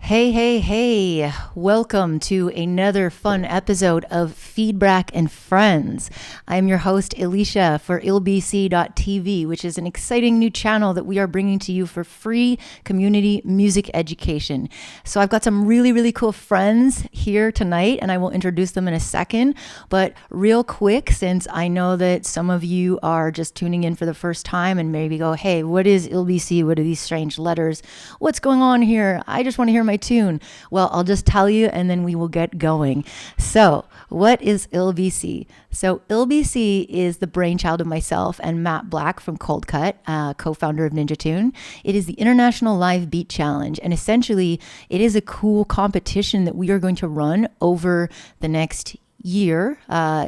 Hey, hey, hey. Welcome to another fun episode of Feedback and Friends. I'm your host, Alicia, for ILBC.tv, which is an exciting new channel that we are bringing to you for free community music education. So I've got some really cool friends here tonight, and I will introduce them in a second. But real quick, since I know that some of you are just tuning in for the first time and maybe go, hey, what is ILBC? What are these strange letters? What's going on here? I just want to hear my tune. Well, I'll just tell you and then we will get going. So, what is ILBC? So, ILBC is the brainchild of myself and Matt Black from Cold Cut, co-founder of Ninja Tune. It is the International Live Beat Challenge, and essentially, it is a cool competition that we are going to run over the next year,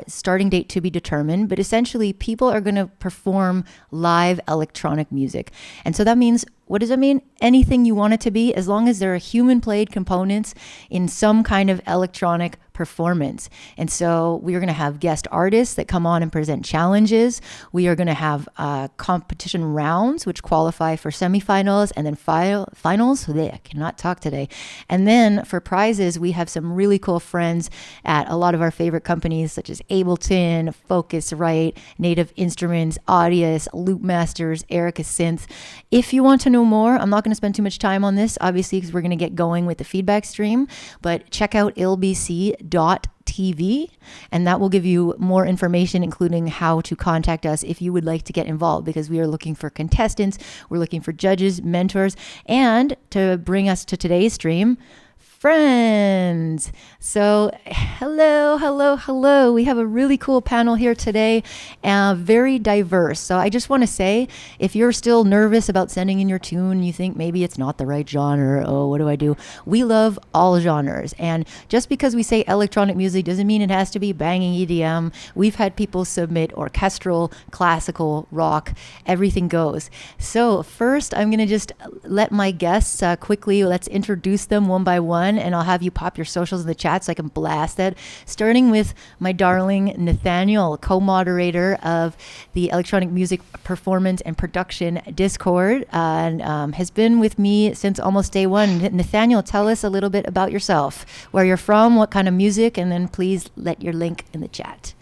starting date to be determined, but essentially people are going to perform live electronic music. And so that means, what does it mean? Anything you want it to be, as long as there are human played components in some kind of electronic performance. And so we are going to have guest artists that come on and present challenges. We are going to have competition rounds, which qualify for semifinals and then finals. I cannot talk today. And then for prizes, we have some really cool friends at a lot of our favorite companies, such as Ableton, Focusrite, Native Instruments, Audius, Loopmasters, Erica Synth. If you want to know more, I'm not going to spend too much time on this, obviously, because we're going to get going with the feedback stream, but check out ilbc.tv, and that will give you more information, including how to contact us if you would like to get involved, because we are looking for contestants, we're looking for judges, mentors, and to bring us to today's stream, friends. So hello. We have a really cool panel here today, very diverse. So I just want to say, if you're still nervous about sending in your tune, you think maybe it's not the right genre, oh, what do I do? We love all genres. And just because we say electronic music doesn't mean it has to be banging EDM. We've had people submit orchestral, classical, rock, everything goes. So first, I'm going to just let my guests quickly, let's introduce them one by one. And I'll have you pop your socials in the chat so I can blast it. Starting with my darling Nathaniel, co-moderator of the Electronic Music Performance and Production Discord, and has been with me since almost day one. Nathaniel, tell us a little bit about yourself, where you're from, what kind of music, and then please let your link in the chat.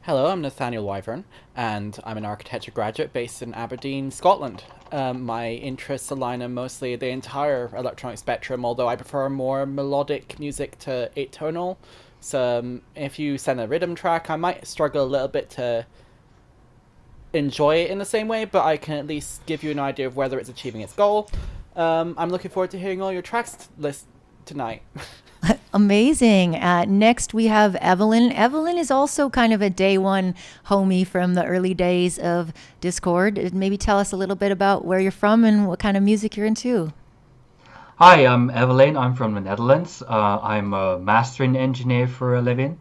Hello, I'm Nathaniel Wyvern, and I'm an architecture graduate based in Aberdeen, Scotland. My interests align in mostly the entire electronic spectrum, although I prefer more melodic music to atonal. So if you send a rhythm track, I might struggle a little bit to enjoy it in the same way, but I can at least give you an idea of whether it's achieving its goal. I'm looking forward to hearing all your tracks tonight. Amazing. Next, we have Evelyn. Evelyn is also kind of a day one homie from the early days of Discord. Maybe tell us a little bit about where you're from and what kind of music you're into. Hi, I'm Evelyn. I'm from the Netherlands. I'm a mastering engineer for a living.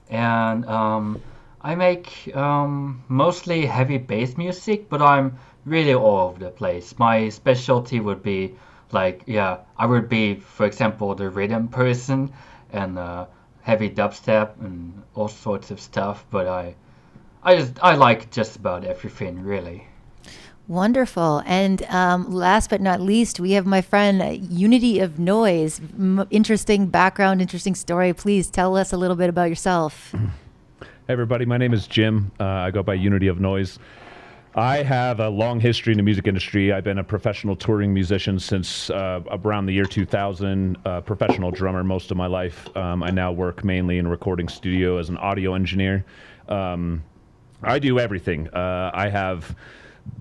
And I make mostly heavy bass music, but I'm really all over the place. My specialty would be I would be, for example, the rhythm person and heavy dubstep and all sorts of stuff. But I like just about everything, really. Wonderful. And last but not least, we have my friend Unity of Noise. Interesting background, interesting story. Please tell us a little bit about yourself. Hey everybody, my name is Jim. I go by Unity of Noise. I have a long history in the music industry. I've been a professional touring musician since around the year 2000, professional drummer most of my life. I now work mainly in a recording studio as an audio engineer. I do everything. I have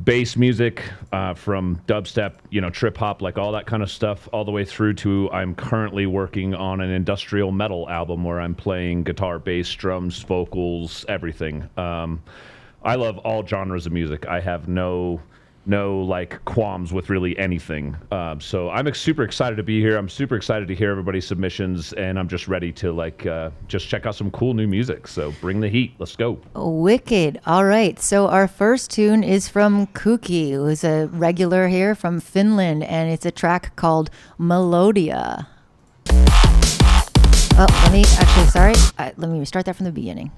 bass music from dubstep, trip hop, like all that kind of stuff, all the way through to I'm currently working on an industrial metal album where I'm playing guitar, bass, drums, vocals, everything. I love all genres of music. I have no like qualms with really anything. So I'm super excited to be here. I'm super excited to hear everybody's submissions, and I'm just ready to just check out some cool new music. So bring the heat. Let's go. Wicked. All right. So our first tune is from Kuki, who's a regular here from Finland, and it's a track called Melodia. Let me restart that from the beginning.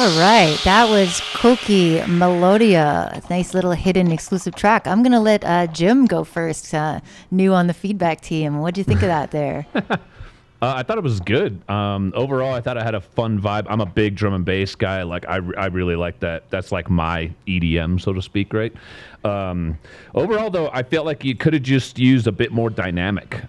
All right, that was Koki Melodia, a nice little hidden exclusive track. I'm gonna let Jim go first, new on the feedback team. What'd you think of that there? I thought it was good. Overall, I thought I had a fun vibe. I'm a big drum and bass guy. Like I really like that. That's like my EDM, so to speak, right? Overall, though, I felt like you could have just used a bit more dynamic.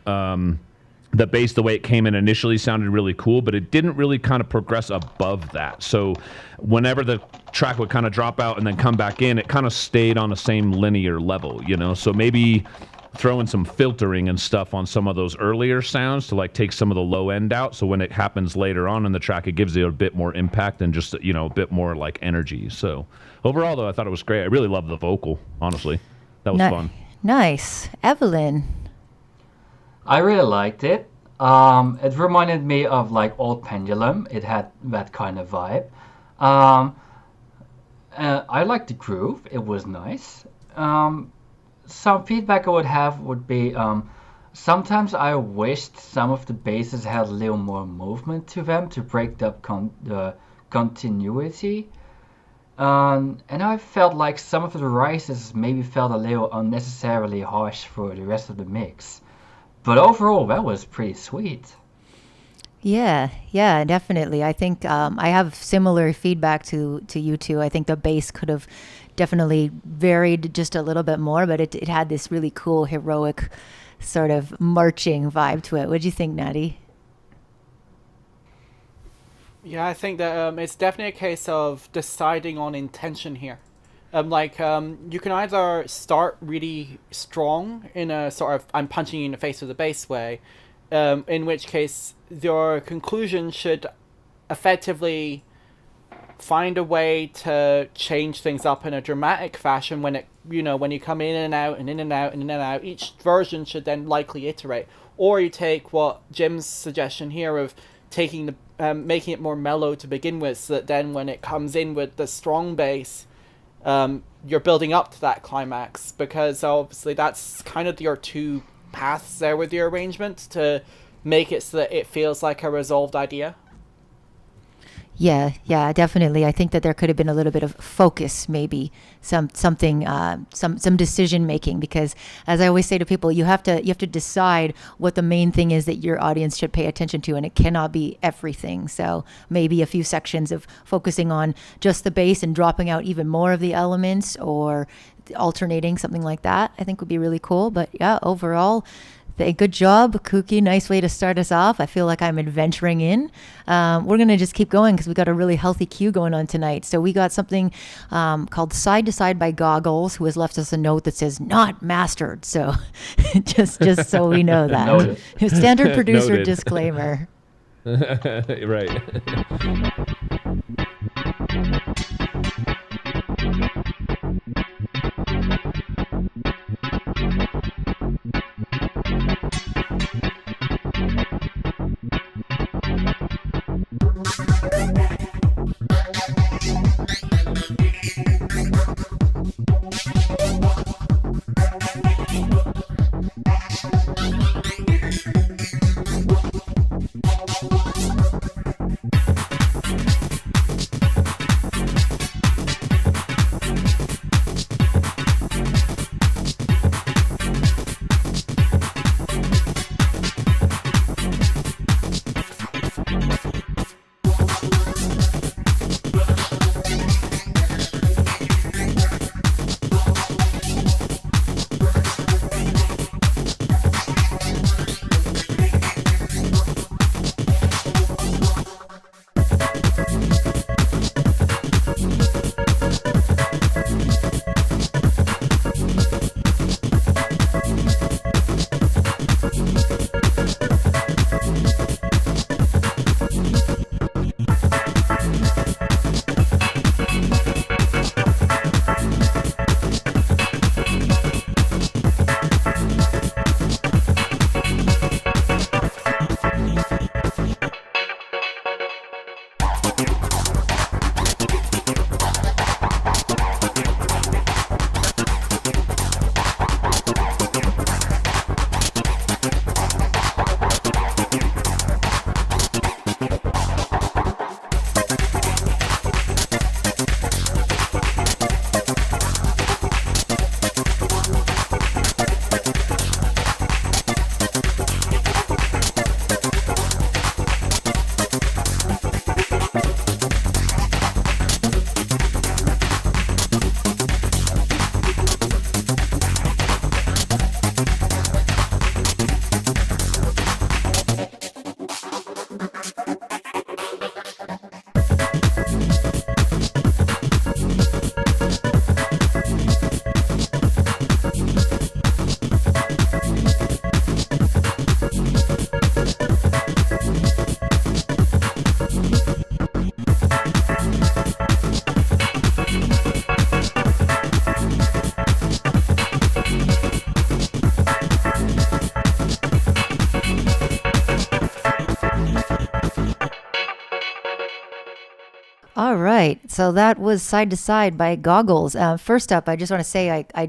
The bass, the way it came in initially, sounded really cool, but it didn't really kind of progress above that. So whenever the track would kind of drop out and then come back in, it kind of stayed on the same linear level, you know? So maybe throwing some filtering and stuff on some of those earlier sounds to like take some of the low end out, so when it happens later on in the track, it gives you a bit more impact and just, you know, a bit more like energy. So overall, though, I thought it was great. I really loved the vocal, honestly. That was fun. Nice. Evelyn. I really liked it. It reminded me of like old Pendulum. It had that kind of vibe. I liked the groove. It was nice. Some feedback I would have would be sometimes I wished some of the basses had a little more movement to them to break up the continuity. And I felt like some of the rises maybe felt a little unnecessarily harsh for the rest of the mix. But overall, that was pretty sweet. Yeah, definitely. I think I have similar feedback to you two. I think the bass could have definitely varied just a little bit more, but it had this really cool, heroic sort of marching vibe to it. What'd you think, Natty? Yeah, I think that it's definitely a case of deciding on intention here. You can either start really strong in a sort of I'm punching you in the face with the bass way, in which case your conclusion should effectively find a way to change things up in a dramatic fashion when you come in and out and in and out and in and out. Each version should then likely iterate. Or you take what Jim's suggestion here of taking making it more mellow to begin with, so that then when it comes in with the strong bass, you're building up to that climax, because obviously that's kind of your two paths there with your arrangement to make it so that it feels like a resolved idea. Yeah, definitely. I think that there could have been a little bit of focus, maybe some decision making, because as I always say to people, you have to decide what the main thing is that your audience should pay attention to, and it cannot be everything. So maybe a few sections of focusing on just the bass and dropping out even more of the elements, or alternating, something like that, I think would be really cool. But yeah, overall, good job, Kooky. Nice way to start us off. I feel like I'm adventuring in. We're going to just keep going because we got a really healthy cue going on tonight. So we got something called Side to Side by Goggles, who has left us a note that says not mastered. So just so we know that. Standard producer Noted. disclaimer. Right. All right. So that was Side to Side by Goggles. First up, I just want to say I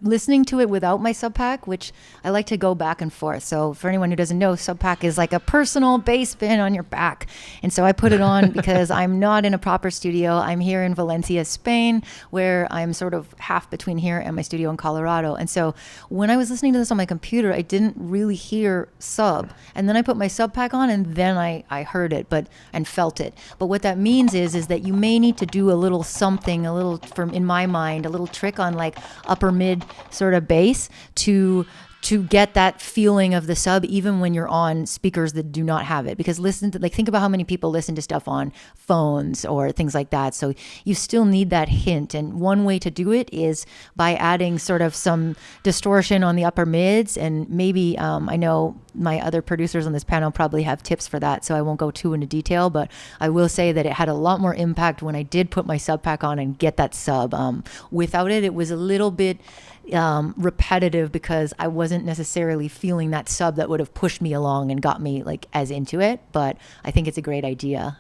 listening to it without my sub pack, which I like to go back and forth. So for anyone who doesn't know, sub pack is like a personal bass bin on your back. And so I put it on because I'm not in a proper studio. I'm here in Valencia, Spain, where I'm sort of half between here and my studio in Colorado. And so when I was listening to this on my computer, I didn't really hear sub. And then I put my sub pack on and then I heard it and felt it. But what that means is that you may need to do a little something, in my mind, a little trick on like upper mid sort of bass to get that feeling of the sub, even when you're on speakers that do not have it. Because think about how many people listen to stuff on phones or things like that. So you still need that hint. And one way to do it is by adding sort of some distortion on the upper mids. And maybe, I know my other producers on this panel probably have tips for that, so I won't go too into detail, but I will say that it had a lot more impact when I did put my sub pack on and get that sub. Without it, it was a little bit repetitive because I wasn't necessarily feeling that sub that would have pushed me along and got me like as into it. But I think it's a great idea.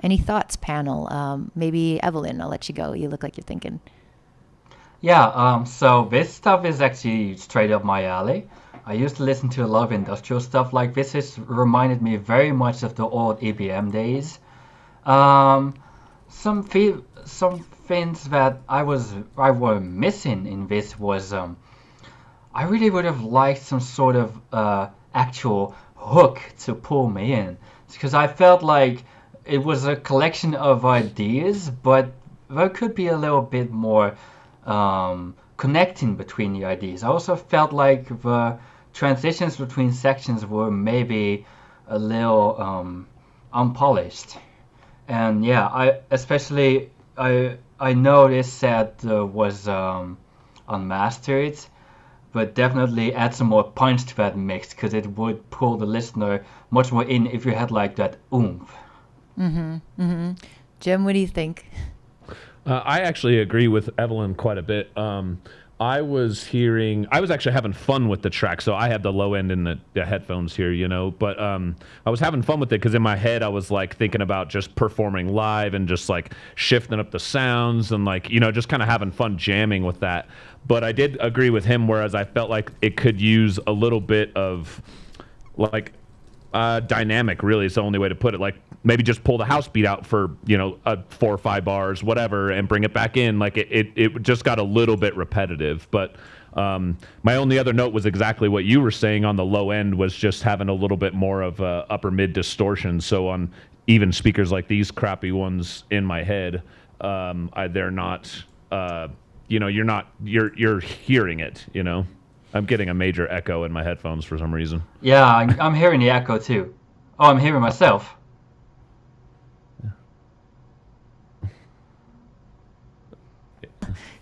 Any thoughts, panel? Maybe Evelyn, I'll let you go. You look like you're thinking. Yeah, so this stuff is actually straight up my alley. I used to listen to a lot of industrial stuff like this. Has reminded me very much of the old EBM days. Some things that I were missing in this was I really would have liked some sort of actual hook to pull me in, because I felt like it was a collection of ideas, but there could be a little bit more connecting between the ideas. I also felt like the transitions between sections were maybe a little unpolished. And yeah, I noticed that was unmastered, but definitely add some more punch to that mix, because it would pull the listener much more in if you had like that oomph. Jim, what do you think? I actually agree with Evelyn quite a bit. I was actually having fun with the track, so I had the low end in the headphones here, but I was having fun with it because in my head I was like thinking about just performing live and just like shifting up the sounds and like, just kind of having fun jamming with that. But I did agree with him, whereas I felt like it could use a little bit of like dynamic, really is the only way to put it. Like maybe just pull the house beat out for 4 or 5 bars, whatever, and bring it back in. Like it just got a little bit repetitive. But my only other note was exactly what you were saying on the low end, was just having a little bit more of upper mid distortion. So on even speakers like these crappy ones in my head, they're not you're hearing it. I'm getting a major echo in my headphones for some reason. Yeah, I'm hearing the echo too. Oh, I'm hearing myself.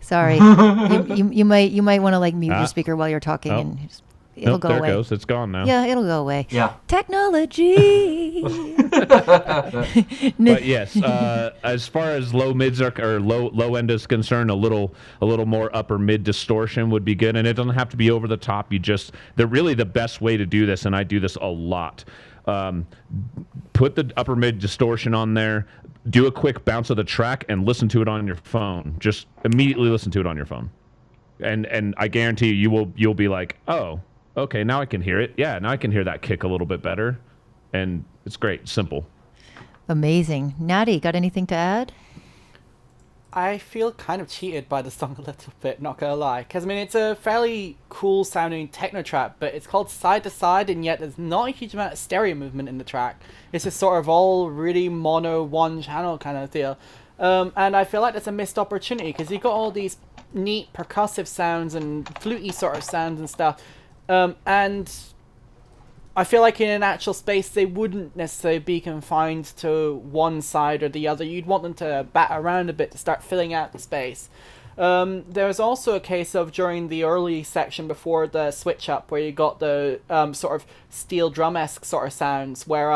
Sorry, you might want to like mute your speaker while you're talking, and it'll go away. There it goes. It's gone now. Yeah, it'll go away. Yeah. Technology. But yes, as far as low mids or low end is concerned, a little more upper mid distortion would be good, and it doesn't have to be over the top. The best way to do this, and I do this a lot. Put the upper mid distortion on there. Do a quick bounce of the track and listen to it on your phone. Just immediately listen to it on your phone, and I guarantee you'll be like, oh, okay, now I can hear it. Yeah, now I can hear that kick a little bit better, and it's great, simple. Amazing. Natty, got anything to add? I feel kind of cheated by the song a little bit, not gonna lie. Because, it's a fairly cool sounding techno track, but it's called Side to Side, and yet there's not a huge amount of stereo movement in the track. It's just sort of all really mono, one channel kind of deal. And I feel like that's a missed opportunity, because you've got all these neat percussive sounds and fluty sort of sounds and stuff. And I feel like in an actual space, they wouldn't necessarily be confined to one side or the other. You'd want them to bat around a bit to start filling out the space. There's also a case of during the early section before the switch up, where you got the sort of steel drum-esque sort of sounds, where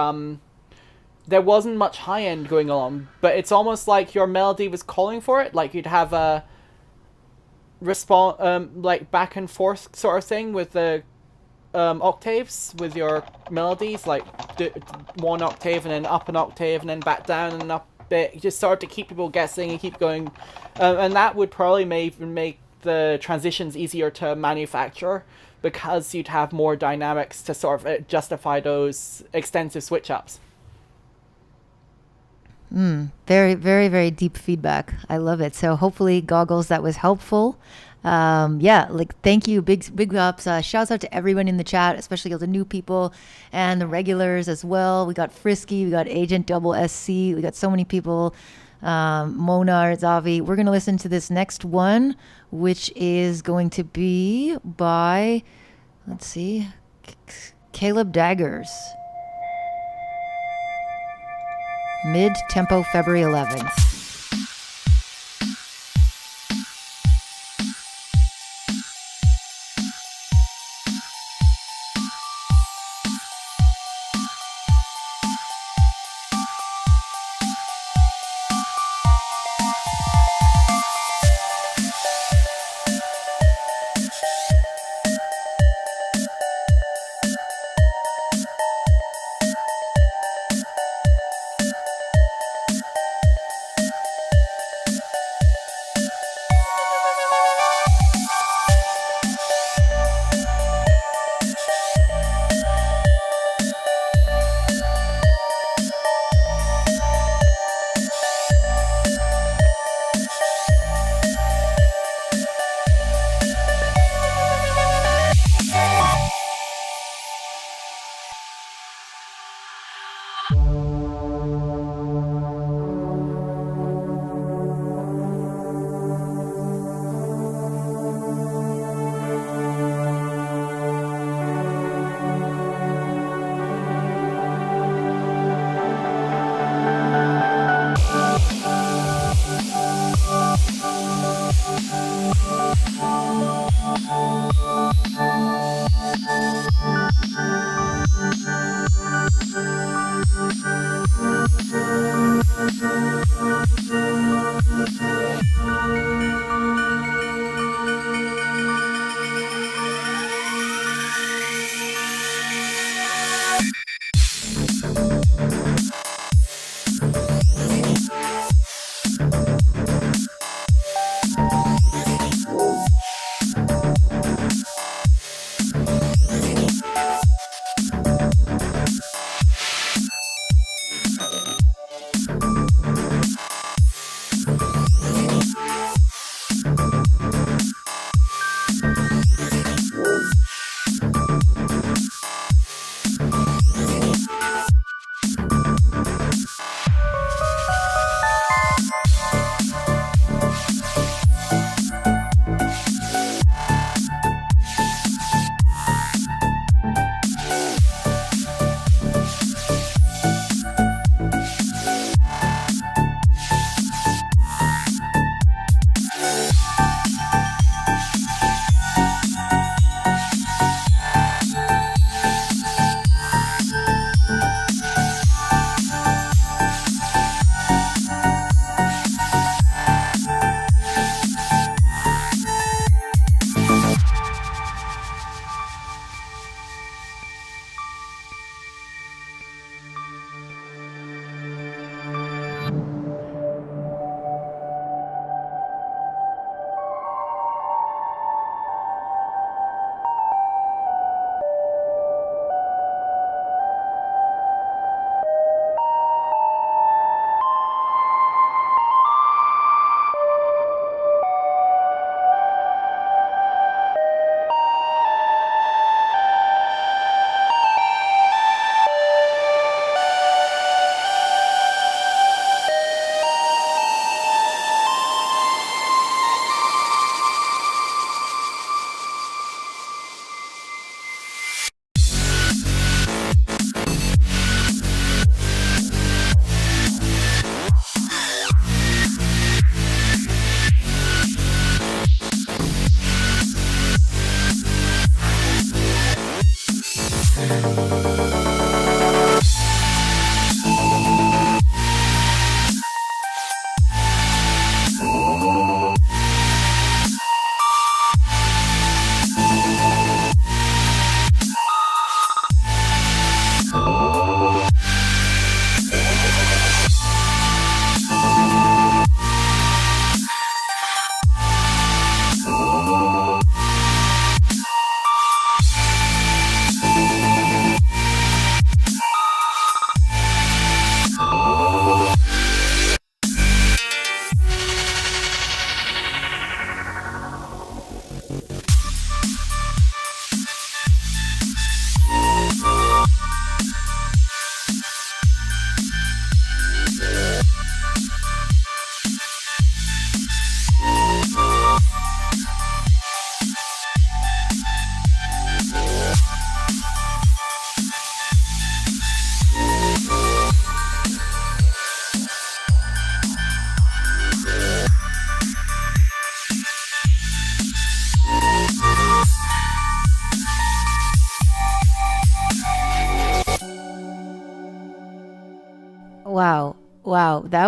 there wasn't much high end going on, but it's almost like your melody was calling for it. Like you'd have a like back and forth sort of thing with the octaves with your melodies, like one octave and then up an octave and then back down and up bit, just sort of to keep people guessing and keep going, and that would probably make the transitions easier to manufacture, because you'd have more dynamics to sort of justify those extensive switch ups. Very, very, very deep feedback. I love it. So hopefully, Goggles, that was helpful. Yeah, like thank you. Big ups. Shouts out to everyone in the chat, especially all the new people and the regulars as well. We got Frisky, we got Agent Double SC, we got so many people. Mona, Zavi. We're gonna listen to this next one, which is going to be by, let's see, Caleb Daggers. Mid-tempo, February 11th. Wow. Wow, I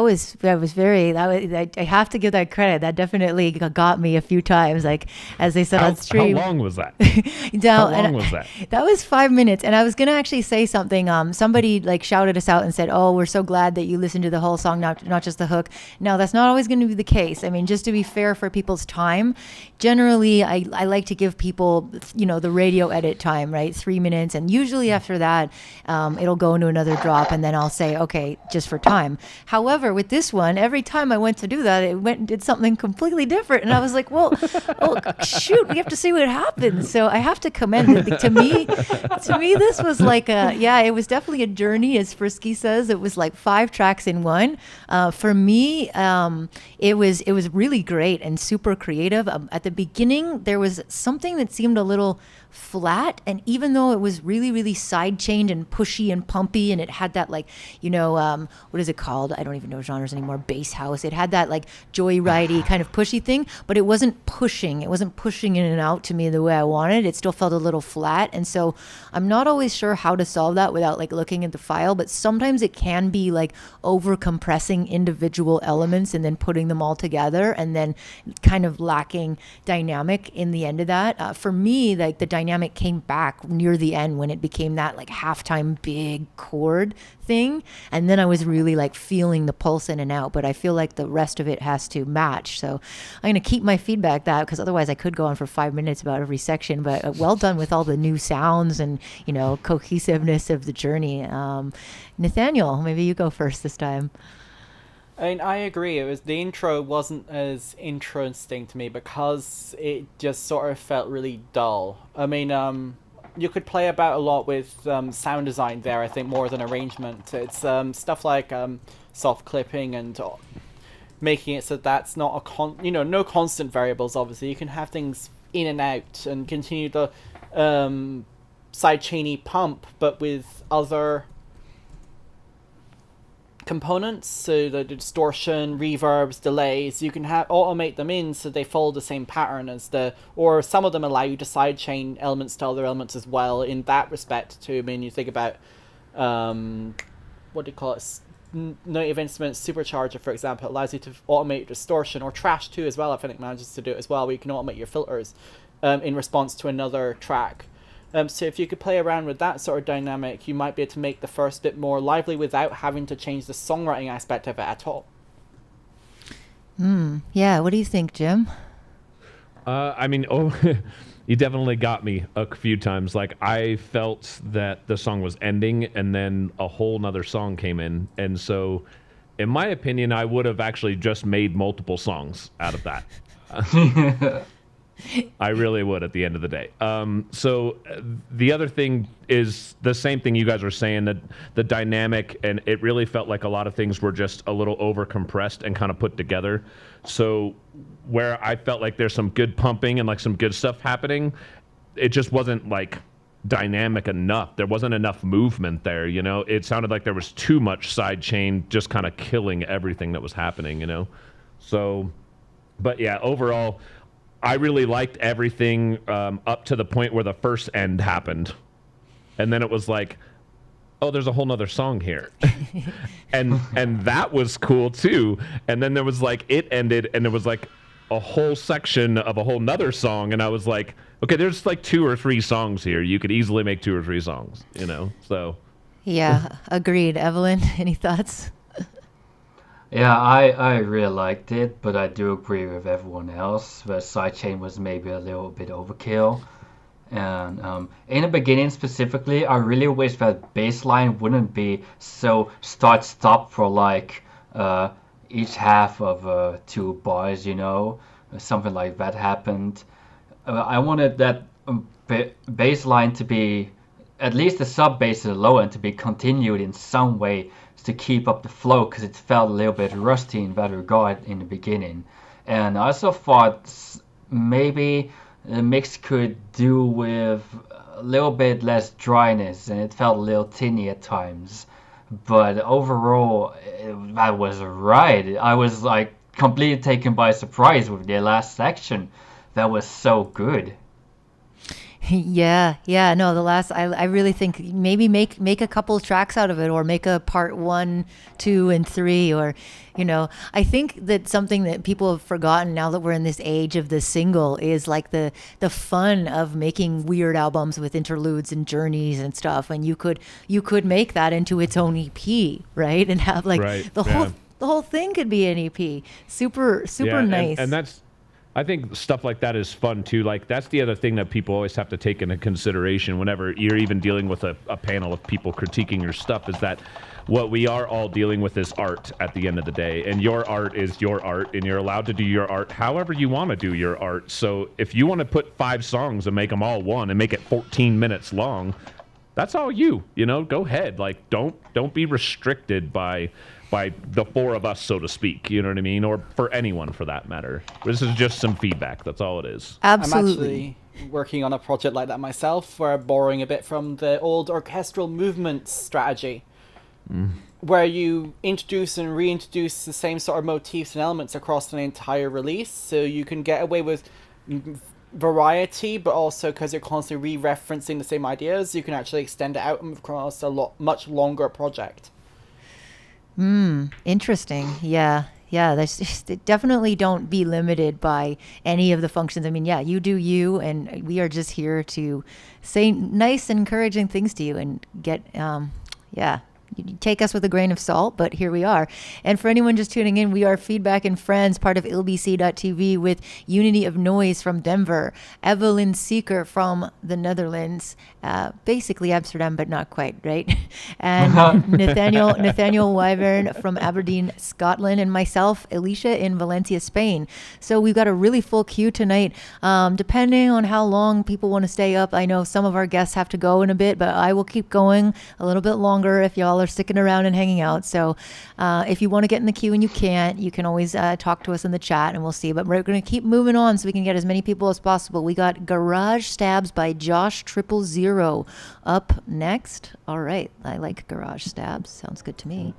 have to give that credit. That definitely got me a few times, like as they said on stream. How long was that? How long was that? That was 5 minutes, and I was gonna actually say something. Somebody like shouted us out and said, "Oh, we're so glad that you listened to the whole song, not just the hook." No, that's not always going to be the case. I mean, just to be fair for people's time, generally, I like to give people, the radio edit time, right? 3 minutes, and usually after that, it'll go into another drop, and then I'll say, okay, just for time. However, with this one, every time I went to do that, it went and did something completely different. And I was like, well, shoot, we have to see what happens. So I have to commend it. To me, this was like it was definitely a journey, as Frisky says. It was like 5 tracks in one. For me, it was really great and super creative. At the beginning, there was something that seemed a little flat, and even though it was really, really side chained and pushy and pumpy, and it had that what is it called? I don't even know genres anymore. Bass house. It had that like joyridey kind of pushy thing, but it wasn't pushing. It wasn't pushing in and out to me the way I wanted. It still felt a little flat, and so I'm not always sure how to solve that without like looking at the file. But sometimes it can be like over compressing individual elements and then putting them all together, and then kind of lacking dynamic in the end of that. For me, like the dynamic came back near the end when it became that like halftime big chord thing, and then I was really like feeling the pulse in and out. But I feel like the rest of it has to match, so I'm going to keep my feedback that, because otherwise I could go on for 5 minutes about every section. But well done with all the new sounds and cohesiveness of the journey. Nathaniel, maybe you go first this time. I mean, I agree. The intro wasn't as interesting to me because it just sort of felt really dull. I mean, you could play about a lot with sound design there, I think, more than arrangement. It's stuff like soft clipping and making it so that's not no constant variables, obviously. You can have things in and out and continue the sidechainy pump, but with other components, so the distortion, reverbs, delays, you can automate them in so they follow the same pattern as or some of them allow you to sidechain elements to other elements as well in that respect too. I mean, you think about what do you call it, Native Instruments Supercharger, for example. It allows you to automate distortion, or Trash too as well. I think it manages to do it as well, where you can automate your filters in response to another track. So if you could play around with that sort of dynamic, you might be able to make the first bit more lively without having to change the songwriting aspect of it at all. Yeah, what do you think, Jim? I mean, you definitely got me a few times. Like, I felt that the song was ending, and then a whole nother song came in. And so, in my opinion, I would have actually just made multiple songs out of that. I really would at the end of the day. So the other thing is the same thing you guys were saying, that the dynamic, and it really felt like a lot of things were just a little over compressed and kind of put together. So where I felt like there's some good pumping and like some good stuff happening, it just wasn't like dynamic enough. There wasn't enough movement there, It sounded like there was too much side chain just kind of killing everything that was happening, So, but yeah, overall, I really liked everything up to the point where the first end happened. And then it was like, oh, there's a whole nother song here. and that was cool too. And then there was like, it ended and there was like a whole section of a whole nother song. And I was like, okay, there's like 2 or 3 songs here. You could easily make 2 or 3 songs, so. Yeah, agreed. Evelyn, any thoughts? Yeah, I really liked it, but I do agree with everyone else. The sidechain was maybe a little bit overkill. And in the beginning specifically, I really wish that bass line wouldn't be so start-stop for like each half of 2 bars, something like that happened. I wanted that bass line to be, at least the sub bass at the low end, to be continued in some way to keep up the flow, because it felt a little bit rusty in that regard in the beginning. And I also thought maybe the mix could do with a little bit less dryness, and it felt a little tinny at times. But overall, that was right. I was like completely taken by surprise with the last section. That was so good. Yeah. No, the last I really think maybe make a couple tracks out of it, or make a part 1, 2, and 3, or I think that something that people have forgotten now that we're in this age of the single is like the fun of making weird albums with interludes and journeys and stuff, and you could make that into its own EP, right? And have like Right, the yeah. whole thing could be an EP. Super Yeah, nice. and that's, I think stuff like that is fun too. Like that's the other thing that people always have to take into consideration whenever you're even dealing with a panel of people critiquing your stuff, is that what we are all dealing with is art at the end of the day. And your art is your art, and you're allowed to do your art however you want to do your art. So if you want to put 5 songs and make them all one and make it 14 minutes long, that's all you, go ahead. Like don't be restricted by the 4 of us, so to speak, you know what I mean? Or for anyone for that matter. This is just some feedback. That's all it is. Absolutely. I'm actually working on a project like that myself, where I'm borrowing a bit from the old orchestral movement strategy, where you introduce and reintroduce the same sort of motifs and elements across an entire release, so you can get away with variety, but also because you're constantly re-referencing the same ideas, you can actually extend it out across much longer project. Interesting. Yeah. That's just, definitely don't be limited by any of the functions. I mean, yeah, you do you, and we are just here to say nice, encouraging things to you and get, you take us with a grain of salt, but here we are. And for anyone just tuning in, we are Feedback and Friends, part of ILBC.TV, with Unity of Noise from Denver, Evelyn Seeker from the Netherlands, basically Amsterdam, but not quite, right? And Nathaniel Wyvern from Aberdeen, Scotland, and myself, Alicia, in Valencia, Spain. So we've got a really full queue tonight. Depending on how long people want to stay up, I know some of our guests have to go in a bit, but I will keep going a little bit longer if y'all are sticking around and hanging out. So if you want to get in the queue and you can't, you can always talk to us in the chat and we'll see. But we're going to keep moving on so we can get as many people as possible. We got Garage Stabs by Josh 000 up next. All right. I like Garage Stabs. Sounds good to me.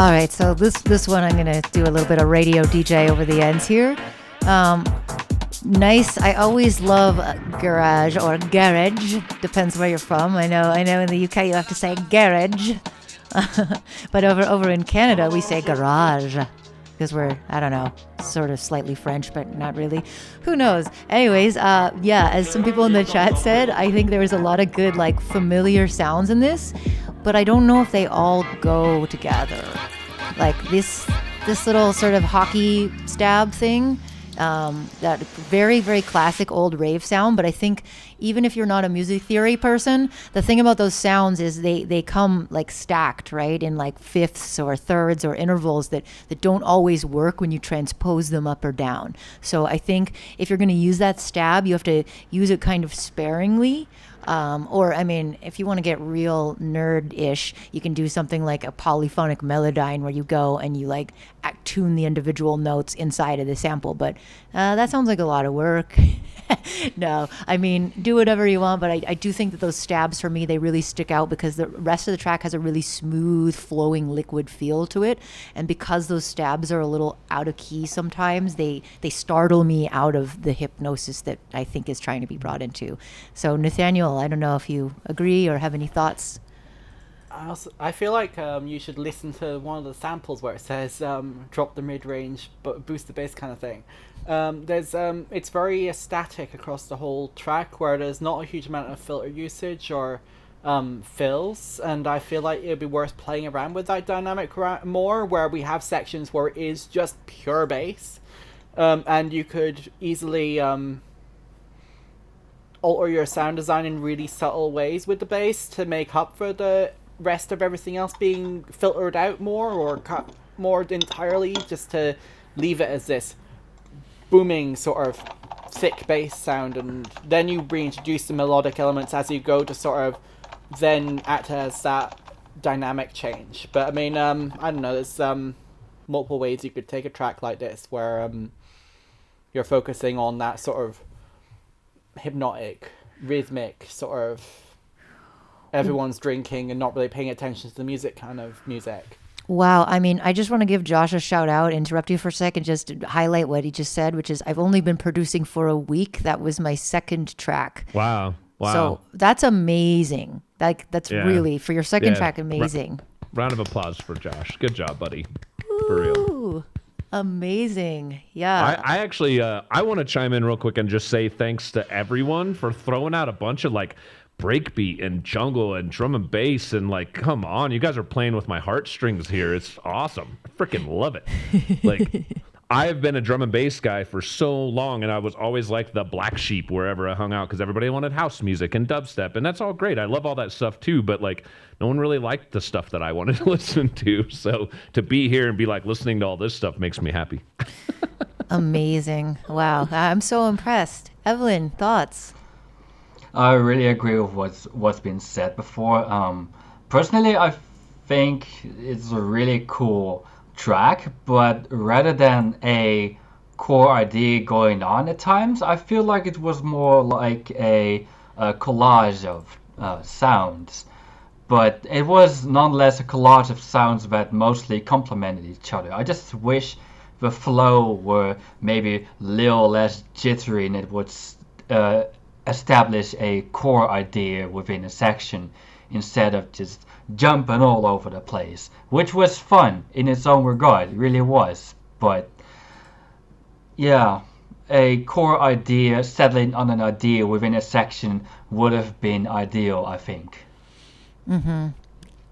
All right, so this one I'm gonna do a little bit of radio DJ over the ends here. Nice. I always love garage or garage. Depends where you're from. I know in the UK you have to say garage, but over in Canada we say garage because we're, I don't know, sort of slightly French, but not really. Who knows? Anyways, yeah. As some people in the chat said, I think there was a lot of good like familiar sounds in this, but I don't know if they all go together. Like this little sort of hockey stab thing. That very, very classic old rave sound, but I think even if you're not a music theory person, the thing about those sounds is they come like stacked, right, in like fifths or thirds or intervals that don't always work when you transpose them up or down. So I think if you're going to use that stab, you have to use it kind of sparingly. Or, I mean, if you want to get real nerd-ish, you can do something like a polyphonic melodyne where you go and you like tune the individual notes inside of the sample. But that sounds like a lot of work. No, I mean, do whatever you want. But I do think that those stabs for me, they really stick out because the rest of the track has a really smooth, flowing liquid feel to it. And because those stabs are a little out of key sometimes, they startle me out of the hypnosis that I think is trying to be brought into. So, Nathaniel, I don't know if you agree or have any thoughts. I feel like you should listen to one of the samples where it says drop the mid-range but boost the bass kind of thing. It's very static across the whole track where there's not a huge amount of filter usage or fills, and I feel like it'd be worth playing around with that dynamic more, where we have sections where it is just pure bass, and you could easily alter your sound design in really subtle ways with the bass to make up for the rest of everything else being filtered out more or cut more entirely, just to leave it as this booming sort of thick bass sound, and then you reintroduce the melodic elements as you go to sort of then act as that dynamic change. But I mean, I don't know, there's multiple ways you could take a track like this where you're focusing on that sort of hypnotic, rhythmic sort of everyone's drinking and not really paying attention to the music kind of music. Wow. I mean, I just want to give Josh a shout out, interrupt you for a second, just to highlight what he just said, which is I've only been producing for a week. That was my second track. Wow. So that's amazing. Like, that's really, for your second track, amazing. Round of applause for Josh. Good job, buddy. For real. Ooh, amazing. Yeah. I actually, I want to chime in real quick and just say thanks to everyone for throwing out a bunch of like breakbeat and jungle and drum and bass, and like, come on, you guys are playing with my heartstrings here. It's awesome. I freaking love it. Like, I've been a drum and bass guy for so long, and I was always like the black sheep wherever I hung out because everybody wanted house music and dubstep, and that's all great. I love all that stuff too, but like, no one really liked the stuff that I wanted to listen to. So to be here and be like listening to all this stuff makes me happy. Amazing. Wow. I'm so impressed. Evelyn, thoughts? I really agree with what's been said before. Personally, I think it's a really cool track, but rather than a core idea going on at times, I feel like it was more like a collage of sounds. But it was nonetheless a collage of sounds that mostly complemented each other. I just wish the flow were maybe a little less jittery and it would establish a core idea within a section instead of just jumping all over the place, which was fun in its own regard. It really was. But yeah, a core idea, settling on an idea within a section would have been ideal, I think. Mm-hmm.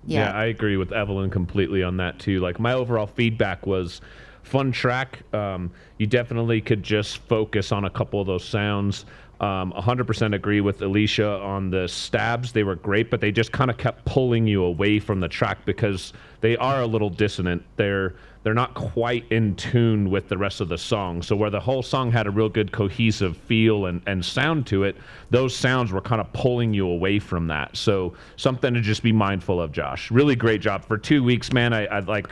Yeah, I agree with Evelyn completely on that too. Like, my overall feedback was fun track. You definitely could just focus on a couple of those sounds. 100% agree with Alicia on the stabs. They were great, but they just kind of kept pulling you away from the track because they are a little dissonant. They're not quite in tune with the rest of the song. So where the whole song had a real good cohesive feel and sound to it, those sounds were kind of pulling you away from that. So something to just be mindful of, Josh. Really great job. For 2 weeks, man, I'd like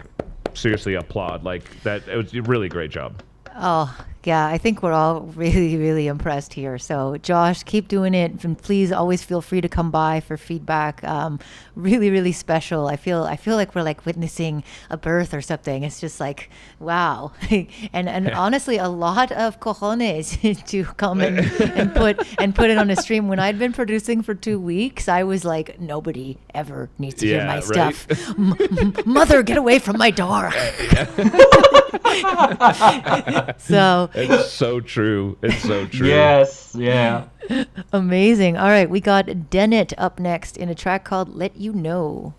seriously applaud. Like, that, it was a really great job. Oh, yeah, I think we're all really, really impressed here. So, Josh, keep doing it, and please always feel free to come by for feedback. Really, really special. I feel like we're like witnessing a birth or something. It's just like, wow, and honestly, a lot of cojones to come and put it on a stream. When I'd been producing for 2 weeks, I was like, nobody ever needs to hear Yeah, my right? stuff. Mother, get away from my door. So It's so true. It's so true. Yes, yeah. amazing. All right, we got Dennett up next in a track called Let You Know.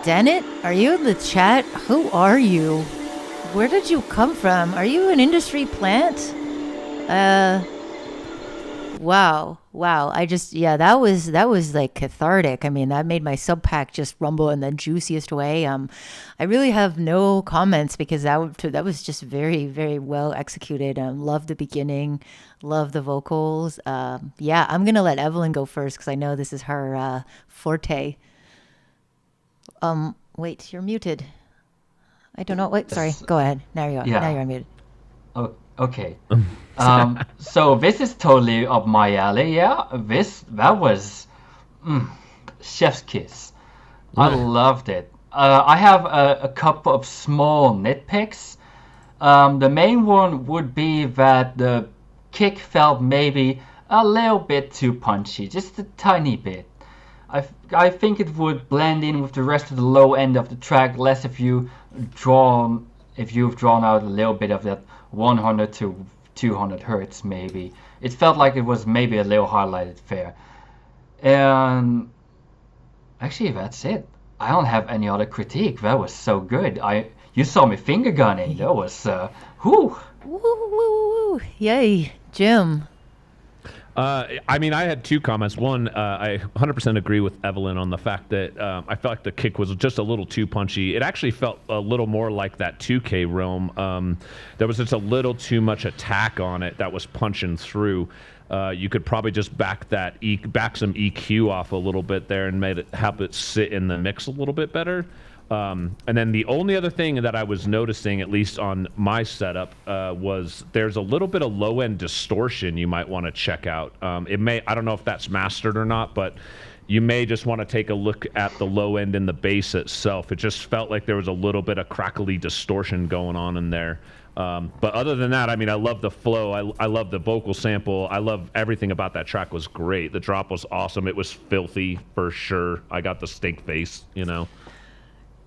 Dennett, are you in the chat? Who are you? Where did you come from? Are you an industry plant? Wow. That was like cathartic. I mean, that made my sub pack just rumble in the juiciest way. I really have no comments because that was just very, very well executed. Love the beginning, love the vocals. Yeah, I'm gonna let Evelyn go first because I know this is her forte. Wait, you're muted. I don't know. Wait, sorry. Go ahead. Now you are. Yeah. Now you're unmuted. Oh, okay. So this is totally up my alley. Yeah, that was chef's kiss. I loved it. I have a couple of small nitpicks. The main one would be that the kick felt maybe a little bit too punchy, just a tiny bit. I think it would blend in with the rest of the low end of the track less if you've drawn out a little bit of that 100 to 200 hertz maybe. It felt like it was maybe a little highlighted there. And actually that's it. I don't have any other critique. That was so good. You saw me finger gunning. That was whew. Woo, woo, woo, woo. Yay, Jim. I mean, I had two comments. One, I 100% agree with Evelyn on the fact that I felt like the kick was just a little too punchy. It actually felt a little more like that 2K realm. There was just a little too much attack on it that was punching through. You could probably just back some EQ off a little bit there and have it sit in the mix a little bit better. And then the only other thing that I was noticing, at least on my setup, was there's a little bit of low-end distortion you might want to check out. I don't know if that's mastered or not, but you may just want to take a look at the low end in the bass itself. It just felt like there was a little bit of crackly distortion going on in there. But other than that, I mean, I love the flow. I love the vocal sample. I love everything about that track was great. The drop was awesome. It was filthy for sure. I got the stink face, you know.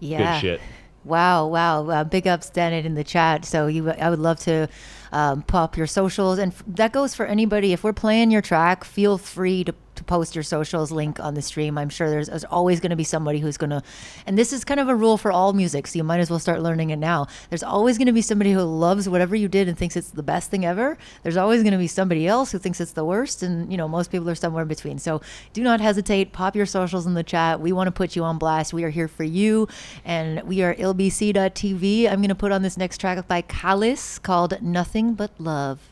Yeah. Good shit. Wow. Big ups, Dennett, in the chat. So I would love to pop your socials. And that goes for anybody. If we're playing your track, feel free to post your socials link on the stream. I'm sure there's always going to be somebody who's going to, and this is kind of a rule for all music, so you might as well start learning it now. There's always going to be somebody who loves whatever you did and thinks it's the best thing ever. There's always going to be somebody else who thinks it's the worst, and most people are somewhere in between. So do not hesitate. Pop your socials in the chat. We want to put you on blast. We are here for you, and we are ILBC.tv. I'm going to put on this next track by Kalis called Nothing But Love.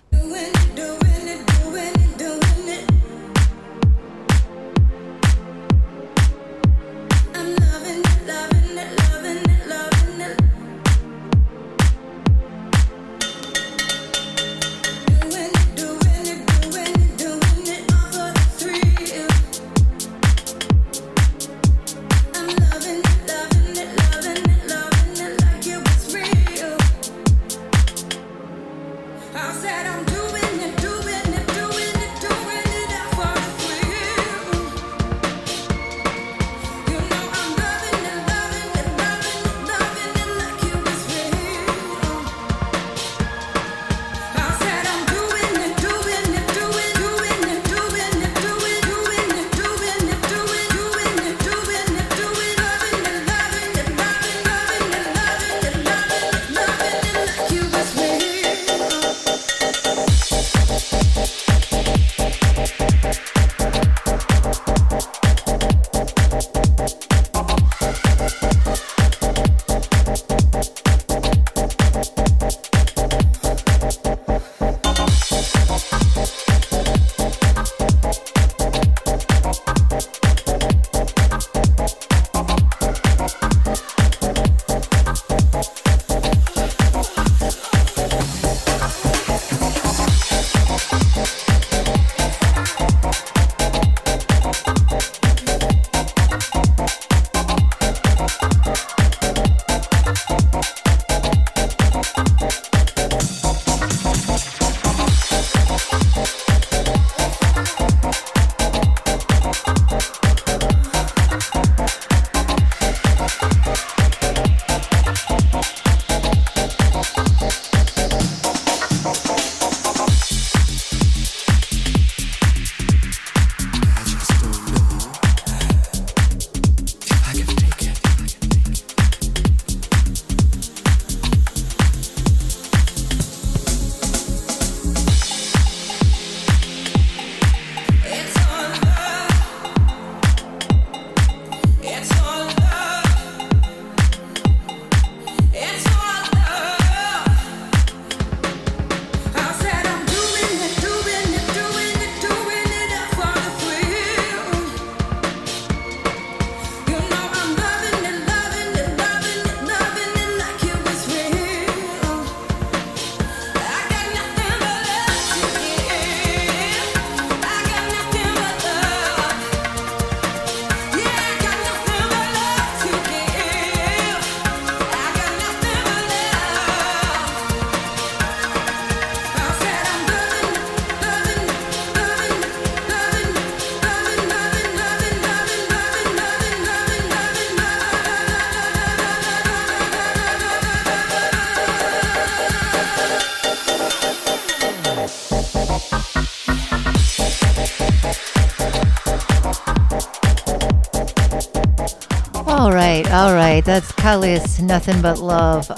All right. That's Kalis, Nothing But Love.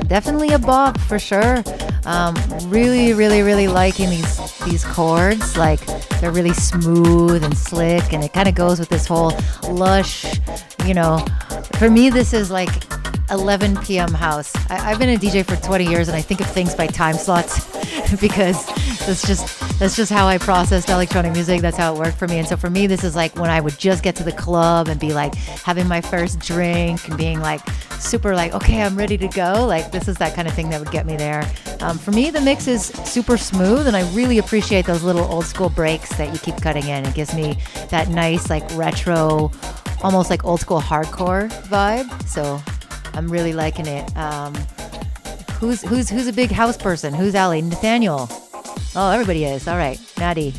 Definitely a bop for sure. Really liking these chords. Like, they're really smooth and slick, and it kind of goes with this whole lush, For me, this is like 11 p.m. house. I've been a DJ for 20 years, and I think of things by time slots because that's just how I processed electronic music. That's how it worked for me. And so for me, this is like when I would just get to the club and be like having my first drink and being like super like, okay, I'm ready to go. Like, this is that kind of thing that would get me there. For me, the mix is super smooth, and I really appreciate those little old school breaks that you keep cutting in. It gives me that nice like retro, almost like old school hardcore vibe. So I'm really liking it. Who's a big house person? Who's Allie? Nathaniel. Oh, everybody is. All right, Maddie.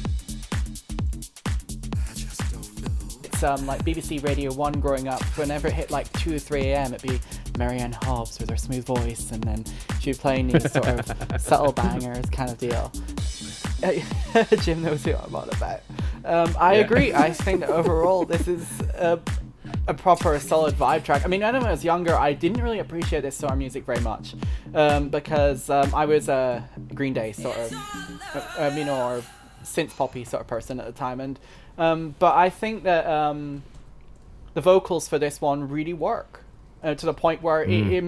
It's like BBC Radio 1 growing up. Whenever it hit like 2 or 3 a.m., it'd be Marianne Hobbs with her smooth voice, and then she'd be playing these sort of subtle bangers kind of deal. Jim knows who I'm on about. I agree. I think that overall this is a proper solid vibe track. I mean, when I was younger, I didn't really appreciate this sort of music very much because I was a Green Day sort of, or synth poppy sort of person at the time, and but I think that the vocals for this one really work to the point where you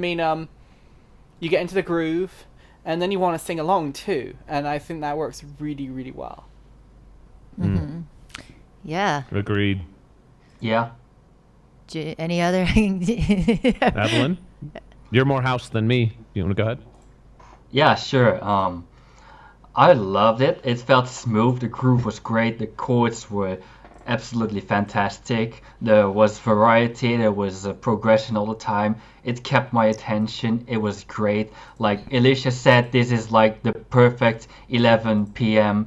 get into the groove, and then you want to sing along too, and I think that works really, really well. Mm-hmm. Yeah. Agreed. Yeah. Any other? Evelyn, you're more house than me. You want to go ahead? Yeah, sure. I loved it. It felt smooth. The groove was great. The chords were absolutely fantastic. There was variety. There was progression all the time. It kept my attention. It was great. Like Alicia said, this is like the perfect 11 p.m.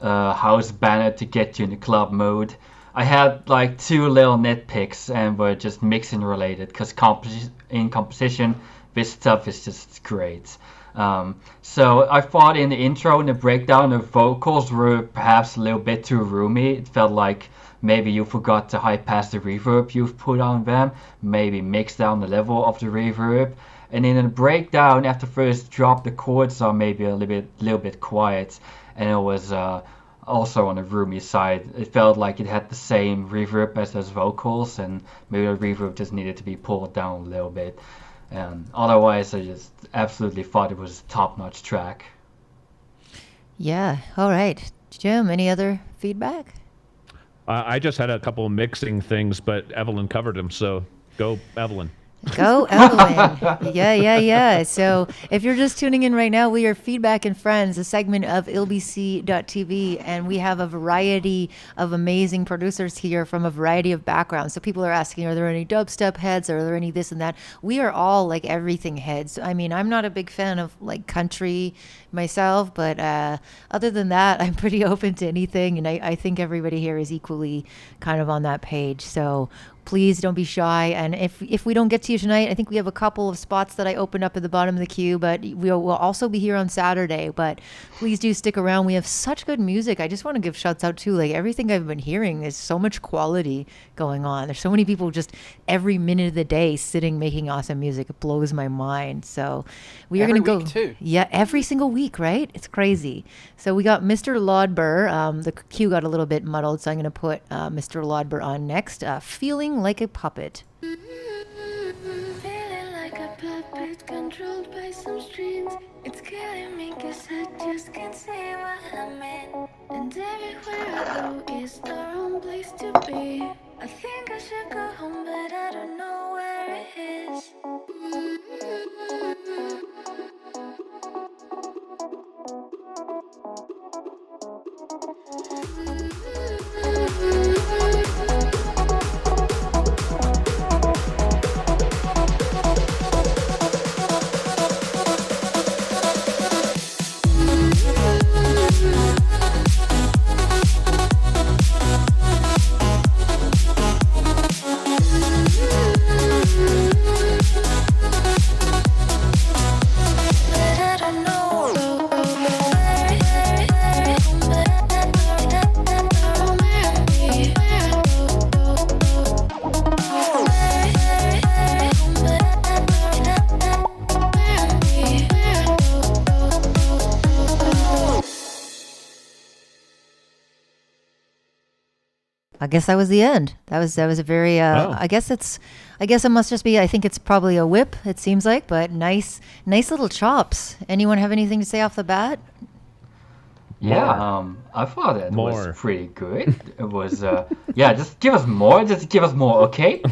House banner to get you in the club mode. I had like 2 little nitpicks and were just mixing related because in composition this stuff is just great. So I thought in the intro and the breakdown the vocals were perhaps a little bit too roomy. It felt like maybe you forgot to high pass the reverb you've put on them, maybe mix down the level of the reverb. And in the breakdown after first drop the chords are maybe a little bit quiet, and it was also on the roomy side. It felt like it had the same reverb as those vocals, and maybe the reverb just needed to be pulled down a little bit. And otherwise, I just absolutely thought it was a top-notch track. Yeah. All right. Jim, any other feedback? I just had a couple of mixing things, but Evelyn covered them, so go, Evelyn. Go, Evelyn. Yeah. So if you're just tuning in right now, we are Feedback and Friends, a segment of ILBC.tv, and we have a variety of amazing producers here from a variety of backgrounds. So people are asking, are there any dubstep heads? Are there any this and that? We are all like everything heads. I mean, I'm not a big fan of like country myself, but other than that, I'm pretty open to anything. And I think everybody here is equally kind of on that page. So please don't be shy. And if we don't get to you tonight, I think we have a couple of spots that I opened up at the bottom of the queue, but we'll also be here on Saturday. But please do stick around. We have such good music. I just want to give shouts out to like everything I've been hearing. There's so much quality going on. There's so many people just every minute of the day sitting making awesome music. It blows my mind. So we are going to go. Too. Yeah, every single week, right? It's crazy. So we got Mr. Lodber. The queue got a little bit muddled, so I'm going to put Mr. Lodber on next. Feeling like a puppet. Feeling like a puppet controlled by some strings. It's killing me 'cause I just can't see what I'm in. And everywhere I go is the wrong place to be. I think I should go home, but I don't know where it is. I guess that was the end. That was a very I guess it must just be, I think it's probably a whip, it seems like, but nice little chops. Anyone have anything to say off the bat? Yeah, I thought it was pretty good. It was just give us more, okay?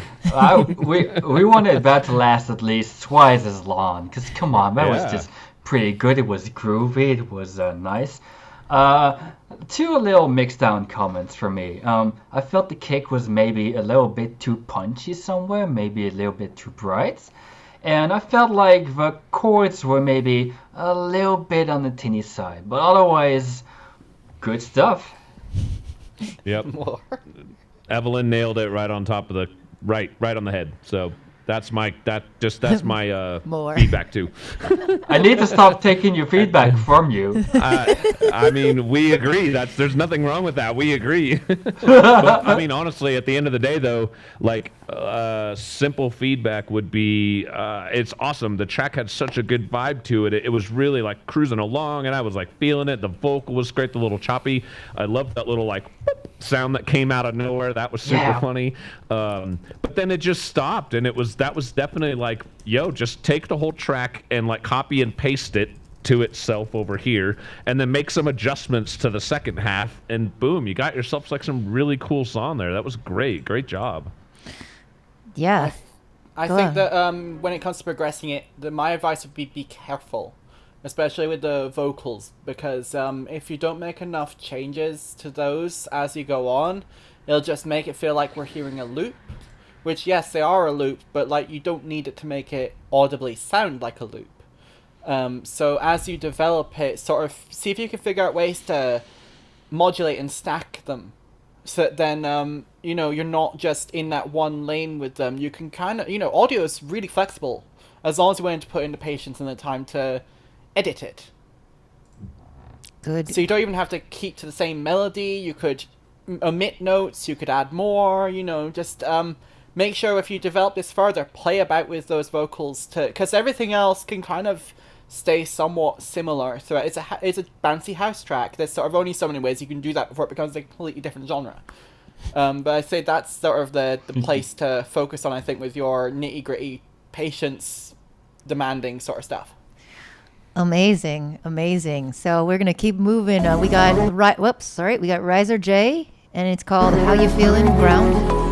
We wanted that to last at least twice as long, because come on, that was just pretty good. It was groovy, it was nice. Two little mixed down comments from me. I felt the kick was maybe a little bit too punchy somewhere, maybe a little bit too bright. and I felt like the chords were maybe a little bit on the tinny side, but otherwise, good stuff. Yep. More. Evelyn nailed it right on top of the right on the head. So that's my More. feedback too. I need to stop taking your feedback from you. I mean, we agree. There's nothing wrong with that. We agree. But I mean, honestly, at the end of the day, though, like simple feedback would be, it's awesome. The track had such a good vibe to it. It was really like cruising along, and I was like feeling it. The vocal was great. The little choppy. I loved that little like sound that came out of nowhere. That was super funny. But then it just stopped, and that was definitely like, yo, just take the whole track and like copy and paste it to itself over here, and then make some adjustments to the second half, and boom, you got yourself like some really cool song there. That was great job. Yeah. I Go think on. that when it comes to progressing it, my advice would be careful, especially with the vocals, because if you don't make enough changes to those as you go on, it'll just make it feel like we're hearing a loop, which, yes, they are a loop, but like you don't need it to make it audibly sound like a loop. So as you develop it, sort of see if you can figure out ways to modulate and stack them, so that then you're not just in that one lane with them. You can kind of, audio is really flexible as long as you're willing to put in the patience and the time to edit it. Good. So you don't even have to keep to the same melody. You could omit notes. You could add more. Just make sure if you develop this further, play about with those vocals because everything else can kind of stay somewhat similar throughout. It's a bouncy house track. There's sort of only so many ways you can do that before it becomes a completely different genre. But I'd say that's sort of the place to focus on, I think, with your nitty gritty, patience demanding sort of stuff. Amazing. So we're gonna keep moving. We got we got Riser J, and it's called "How You Feelin'" Ground.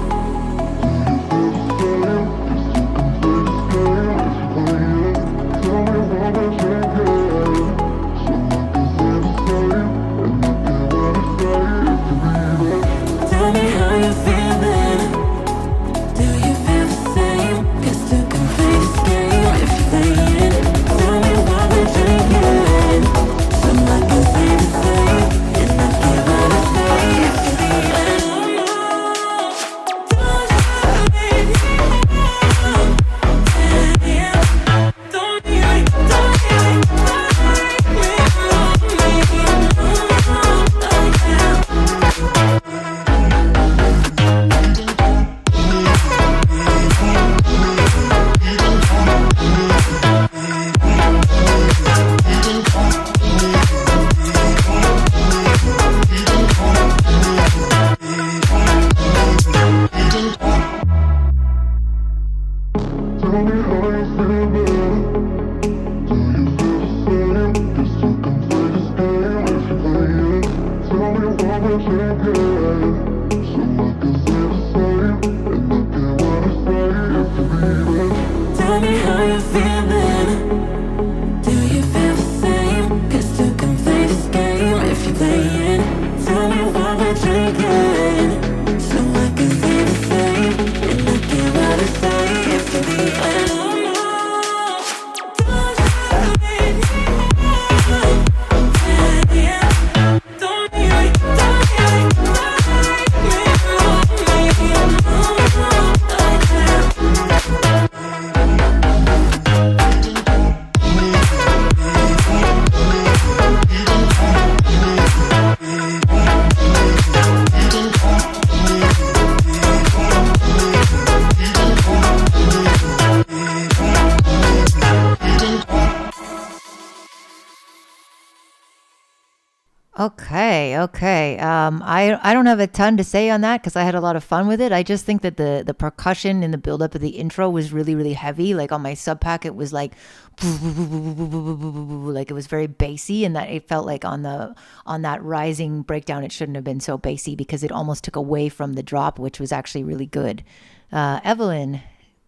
Okay. I don't have a ton to say on that because I had a lot of fun with it. I just think that the percussion in the buildup of the intro was really, really heavy. Like on my sub pack, it was like it was very bassy, and that it felt like on that rising breakdown, it shouldn't have been so bassy because it almost took away from the drop, which was actually really good. Evelyn,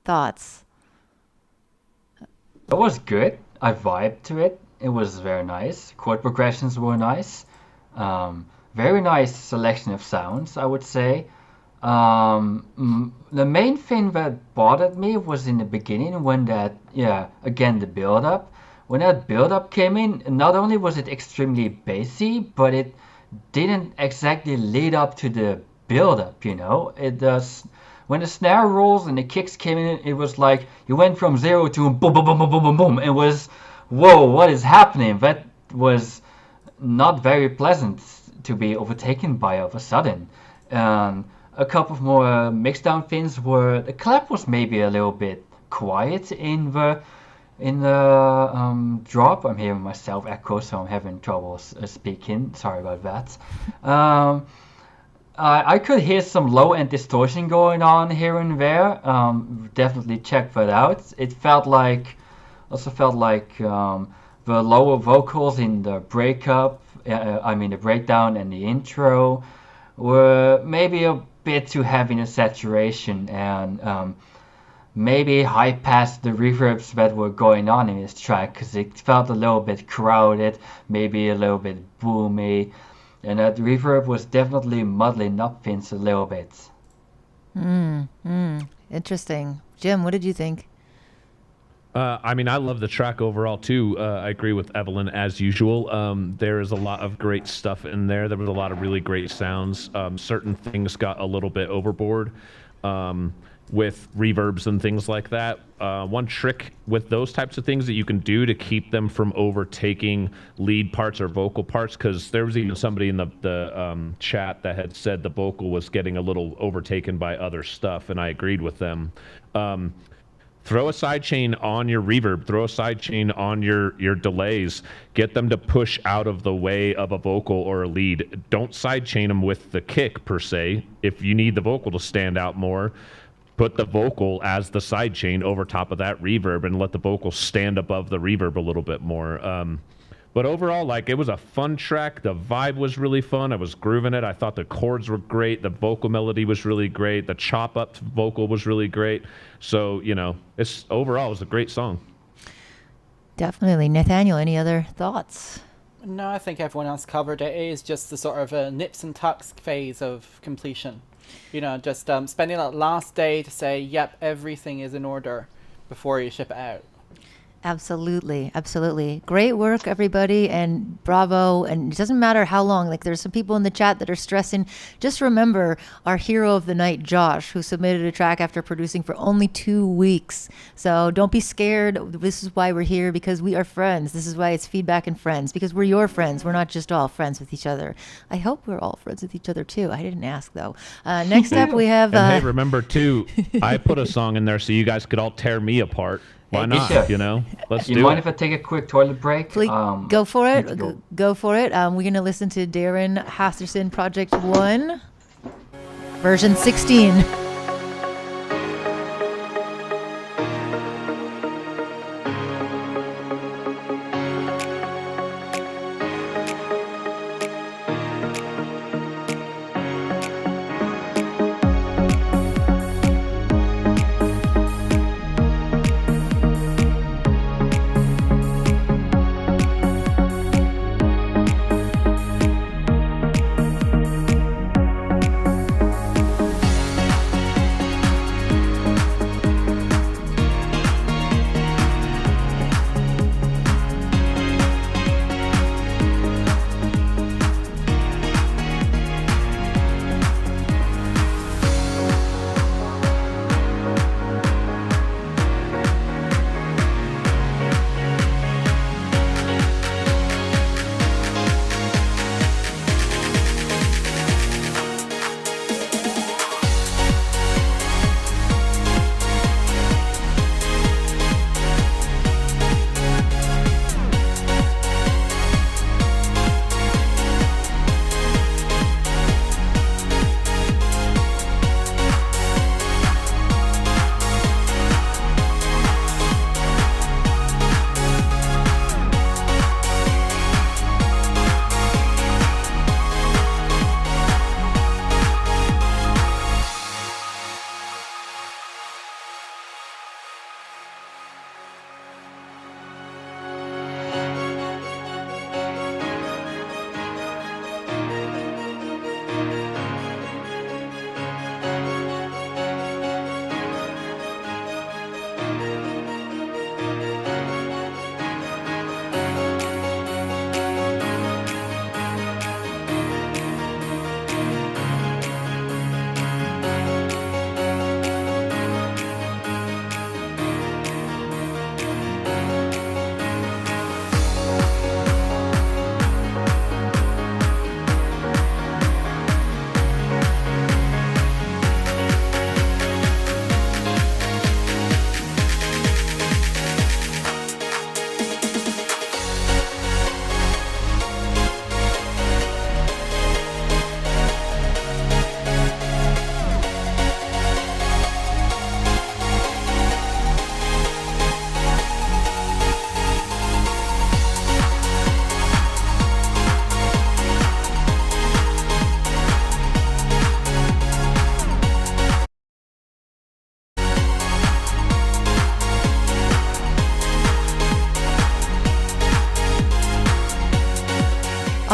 thoughts? It was good. I vibed to it. It was very nice. Chord progressions were nice. Very nice selection of sounds, I would say. The main thing that bothered me was in the beginning when again, the build-up. When that build-up came in, not only was it extremely bassy, but it didn't exactly lead up to the build-up, you know? It does. When the snare rolls and the kicks came in, it was like you went from 0 to boom, boom, boom, boom, boom, boom, boom. It was, whoa, what is happening? That was not very pleasant to be overtaken by of a sudden. A couple of more mixdown things were the clap was maybe a little bit quiet in the drop. I'm hearing myself echo, so I'm having trouble speaking. Sorry about that. I could hear some low end distortion going on here and there. Definitely check that out. It felt like the lower vocals in the the breakdown and the intro were maybe a bit too heavy in a saturation, and maybe high past the reverbs that were going on in this track, because it felt a little bit crowded, maybe a little bit boomy, and that reverb was definitely muddling up things a little bit. Interesting. Jim, what did you think? I love the track overall too. I agree with Evelyn as usual. There is a lot of great stuff in there. There was a lot of really great sounds. Certain things got a little bit overboard with reverbs and things like that. One trick with those types of things that you can do to keep them from overtaking lead parts or vocal parts, because there was even somebody in the chat that had said the vocal was getting a little overtaken by other stuff, and I agreed with them. Throw a sidechain on your reverb, throw a sidechain on your delays, get them to push out of the way of a vocal or a lead. Don't sidechain them with the kick per se. If you need the vocal to stand out more, put the vocal as the sidechain over top of that reverb and let the vocal stand above the reverb a little bit more. But overall, it was a fun track. The vibe was really fun. I was grooving it. I thought the chords were great. The vocal melody was really great. The chop up vocal was really great. So, overall, it was a great song. Definitely. Nathaniel, any other thoughts? No, I think everyone else covered it. It is just the sort of nips and tucks phase of completion. Just spending that last day to say, yep, everything is in order before you ship it out. Absolutely. Absolutely. Great work, everybody, and bravo. And it doesn't matter how long, there's some people in the chat that are stressing. Just remember our hero of the night, Josh, who submitted a track after producing for only 2 weeks. So don't be scared. This is why we're here, because we are friends. This is why it's Feedback and Friends, because we're your friends. We're not just all friends with each other. I hope we're all friends with each other too. I didn't ask though. Next up we have... And hey, remember too, I put a song in there so you guys could all tear me apart. Why not? Let's do it. You mind if I take a quick toilet break? Please, go for it. Go for it. We're going to listen to Darren Hasterson Project 1, version 16.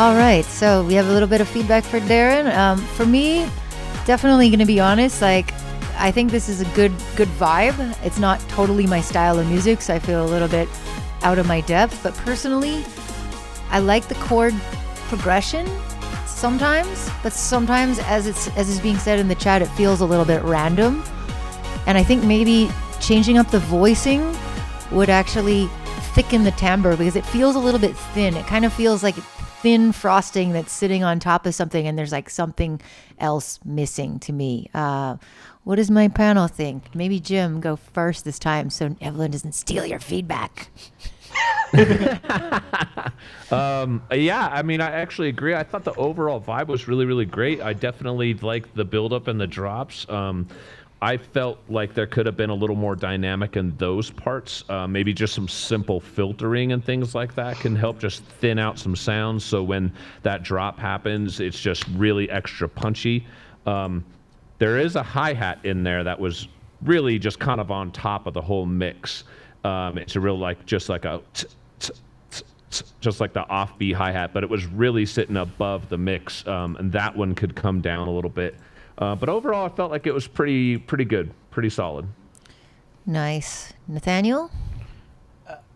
All right, so we have a little bit of feedback for Darren. For me, definitely going to be honest, like, I think this is a good vibe. It's not totally my style of music, so I feel a little bit out of my depth. But personally, I like the chord progression sometimes, but sometimes, as is being said in the chat, it feels a little bit random. And I think maybe changing up the voicing would actually thicken the timbre, because it feels a little bit thin. It kind of feels like thin frosting that's sitting on top of something, and there's like something else missing to me. What does my panel think? Maybe Jim, go first this time so Evelyn doesn't steal your feedback. Yeah, I mean, I actually agree. I thought the overall vibe was really, really great. I definitely liked the build-up and the drops. I felt like there could have been a little more dynamic in those parts. Maybe just some simple filtering and things like that can help just thin out some sounds. So when that drop happens, it's just really extra punchy. There is a hi-hat in there that was really just kind of on top of the whole mix. It's a real just like a just like the offbeat hi-hat, but it was really sitting above the mix, and that one could come down a little bit. But overall, I felt like it was pretty good, pretty solid. Nice. Nathaniel?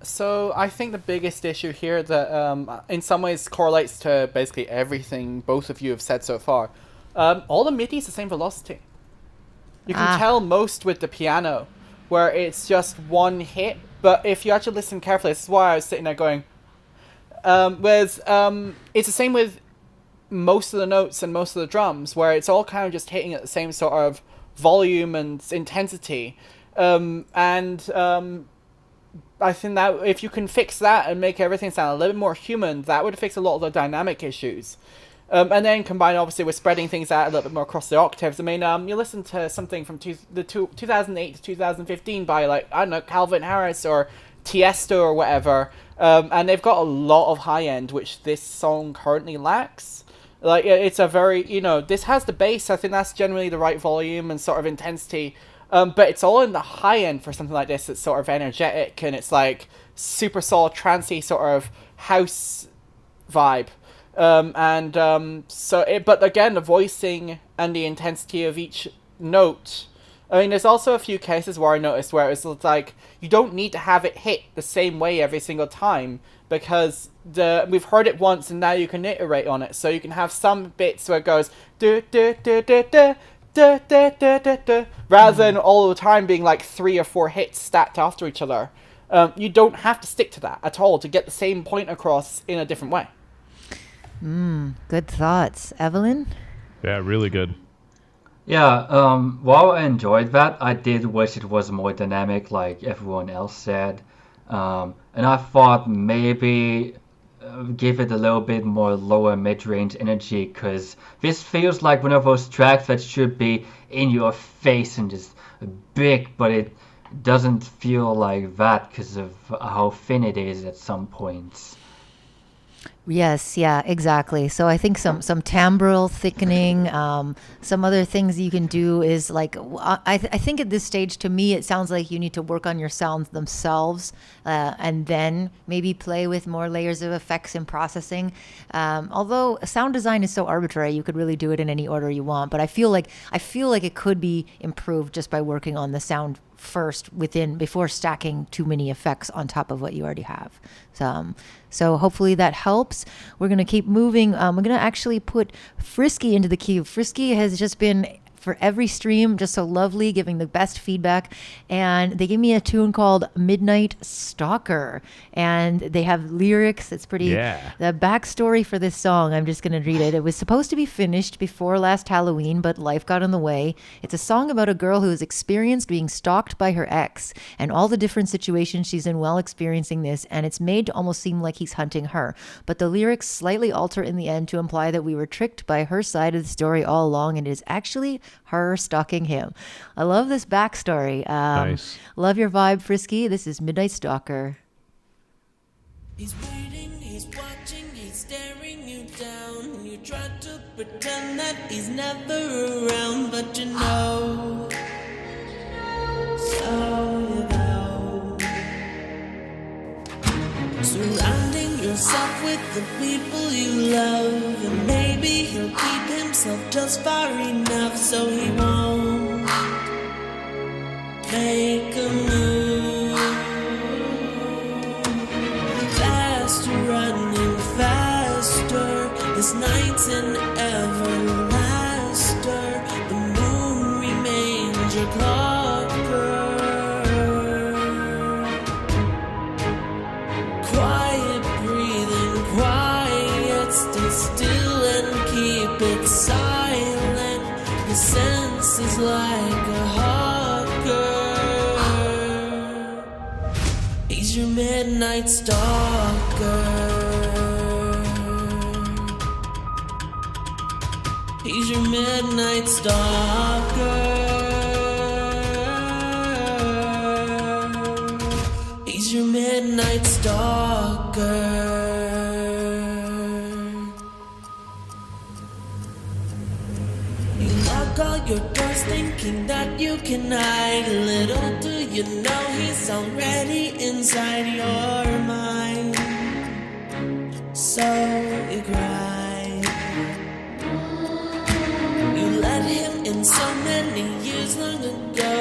So I think the biggest issue here that in some ways correlates to basically everything both of you have said so far. All the MIDI is the same velocity. You can tell most with the piano, where it's just one hit. But if you actually listen carefully, this is why I was sitting there going, it's the same with most of the notes and most of the drums, where it's all kind of just hitting at the same sort of volume and intensity. I think that if you can fix that and make everything sound a little bit more human, that would fix a lot of the dynamic issues. And then combined, obviously, with spreading things out a little bit more across the octaves. I mean, you listen to something from 2008 to 2015 by, like, I don't know, Calvin Harris or Tiesto or whatever, and they've got a lot of high end, which this song currently lacks. Like, it's a very, this has the bass. I think that's generally the right volume and sort of intensity. But it's all in the high end for something like this. It's sort of energetic, and it's like super solid, trancey sort of house vibe. But again, the voicing and the intensity of each note. I mean, there's also a few cases where I noticed where it's like you don't need to have it hit the same way every single time, because we've heard it once and now you can iterate on it. So you can have some bits where it goes do do do do do do do do do do, rather than all the time being like 3 or 4 hits stacked after each other. You don't have to stick to that at all to get the same point across in a different way. Good thoughts. Evelyn? Yeah, really good. Yeah, while I enjoyed that, I did wish it was more dynamic, like everyone else said. And I thought maybe give it a little bit more lower mid-range energy, because this feels like one of those tracks that should be in your face and just big, but it doesn't feel like that because of how thin it is at some points. Yes, yeah, exactly. So I think some timbral thickening, some other things you can do is like, I think at this stage, to me, it sounds like you need to work on your sounds themselves, and then maybe play with more layers of effects and processing. Although sound design is so arbitrary, you could really do it in any order you want. But I feel like it could be improved just by working on the sound first before stacking too many effects on top of what you already have. So hopefully that helps. We're going to keep moving. We're going to actually put Frisky into the queue. Frisky has just been, for every stream, just so lovely, giving the best feedback. And they gave me a tune called Midnight Stalker. And they have lyrics. It's pretty... Yeah. The backstory for this song, I'm just going to read it. It was supposed to be finished before last Halloween, but life got in the way. It's a song about a girl who has experienced being stalked by her ex and all the different situations she's in while experiencing this, and it's made to almost seem like he's hunting her. But the lyrics slightly alter in the end to imply that we were tricked by her side of the story all along, and it is actually her stalking him. I love this backstory. Nice. Love your vibe, Frisky. This is Midnight Stalker. He's waiting, he's watching, he's staring you down. You try to pretend that he's never around, but you know, so you know. Surrounding yourself with with the people you love, and maybe he'll keep himself just far enough so he won't make a move. Faster, running faster, this night's an everlaster. The moon remains your clocker. Quiet breathing, quiet, stay still and keep it silent. Your sense is like a hawker. He's your midnight stalker. He's your midnight stalker. He's your midnight stalker. You lock all your doors thinking that you can hide. Little do you know he's already inside your mind. So you cry. You let him in so many years long ago.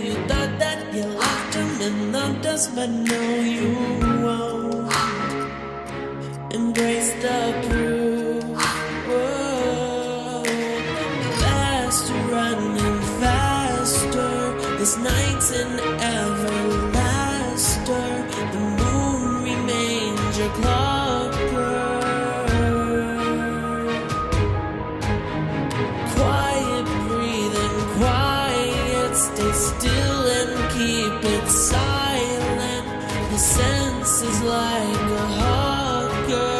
You thought that you loved him and loved us, but no, you won't embrace the proof. Whoa. Faster, running faster, this night's an everlaster. The moon remains your clocker. Quiet breathing, quiet, stay still and keep it silent. The sense is like a hawker.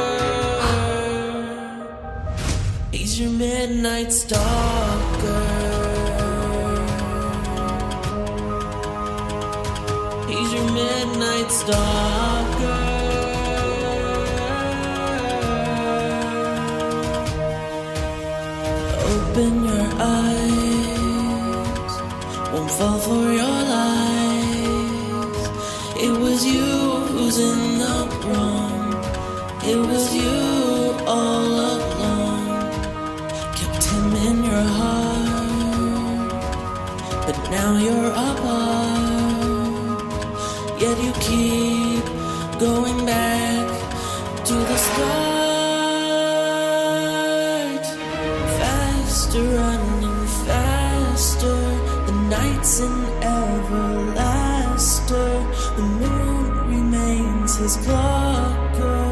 He's your midnight stalker. He's your midnight stalker. Open your eyes, won't fall for your lies. It was you who's in the wrong. It was you all along. Kept him in your heart, but now you're apart. Yet you keep going back to the start. Faster, running faster, the night's an everlaster. The moon remains his clocker.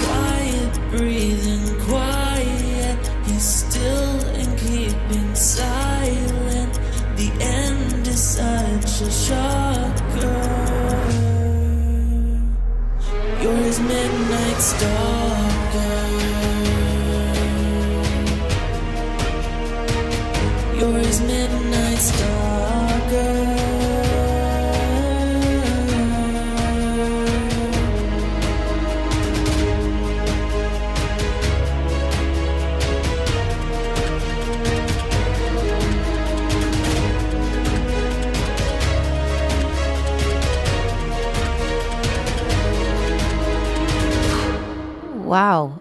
Quiet breathing, quiet, he's still and keeping silent. The end is such a shocker. You're his midnight stalker. You're his midnight stalker. Wow.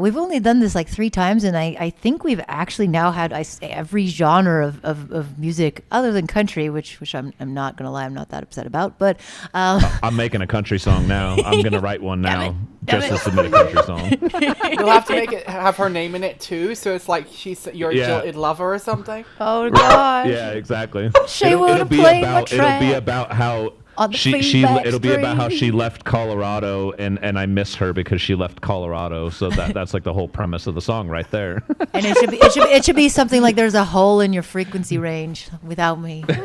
We've only done this like 3 times, and I think we've actually now had every genre of music other than country, which I'm not gonna lie, I'm not that upset about. But I'm making a country song now. I'm gonna write one now just to submit a country song. You'll have to make it have her name in it too, so it's like she's your jilted lover or something. oh gosh, Yeah, exactly. She wanna play my It'll be about how on the she feedback it'll be about how stream. she left Colorado and I miss her because she left Colorado. So that's like the whole premise of the song right there. And it should be something like there's a hole in your frequency range without me. Great.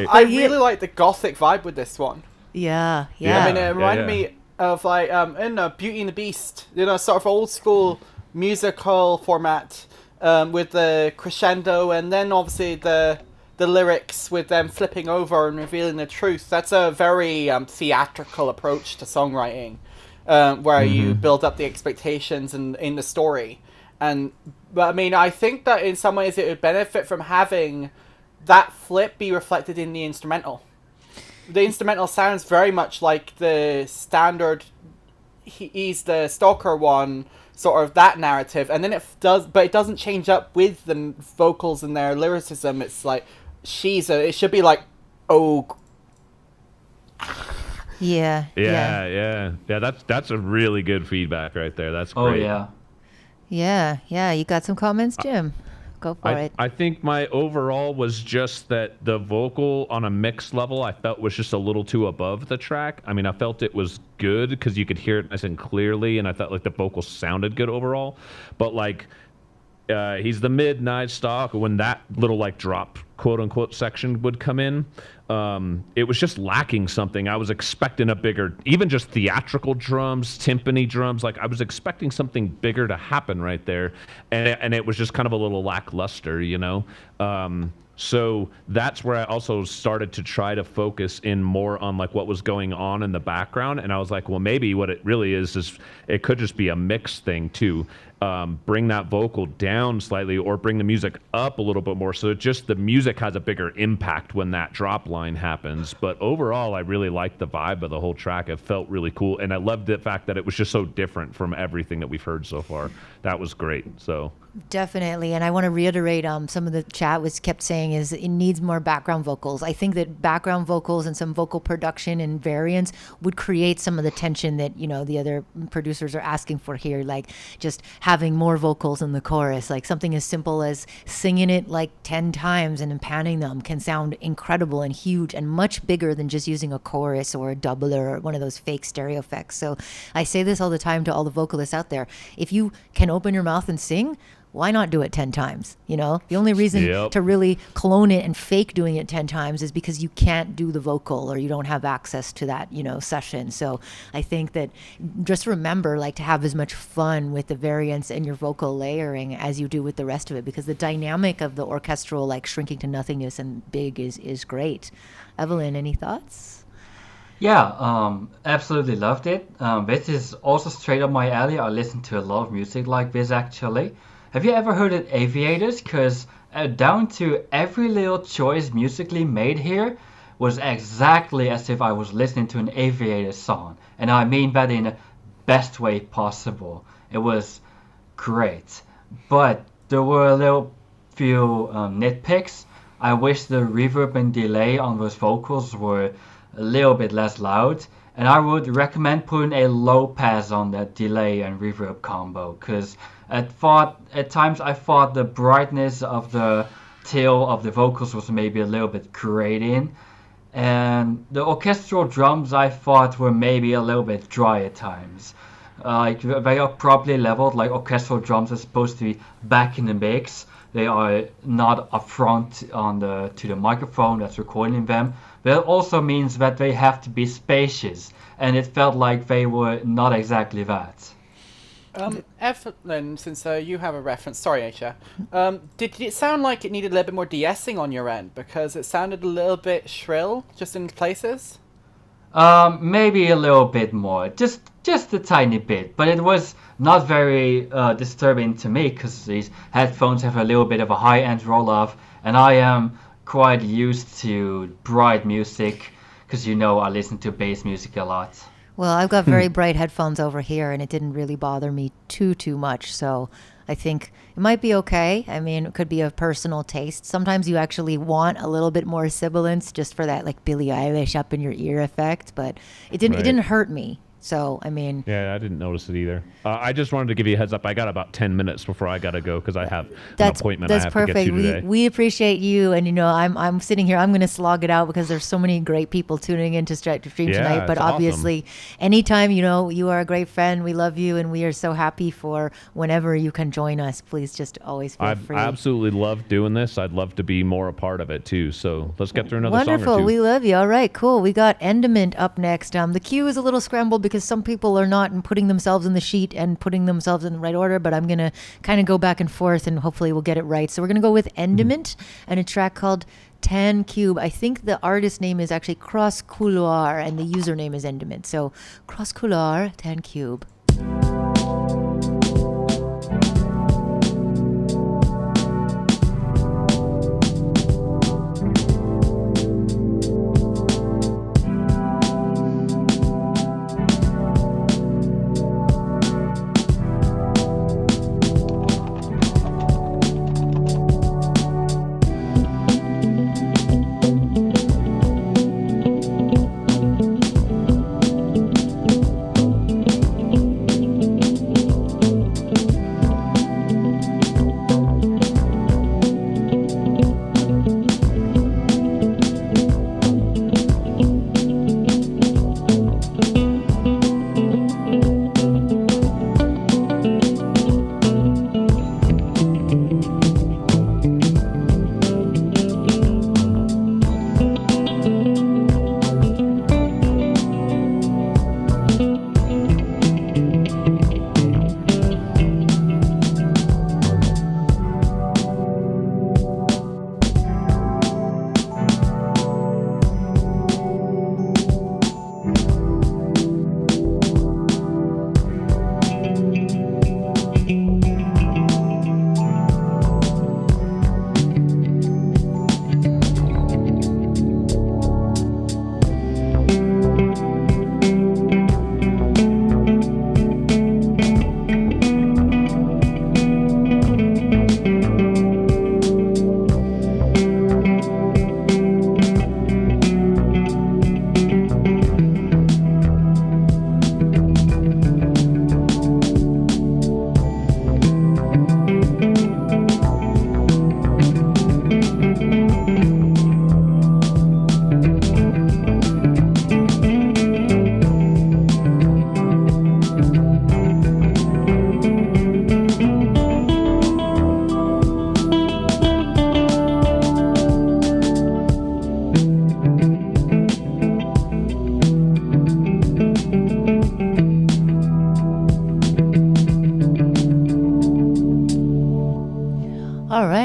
I really like the gothic vibe with this one. Yeah. Yeah. I mean, it reminded yeah. me of like in Beauty and the Beast, sort of old school musical format with the crescendo and then obviously the lyrics with them flipping over and revealing the truth. That's a very theatrical approach to songwriting, where you build up the expectations in the story. But I mean, I think that in some ways it would benefit from having that flip be reflected in the instrumental. The instrumental sounds very much like the standard he's the stalker one, sort of that narrative, and then it doesn't change up with the vocals and their lyricism. It's like it should be like, oh. Yeah. Yeah. That's a really good feedback right there. That's great. Oh Yeah. You got some comments, Jim? Go for it. I think my overall was just that the vocal on a mix level I felt was just a little too above the track. I mean, I felt it was good because you could hear it nice and clearly, and I felt like the vocal sounded good overall. But like, he's the midnight stalker. When that little like drop quote unquote section would come in, it was just lacking something. I was expecting a bigger, even just theatrical drums, timpani drums. Like I was expecting something bigger to happen right there, and it was just kind of a little lackluster, you know. So that's where I also started to try to focus in more on like what was going on in the background. And I was like, well, maybe what it really is it could just be a mix thing too. Bring that vocal down slightly or bring the music up a little bit more. So the music has a bigger impact when that drop line happens. But overall, I really liked the vibe of the whole track. It felt really cool. And I loved the fact that it was just so different from everything that we've heard so far. That was great. So Definitely. And I want to reiterate some of the chat was kept saying is it needs more background vocals. I think that background vocals and some vocal production and variants would create some of the tension that, you know, the other producers are asking for here, like just having more vocals in the chorus, like something as simple as singing it like 10 times and then panning them can sound incredible and huge and much bigger than just using a chorus or a doubler or one of those fake stereo effects. So I say this all the time to all the vocalists out there. If you can open your mouth and sing, why not do it 10 times? You know, the only reason to really clone it and fake doing it 10 times is because you can't do the vocal or you don't have access to that, you know, session. So I think that just remember, like, to have as much fun with the variants and your vocal layering as you do with the rest of it, because the dynamic of the orchestral, like, shrinking to nothingness and big is great. Evelyn, any thoughts? Yeah, absolutely loved it. This is also straight up my alley. I listen to a lot of music like this, actually. Have you ever heard of Aviators? Because down to every little choice musically made here was exactly as if I was listening to an Aviators song. And I mean that in the best way possible. It was great. But there were a little few nitpicks. I wish the reverb and delay on those vocals were a little bit less loud. And I would recommend putting a low pass on that delay and reverb combo, because at times I thought the brightness of the tail of the vocals was maybe a little bit grating, and the orchestral drums I thought were maybe a little bit dry at times. Like they are properly leveled, like orchestral drums are supposed to be back in the mix. They are not up front to the microphone that's recording them. But it also means that they have to be spacious, and it felt like they were not exactly that. Evelyn, since you have a reference, sorry, Aisha, did it sound like it needed a little bit more de-essing on your end? Because it sounded a little bit shrill, just in places? Maybe a little bit more, just a tiny bit, but it was not very disturbing to me, because these headphones have a little bit of a high-end roll-off, and I am quite used to bright music, because you know I listen to bass music a lot. Well, I've got very bright headphones over here, and it didn't really bother me too much. So I think it might be okay. I mean, it could be a personal taste. Sometimes you actually want a little bit more sibilance just for that, like, Billie Eilish up in your ear effect. But it didn't hurt me. So, I mean... Yeah, I didn't notice it either. I just wanted to give you a heads up. I got about 10 minutes before I got to go because I have an appointment I have to get to today. We appreciate you. And, you know, I'm sitting here. I'm going to slog it out because there's so many great people tuning in to stream tonight. But obviously, anytime, you know, you are a great friend. We love you. And we are so happy for whenever you can join us. Please just always feel free. I absolutely love doing this. I'd love to be more a part of it, too. So let's get through another song or two. Wonderful. We love you. All right, cool. We got Endiment up next. The queue is a little scrambled because some people are not putting themselves in the sheet and putting themselves in the right order, but I'm going to kind of go back and forth and hopefully we'll get it right. So we're going to go with Endiment and a track called Tan Cube. I think the artist name is actually Cross Couloir and the username is Endiment. So Cross Couloir, Tan Cube.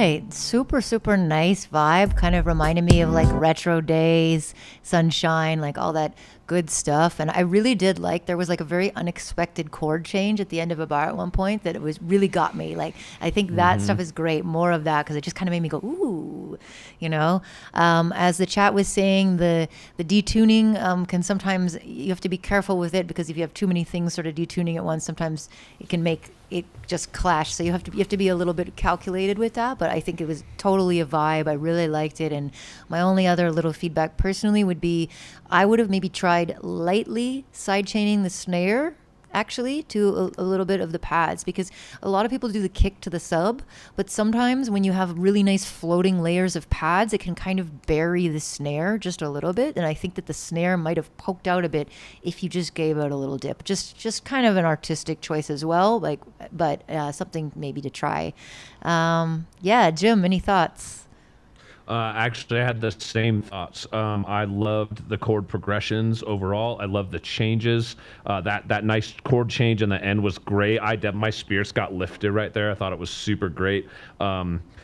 right. Super, super nice vibe. Kind of reminded me of like retro days, sunshine, like all that good stuff. And I really did like, there was like a very unexpected chord change at the end of a bar at one point that it was really got me. Like, I think that stuff is great. More of that, because it just kind of made me go, ooh, you know. As the chat was saying, the detuning can sometimes, you have to be careful with it, because if you have too many things sort of detuning at once, sometimes it can make it just clash. So you have to be a little bit calculated with that. But I think it was totally a vibe. I really liked it. And my only other little feedback personally would be, I would have maybe tried lightly side chaining the snare actually to a little bit of the pads, because a lot of people do the kick to the sub, but sometimes when you have really nice floating layers of pads, it can kind of bury the snare just a little bit. And I think that the snare might have poked out a bit if you just gave it a little dip. Just kind of an artistic choice as well, like, but something maybe to try. Yeah, Jim, any thoughts? Actually, I had the same thoughts. I loved the chord progressions overall. I loved the changes. That nice chord change in the end was great. My spirits got lifted right there. I thought it was super great.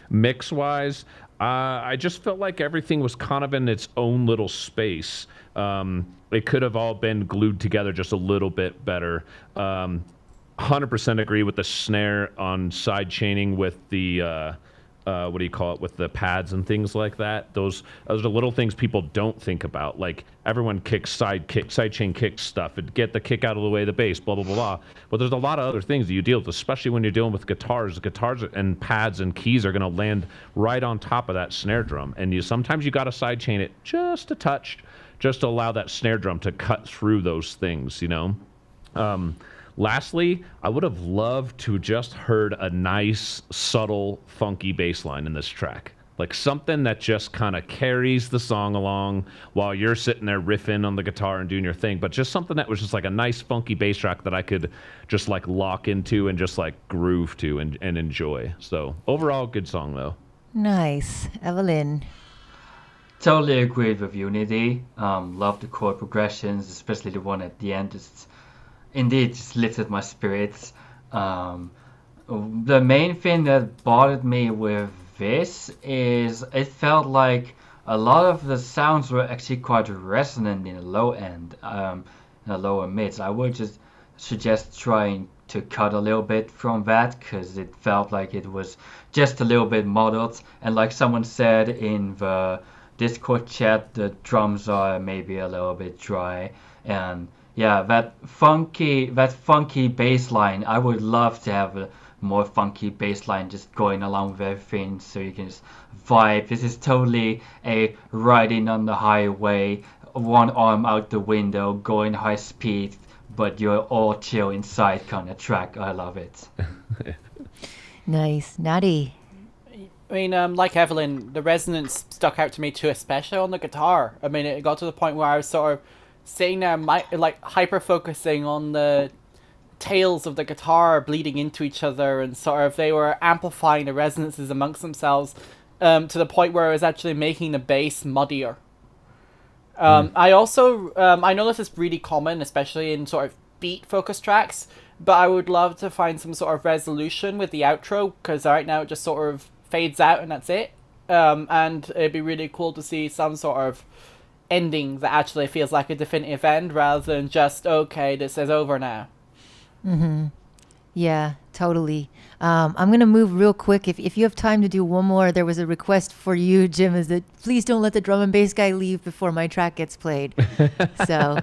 Mix-wise, I just felt like everything was kind of in its own little space. It could have all been glued together just a little bit better. 100% agree with the snare on side chaining with the what do you call it, with the pads and things like that. Those are little things people don't think about. Like, everyone kicks side chain kick stuff and get the kick out of the way of the bass, blah, blah, blah, blah. But there's a lot of other things that you deal with, especially when you're dealing with guitars. Guitars and pads and keys are going to land right on top of that snare drum. And sometimes you got to side chain it just a touch, just to allow that snare drum to cut through those things, you know? Lastly, I would have loved to just heard a nice, subtle, funky bass line in this track. Like something that just kind of carries the song along while you're sitting there riffing on the guitar and doing your thing. But just something that was just like a nice, funky bass track that I could just like lock into and just like groove to and enjoy. So overall, good song though. Nice. Evelyn. Totally agreed with Unity. Love the chord progressions, especially the one at the end. Just lifted my spirits. The main thing that bothered me with this is it felt like a lot of the sounds were actually quite resonant in the low end, in the lower mids. I would just suggest trying to cut a little bit from that, because it felt like it was just a little bit muddled. And like someone said in the Discord chat, the drums are maybe a little bit dry. And yeah, that funky bass line, I would love to have a more funky bass line just going along with everything, so you can just vibe. This is totally a riding on the highway, one arm out the window, going high speed, but you're all chill inside kind of track. I love it. Nice. Natty. I mean, like Evelyn, the resonance stuck out to me too, especially on the guitar. I mean, it got to the point where I was sort of sitting there, like hyper focusing on the tails of the guitar bleeding into each other, and sort of they were amplifying the resonances amongst themselves to the point where it was actually making the bass muddier. I also I know this is really common, especially in sort of beat focused tracks, but I would love to find some sort of resolution with the outro, because right now it just sort of fades out and that's it. And it'd be really cool to see some sort of ending that actually feels like a definitive end, rather than just, okay, this is over now. Yeah, totally. I'm going to move real quick. If you have time to do one more, there was a request for you, Jim, is that please don't let the drum and bass guy leave before my track gets played. So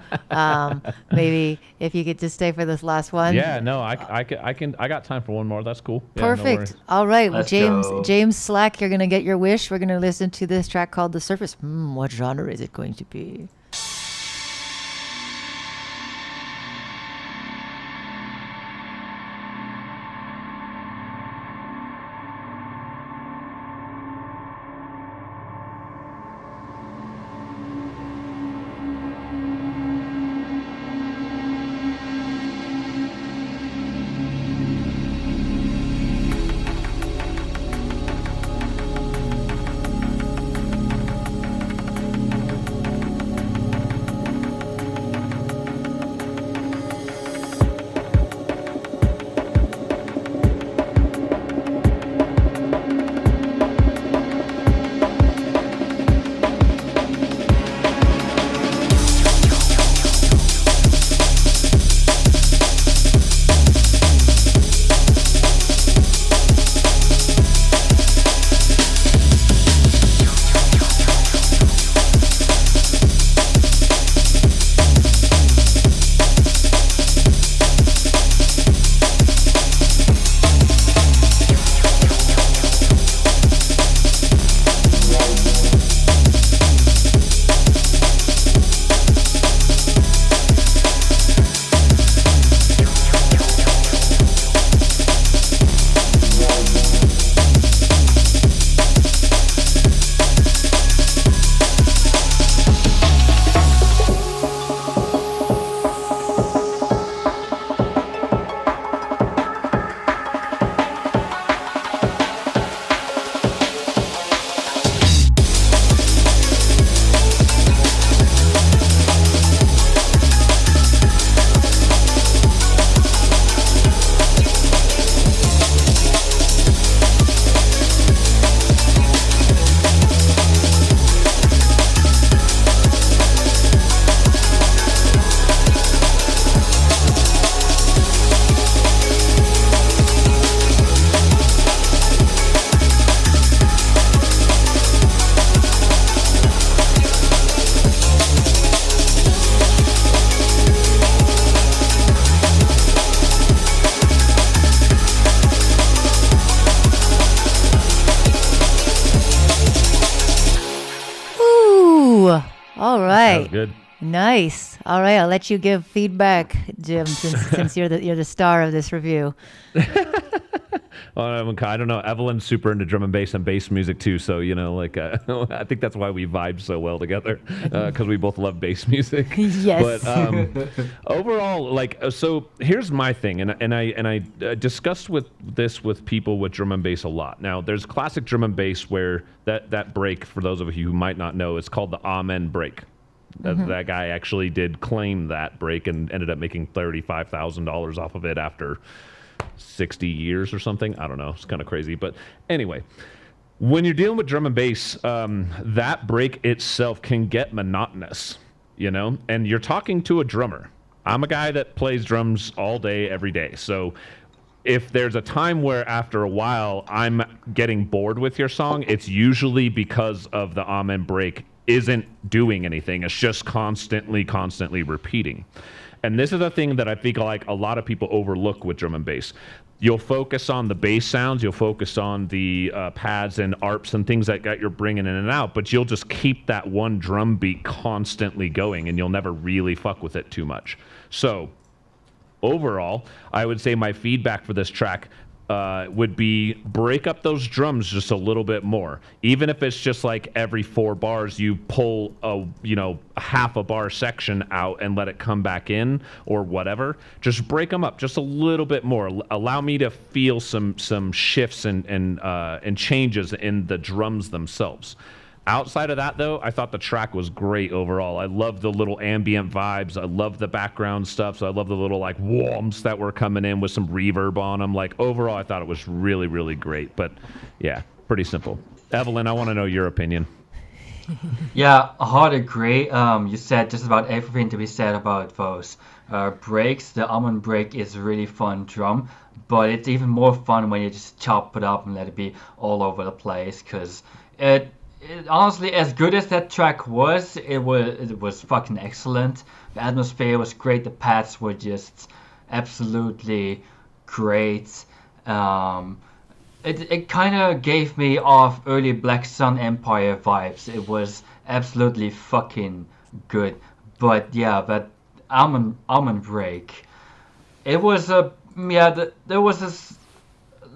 maybe if you could just stay for this last one. Yeah, no, I got time for one more. That's cool. Yeah, Perfect. No All right. Well, Let's go. James Slack, you're going to get your wish. We're going to listen to this track called The Surface. What genre is it going to be? right. Good. Nice. All right, I'll let you give feedback, Jim, since you're the star of this review. I don't know. Evelyn's super into drum and bass music too. So, I think that's why we vibe so well together, because we both love bass music. Yes. But overall, so here's my thing, and I discussed this with people with drum and bass a lot. Now, there's classic drum and bass where that break, for those of you who might not know, is called the Amen break. That guy actually did claim that break and ended up making $35,000 off of it after 60 years or something. I don't know. It's kind of crazy. But anyway, when you're dealing with drum and bass, that break itself can get monotonous, and you're talking to a drummer. I'm a guy that plays drums all day, every day. So if there's a time where after a while I'm getting bored with your song, it's usually because of the Amen break isn't doing anything. It's just constantly repeating. And this is a thing that I think like a lot of people overlook with drum and bass. You'll focus on the bass sounds, you'll focus on the pads and arps and things like that you're bringing in and out, but you'll just keep that one drum beat constantly going and you'll never really fuck with it too much. So overall, I would say my feedback for this track would be break up those drums just a little bit more. Even if it's just like every 4 bars you pull a half a bar section out and let it come back in or whatever. Just break them up just a little bit more. Allow me to feel some shifts and changes in the drums themselves. Outside of that, though, I thought the track was great overall. I love the little ambient vibes. I love the background stuff. So I love the little like whomps that were coming in with some reverb on them. Like overall, I thought it was really, really great. But yeah, pretty simple. Evelyn, I want to know your opinion. Yeah, I hard agree. You said just about everything to be said about those breaks. The almond break is a really fun drum, but it's even more fun when you just chop it up and let it be all over the place, because it honestly, as good as that track was, it was fucking excellent. The atmosphere was great. The pads were just absolutely great. It kind of gave me off early Black Sun Empire vibes. It was absolutely fucking good. But yeah, that almond break, it was there was this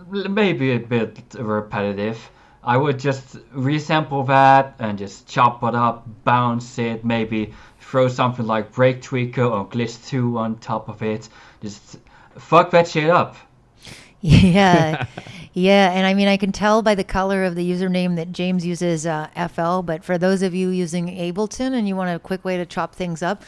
maybe a bit repetitive. I would just resample that and just chop it up, bounce it, maybe throw something like Break Tweaker or Glitch 2 on top of it. Just fuck that shit up. Yeah. Yeah, and I mean, I can tell by the color of the username that James uses FL, but for those of you using Ableton and you want a quick way to chop things up,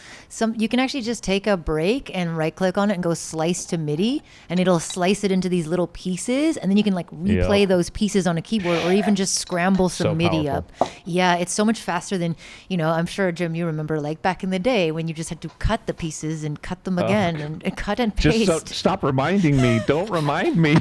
you can actually just take a break and right-click on it and go slice to MIDI, and it'll slice it into these little pieces, and then you can like replay those pieces on a keyboard or even just scramble some MIDI up. Yeah, it's so much faster than, I'm sure, Jim, you remember like back in the day when you just had to cut the pieces and cut them again and cut and paste. Just stop reminding me. Don't remind me.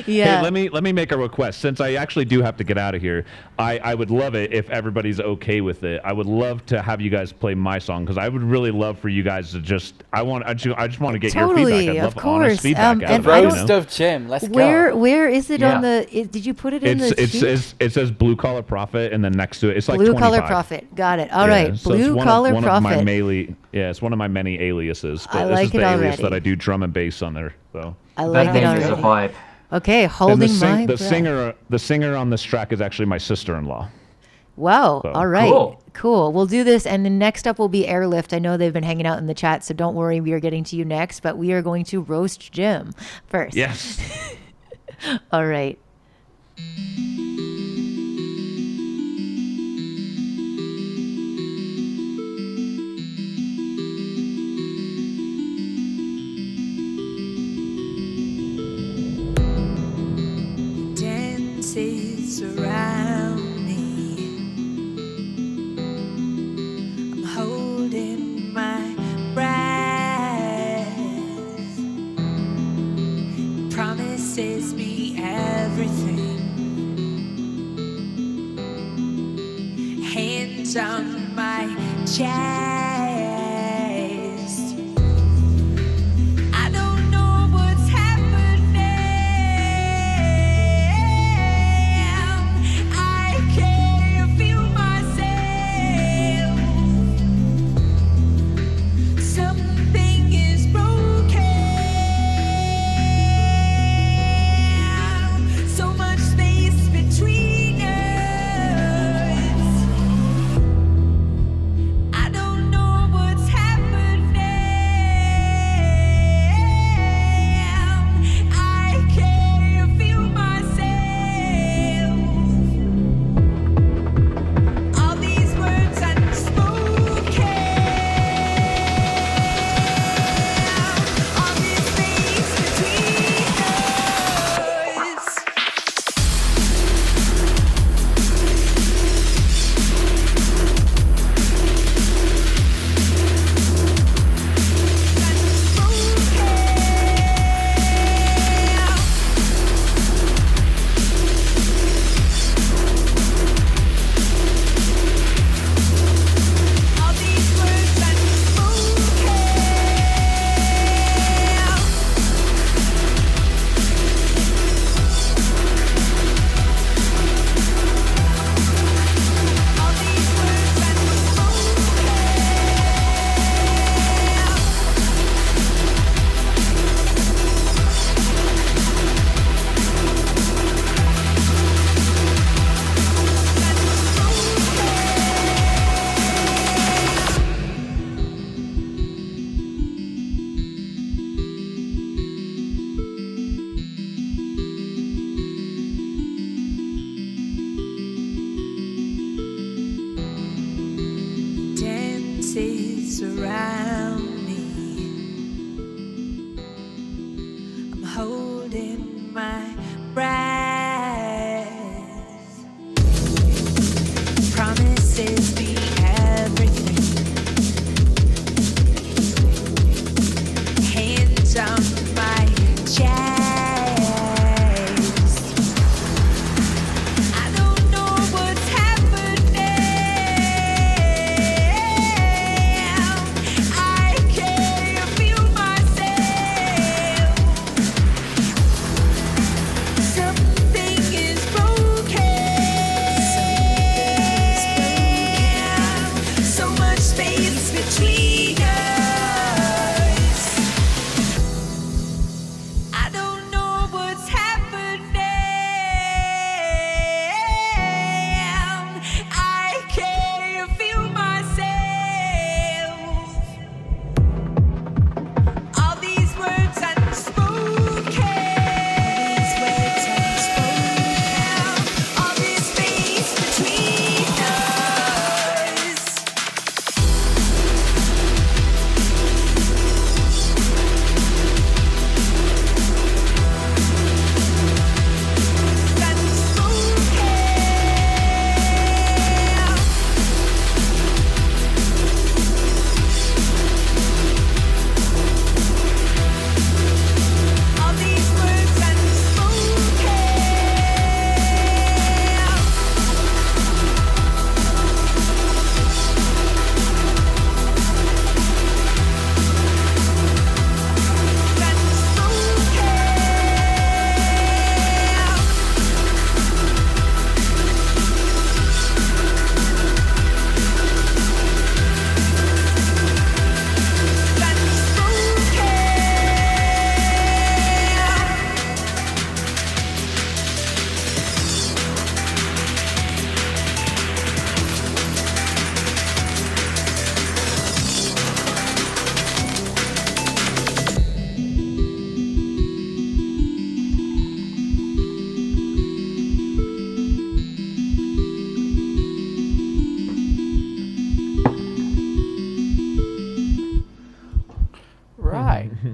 Yeah. Hey, let me make a request. Since I actually do have to get out of here, I would love it if everybody's okay with it. I would love to have you guys play my song, because I would really love for you guys to just I just want to get your feedback. I love honest feedback. The roast of Jim. Let's go. Where is it on the? Did you put it in the sheet? It says Blue Collar Prophet, and then next to it, it's like Blue 25. Collar Prophet. Got it. All right. So Blue Collar Prophet. It's one of my many aliases. But I this like is the it alias already. that I do drum and bass on there. So I like it already. Is a vibe. Okay, holding my the breath. the singer on this track is actually my sister-in-law. Wow. So. All right. Cool. We'll do this. And then next up will be Airlift. I know they've been hanging out in the chat, so don't worry. We are getting to you next, but we are going to roast Jim first. Yes. All right. Dances around me. I'm holding my breath. Promises me everything. Hands on my chest. I don't know what's happening. I can't feel myself.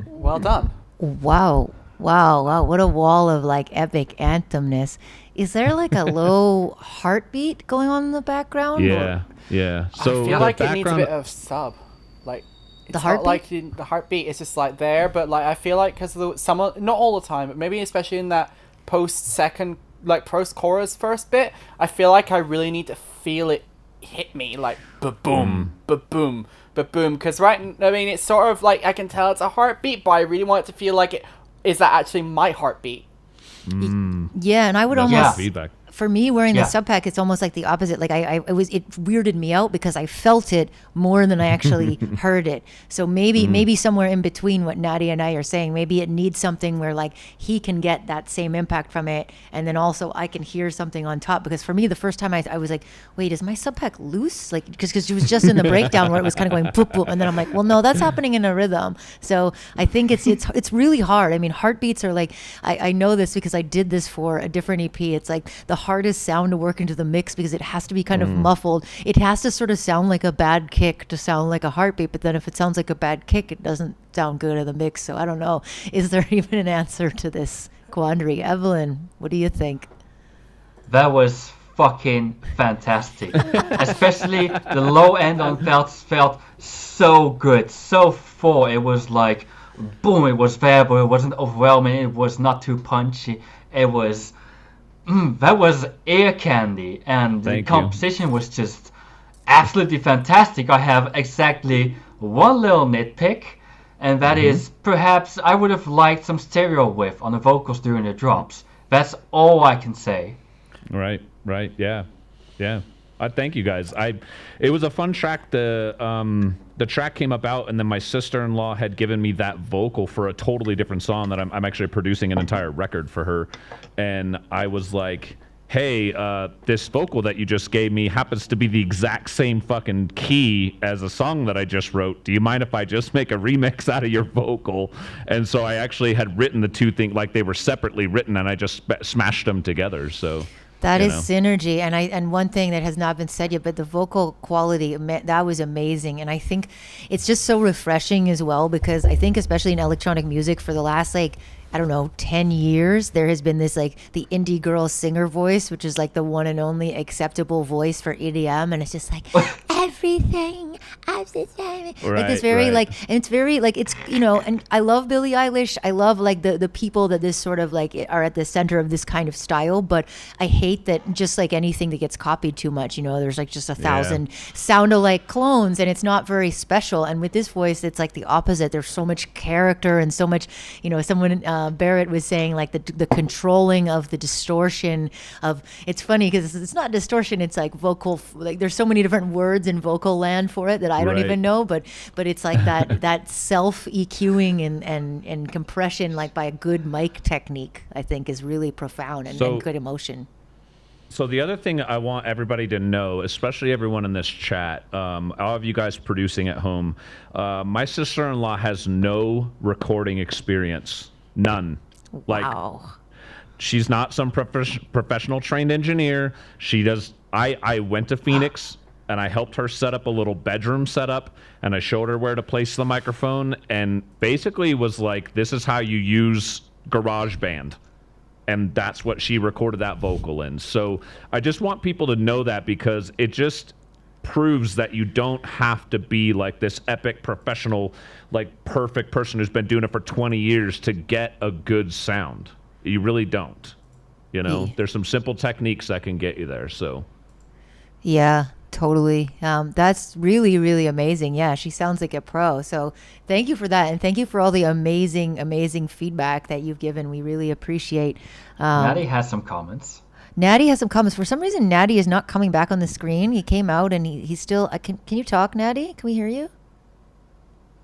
Well done. Wow. What a wall of like epic anthemness. Is there like a low heartbeat going on in the background? Yeah, yeah. So I feel the like it needs a background- bit of sub. Like, it's The not heartbeat? like the heartbeat is just like there, but like I feel like because some, not all the time, but maybe especially in that post-chorus first bit, I feel like I really need to feel it hit me, like ba-boom, ba-boom, ba-boom. Because it's sort of like I can tell it's a heartbeat, but I really want it to feel like is that actually my heartbeat? Yeah, and I would That's almost good feedback. for me wearing Yeah. the sub pack, it's almost like the opposite. Like it weirded me out because I felt it more than I actually heard it. So maybe somewhere in between what Nadia and I are saying, maybe it needs something where like he can get that same impact from it, and then also I can hear something on top. Because for me, the first time I was like, wait, is my sub pack loose? Like because it was just in the breakdown where it was kind of going boop boop, and then I'm like, well, no, that's happening in a rhythm. So I think it's really hard. I mean, heartbeats are like I know this because I did this for a different EP. It's like the hardest sound to work into the mix because it has to be kind of muffled. It has to sort of sound like a bad kick to sound like a heartbeat, but then if it sounds like a bad kick, it doesn't sound good in the mix. So I don't know. Is there even an answer to this quandary? Evelyn, what do you think? That was fucking fantastic. Especially the low end on felt so good, so full. It was like, boom, it was there, but it wasn't overwhelming. It was not too punchy. It was, that was ear candy. And the Thank you. composition was just absolutely fantastic. I have exactly one little nitpick, and that is perhaps I would have liked some stereo width on the vocals during the drops. That's all I can say. Right, yeah. Thank you guys. It was a fun track. The track came about, and then my sister-in-law had given me that vocal for a totally different song that I'm actually producing an entire record for her, and I was like, hey, this vocal that you just gave me happens to be the exact same fucking key as a song that I just wrote. Do you mind if I just make a remix out of your vocal? And so I actually had written the two things like they were separately written, and I just smashed them together. So That you is know. synergy, and one thing that has not been said yet, but the vocal quality that was amazing, and I think it's just so refreshing as well because I think especially in electronic music for the last like I don't know 10 years there has been this like the indie girl singer voice, which is like the one and only acceptable voice for EDM, and it's just like everything like this very Right. like, and it's very like it's and I love Billie Eilish. I love like the people that this sort of like are at the center of this kind of style, but I hate that just like anything that gets copied too much, there's like just 1,000 sound-alike clones and it's not very special. And with this voice, it's like the opposite. There's so much character and so much, someone Barrett was saying like the controlling of the distortion of, it's funny because it's not distortion, it's like vocal, like there's so many different words in vocal land for it that I don't Right. even know, but it's like that self EQing and compression like by a good mic technique, I think is really profound and good emotion. So the other thing I want everybody to know, especially everyone in this chat, all of you guys producing at home, my sister-in-law has no recording experience, none. Wow. She's not some professional trained engineer. She does. I went to Phoenix and I helped her set up a little bedroom setup, and I showed her where to place the microphone, and basically was like, this is how you use GarageBand. And that's what she recorded that vocal in. So I just want people to know that because it just proves that you don't have to be like this epic professional, like perfect person who's been doing it for 20 years to get a good sound. You really don't. There's some simple techniques that can get you there. So Yeah, totally. That's really, really amazing. Yeah, she sounds like a pro. So thank you for that. And thank you for all the amazing, amazing feedback that you've given. We really appreciate. Natty has some comments. Natty has some comments. For some reason, Natty is not coming back on the screen. He came out and he's still... Can you talk, Natty? Can we hear you?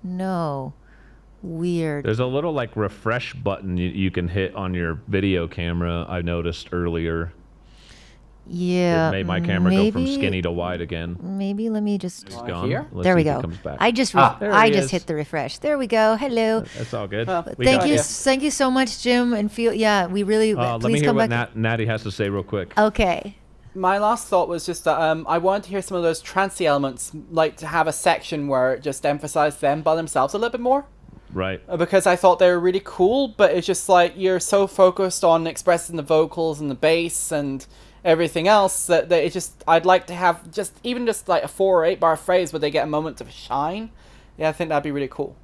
No. Weird. there's a little like refresh button you can hit on your video camera. I noticed earlier. Yeah. It made my camera go from maybe- skinny to wide again. Maybe let me just... It's gone. Here? Let's There we see if it go. comes back. I just There he is. hit the refresh. There we go. Hello. That's all good. We Thank got you. ya. Thank you so much, Jim. And we really... Let please me hear come what back. Natty has to say real quick. Okay. My last thought was just that I wanted to hear some of those trancey elements, like to have a section where it just emphasized them by themselves a little bit more. Right. Because I thought they were really cool, but it's just like you're so focused on expressing the vocals and the bass and everything else that it's just, I'd like to have just like a 4 or 8 bar phrase where they get a moment of shine. Yeah, I think that'd be really cool.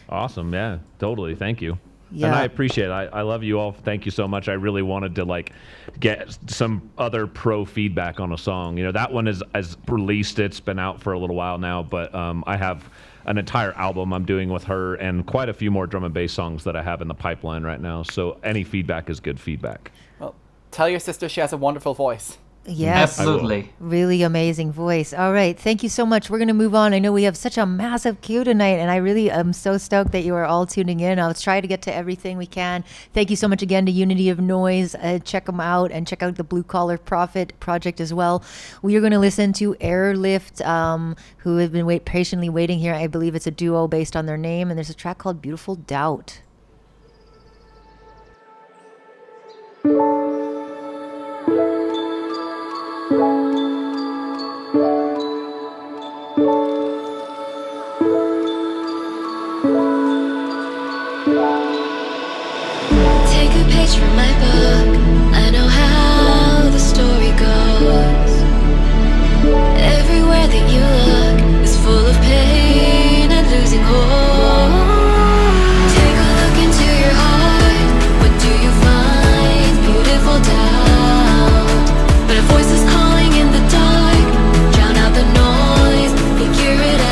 Awesome. Yeah, totally. Thank you. Yeah. And I appreciate it. I love you all. Thank you so much. I really wanted to like get some other pro feedback on a song. You know, that one is released. It's been out for a little while now, but I have an entire album I'm doing with her and quite a few more drum and bass songs that I have in the pipeline right now. So any feedback is good feedback. Well, tell your sister she has a wonderful voice. Yes. Absolutely. Really amazing voice. All right. Thank you so much. We're going to move on. I know we have such a massive queue tonight, and I really am so stoked that you are all tuning in. I'll try to get to everything we can. Thank you so much again to Unity of Noise. Check them out and check out the Blue Collar Prophet project as well. We are going to listen to Airlift, who have been patiently waiting here. I believe it's a duo based on their name, and there's a track called Beautiful Doubt. Take a page from my book. I know how the story goes. Everywhere that you look is full of pain and losing hope. Take a look into your heart. What do you find? Beautiful doubt. But a voice is calling in the dark. Drown out the noise. Figure it out.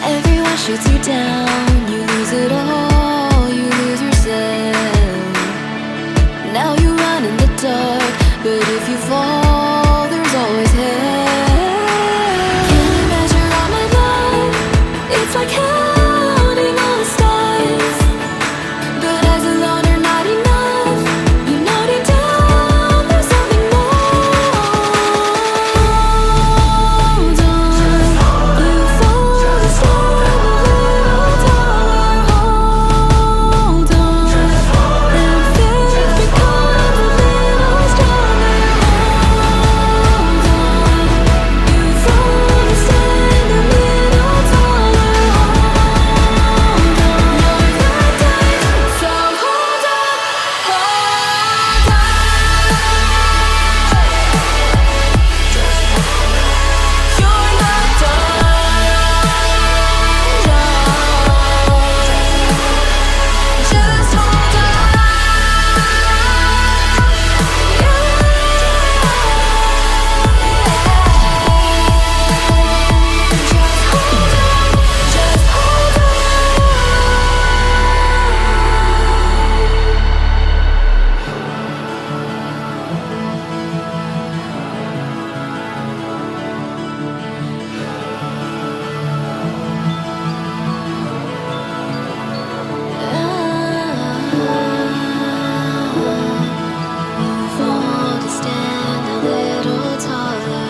Everyone shoots you down, you lose it all, you lose yourself. Now you run in the dark, but if you fall, there's always help. Can't measure all my life, it's like counting all the stars. But eyes alone are not enough, you know deep down there's something more. Hold on, you fall to stand a little taller. Hold on, and faith becomes a little stronger. Hold on, you fall to stand a little taller. Hold on, you're not done, so hold on, hold on. You're not done, just hold on. Just hold on. You fall to stand a little taller.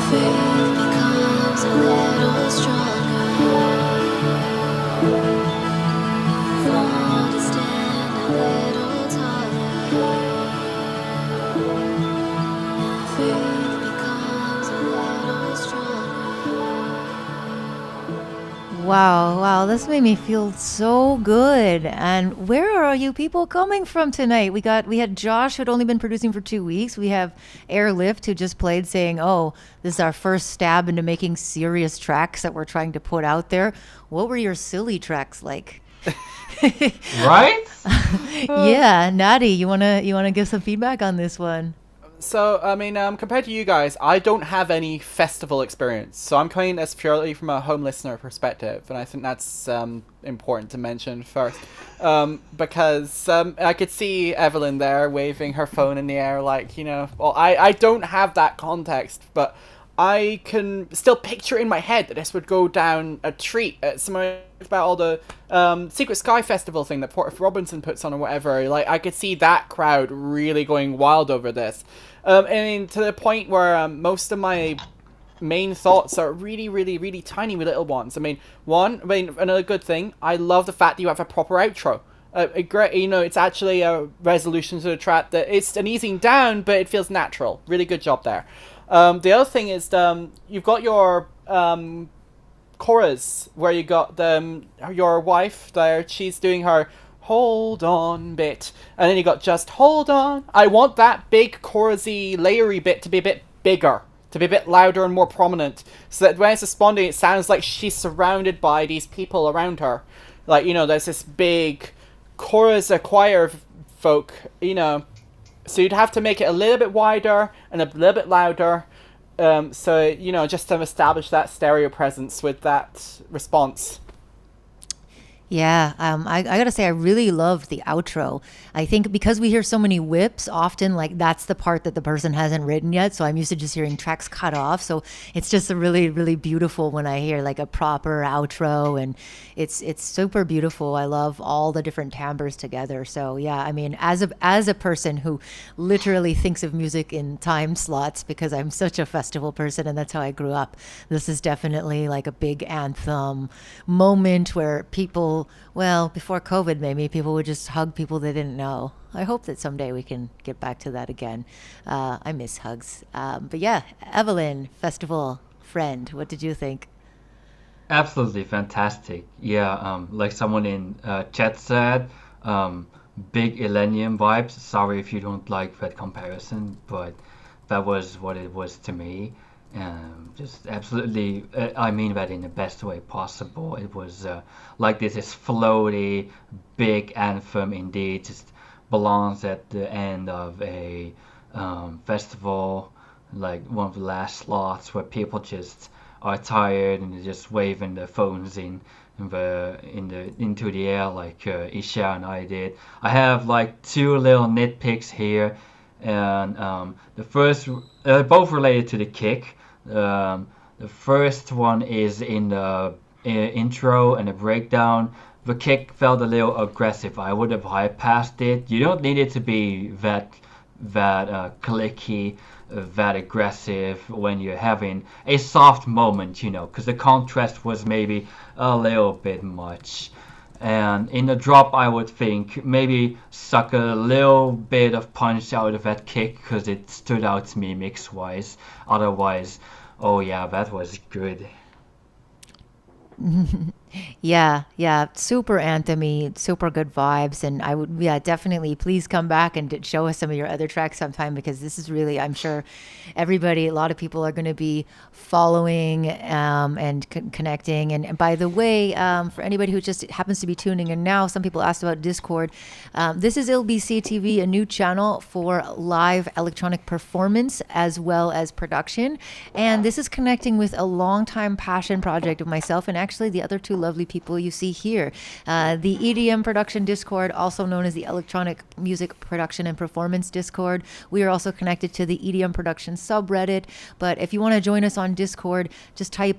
Faith becomes a little stronger. You fall to stand a little taller. Faith becomes a little stronger. Wow, this made me feel so good. And where are you people coming from tonight? We had Josh, who had only been producing for 2 weeks. We have Airlift, who just played, saying, "Oh, this is our first stab into making serious tracks that we're trying to put out there." What were your silly tracks like? Right? Yeah, Natty, you wanna give some feedback on this one? So, I mean, compared to you guys, I don't have any festival experience. So I'm coming as purely from a home listener perspective. And I think that's important to mention first. Because I could see Evelyn there waving her phone in the air like, well, I don't have that context. But I can still picture in my head that this would go down a treat at similar about all the Secret Sky Festival thing that Porter Robinson puts on or whatever. Like, I could see that crowd really going wild over this. I mean, to the point where most of my main thoughts are really, really, really tiny little ones. I mean, another good thing, I love the fact that you have a proper outro. Great, it's actually a resolution to the track that it's an easing down, but it feels natural. Really good job there. The other thing is you've got your chorus where you got your wife there. She's doing her hold on bit, and then you got just hold on. I want that big chorusy layery bit to be a bit bigger, to be a bit louder and more prominent, so that when it's responding it sounds like she's surrounded by these people around her. Like, there's this big chorus, a choir of folk, so you'd have to make it a little bit wider and a little bit louder, so just to establish that stereo presence with that response. Yeah, I gotta say, I really loved the outro. I think because we hear so many whips, often like that's the part that the person hasn't written yet. So I'm used to just hearing tracks cut off. So it's just a really, really beautiful when I hear like a proper outro, and it's super beautiful. I love all the different timbres together. So yeah, I mean, as a person who literally thinks of music in time slots because I'm such a festival person and that's how I grew up, this is definitely like a big anthem moment where people, well, before COVID, maybe people would just hug people they didn't know. I hope that someday we can get back to that again. I miss hugs. But yeah, Evelyn, festival friend, what did you think? Absolutely fantastic. Yeah, like someone in chat said, big Millennium vibes. Sorry if you don't like that comparison, but that was what it was to me. Just absolutely, I mean that in the best way possible. It was like this is floaty, big anthem indeed. Just belongs at the end of a festival, like one of the last slots where people just are tired and they're just waving their phones into the air like Isha and I did. I have like two little nitpicks here, and the first, both related to the kick. The first one is in the intro and the breakdown. The kick felt a little aggressive. I would have bypassed it. You don't need it to be that clicky, that aggressive when you're having a soft moment, because the contrast was maybe a little bit much. And in the drop, I would think maybe suck a little bit of punch out of that kick because it stood out to me mix-wise. Otherwise, oh yeah, that was good. Yeah, super anthemy, super good vibes, and I would, yeah, definitely please come back and show us some of your other tracks sometime, because this is really, I'm sure everybody, a lot of people are going to be following and connecting. And by the way, for anybody who just happens to be tuning in now, some people asked about Discord. This is ILBC TV, a new channel for live electronic performance as well as production, and this is connecting with a long-time passion project of myself and actually the other two lovely people you see here. The EDM production Discord, also known as the Electronic Music Production and Performance Discord. We are also connected to the EDM production subreddit, but if you want to join us on Discord, just type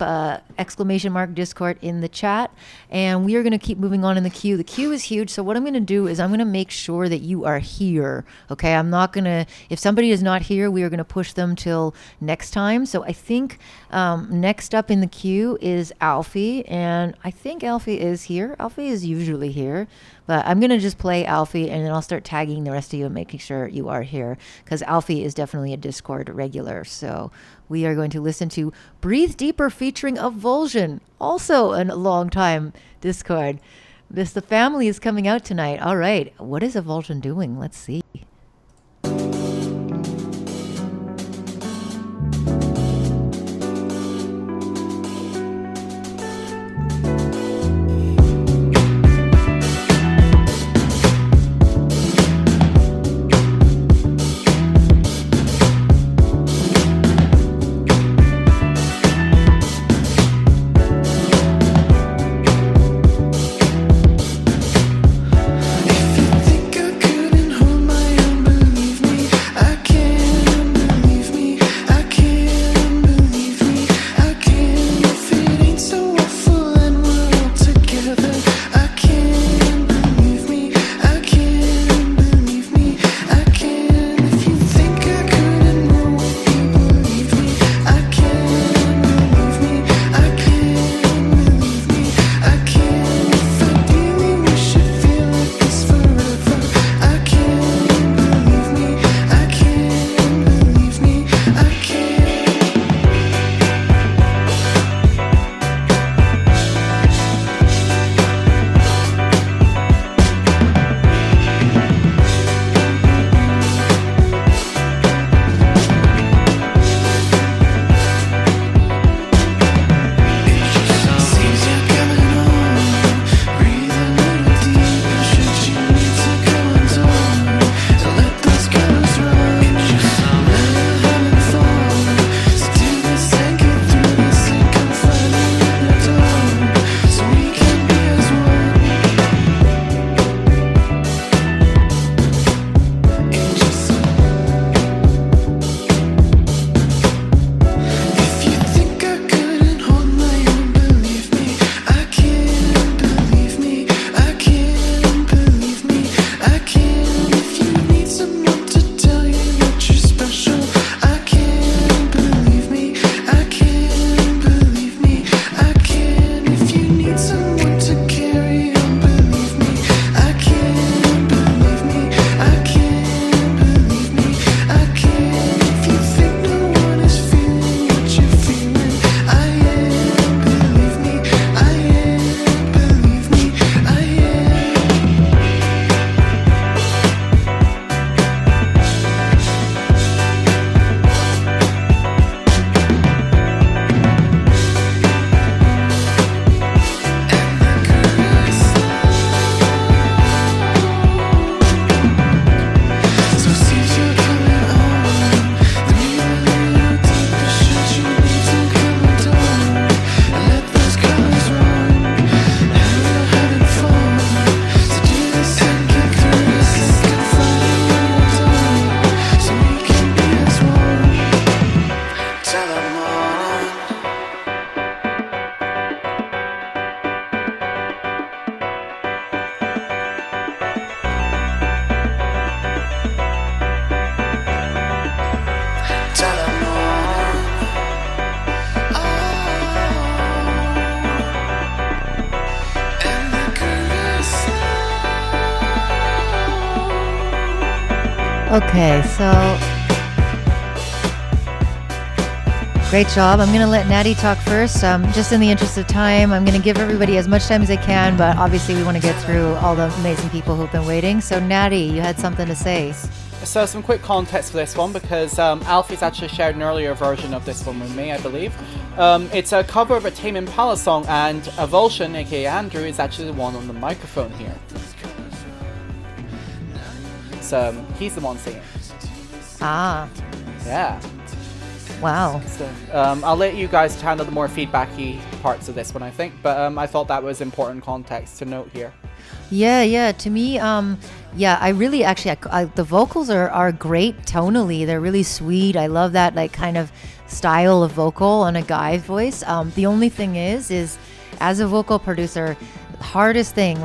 !Discord in the chat, and we are going to keep moving on in the queue. The queue is huge, so what I'm going to do is I'm going to make sure that you are here, okay? I'm not going to, if somebody is not here, we are going to push them till next time. So I think next up in the queue is Alfie, and I think Alfie is here. Alfie is usually here, but I'm going to just play Alfie and then I'll start tagging the rest of you and making sure you are here, because Alfie is definitely a Discord regular. So we are going to listen to Breathe Deeper featuring Avulsion, also a long time Discord. The family is coming out tonight. All right. What is Avulsion doing? Let's see. Okay, so great job. I'm going to let Natty talk first. Just in the interest of time, I'm going to give everybody as much time as I can, but obviously we want to get through all the amazing people who've been waiting. So Natty, you had something to say. So some quick context for this one, because Alfie's actually shared an earlier version of this one with me, I believe. It's a cover of a Tame Impala song, and Avulsion, aka Andrew, is actually the one on the microphone here. So he's the one singing. Ah. Yeah. Wow. So I'll let you guys handle the more feedbacky parts of this one, I think, but I thought that was important context to note here. Yeah. To me, I really actually, the vocals are great tonally. They're really sweet. I love that like kind of style of vocal on a guy's voice. The only thing is as a vocal producer, hardest thing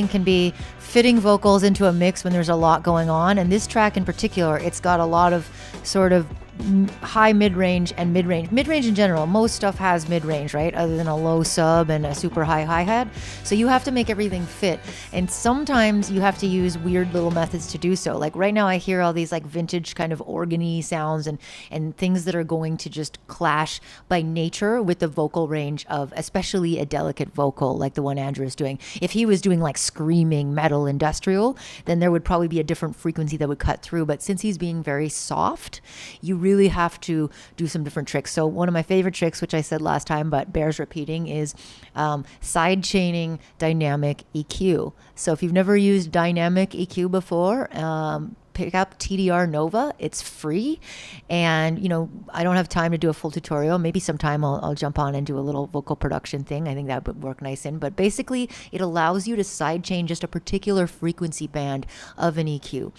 can be fitting vocals into a mix when there's a lot going on. And this track in particular, it's got a lot of sort of high mid-range and mid-range in general. Most stuff has mid-range, right, other than a low sub and a super high hi-hat. So you have to make everything fit, and sometimes you have to use weird little methods to do so. Like right now I hear all these like vintage kind of organy sounds and things that are going to just clash by nature with the vocal range of especially a delicate vocal like the one Andrew is doing. If he was doing like screaming metal industrial, then there would probably be a different frequency that would cut through. But since he's being very soft, you really have to do some different tricks. So one of my favorite tricks, which I said last time but bears repeating, is side chaining dynamic EQ. So if you've never used dynamic EQ before, pick up TDR Nova. It's free. And, I don't have time to do a full tutorial. Maybe sometime I'll jump on and do a little vocal production thing. I think that would work nice in. But basically, it allows you to sidechain just a particular frequency band of an EQ.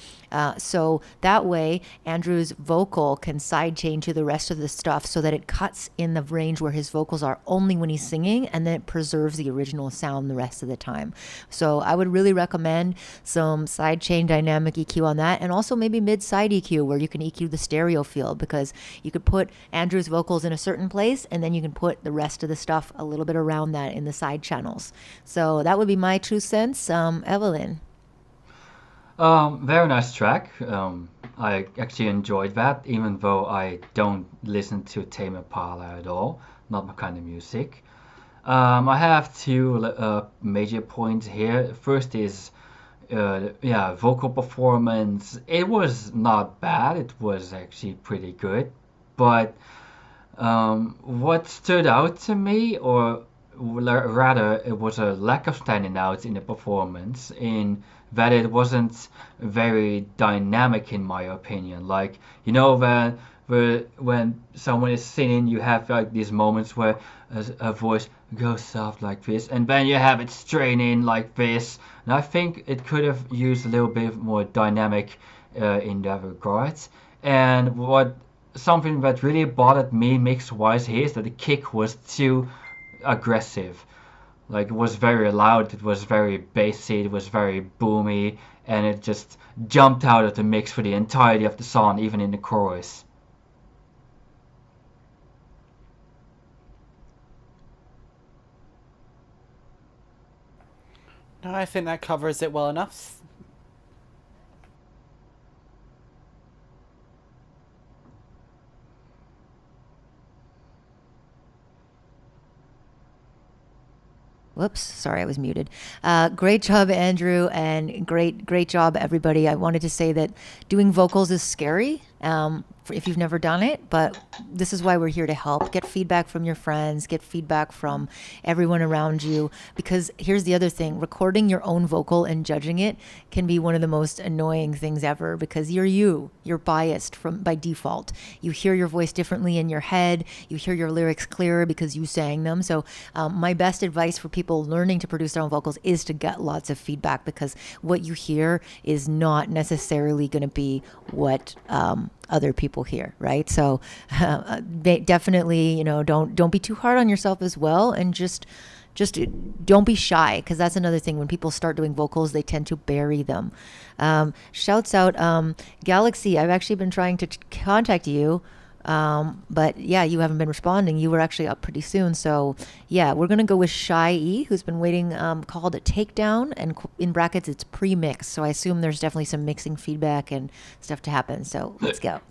So that way, Andrew's vocal can sidechain to the rest of the stuff so that it cuts in the range where his vocals are only when he's singing, and then it preserves the original sound the rest of the time. So I would really recommend some sidechain dynamic EQ on that. And also maybe mid-side EQ where you can EQ the stereo field, because you could put Andrew's vocals in a certain place and then you can put the rest of the stuff a little bit around that in the side channels. So that would be my 2 cents. Evelyn. Very nice track. I actually enjoyed that, even though I don't listen to Tame Impala at all. Not my kind of music. I have 2 major points here. First is vocal performance. It was not bad. It was actually pretty good. But what stood out to me, or rather, it was a lack of standing out in the performance, in that it wasn't very dynamic, in my opinion. Like, when someone is singing, you have like these moments where a voice goes soft like this, and then you have it straining like this. And I think it could have used a little bit more dynamic in that regard. And something that really bothered me mix-wise here is that the kick was too aggressive. Like, it was very loud, it was very bassy, it was very boomy, and it just jumped out of the mix for the entirety of the song, even in the chorus. No, I think that covers it well enough. Whoops, sorry, I was muted. Great job, Andrew, and great job, everybody. I wanted to say that doing vocals is scary if you've never done it, but this is why we're here to help. Get feedback from your friends, get feedback from everyone around you, because here's the other thing. Recording your own vocal and judging it can be one of the most annoying things ever, because you're biased by default. You hear your voice differently in your head. You hear your lyrics clearer because you sang them. So my best advice for people learning to produce their own vocals is to get lots of feedback, because what you hear is not necessarily going to be what other people hear, right? So definitely, don't be too hard on yourself as well, and just don't be shy, because that's another thing. When people start doing vocals, they tend to bury them. Shouts out, Galaxy. I've actually been trying to contact you, but yeah, you haven't been responding. You were actually up pretty soon. So yeah, we're going to go with Shy E, who's been waiting, called a takedown, and in brackets, it's pre-mix. So I assume there's definitely some mixing feedback and stuff to happen. So let's go.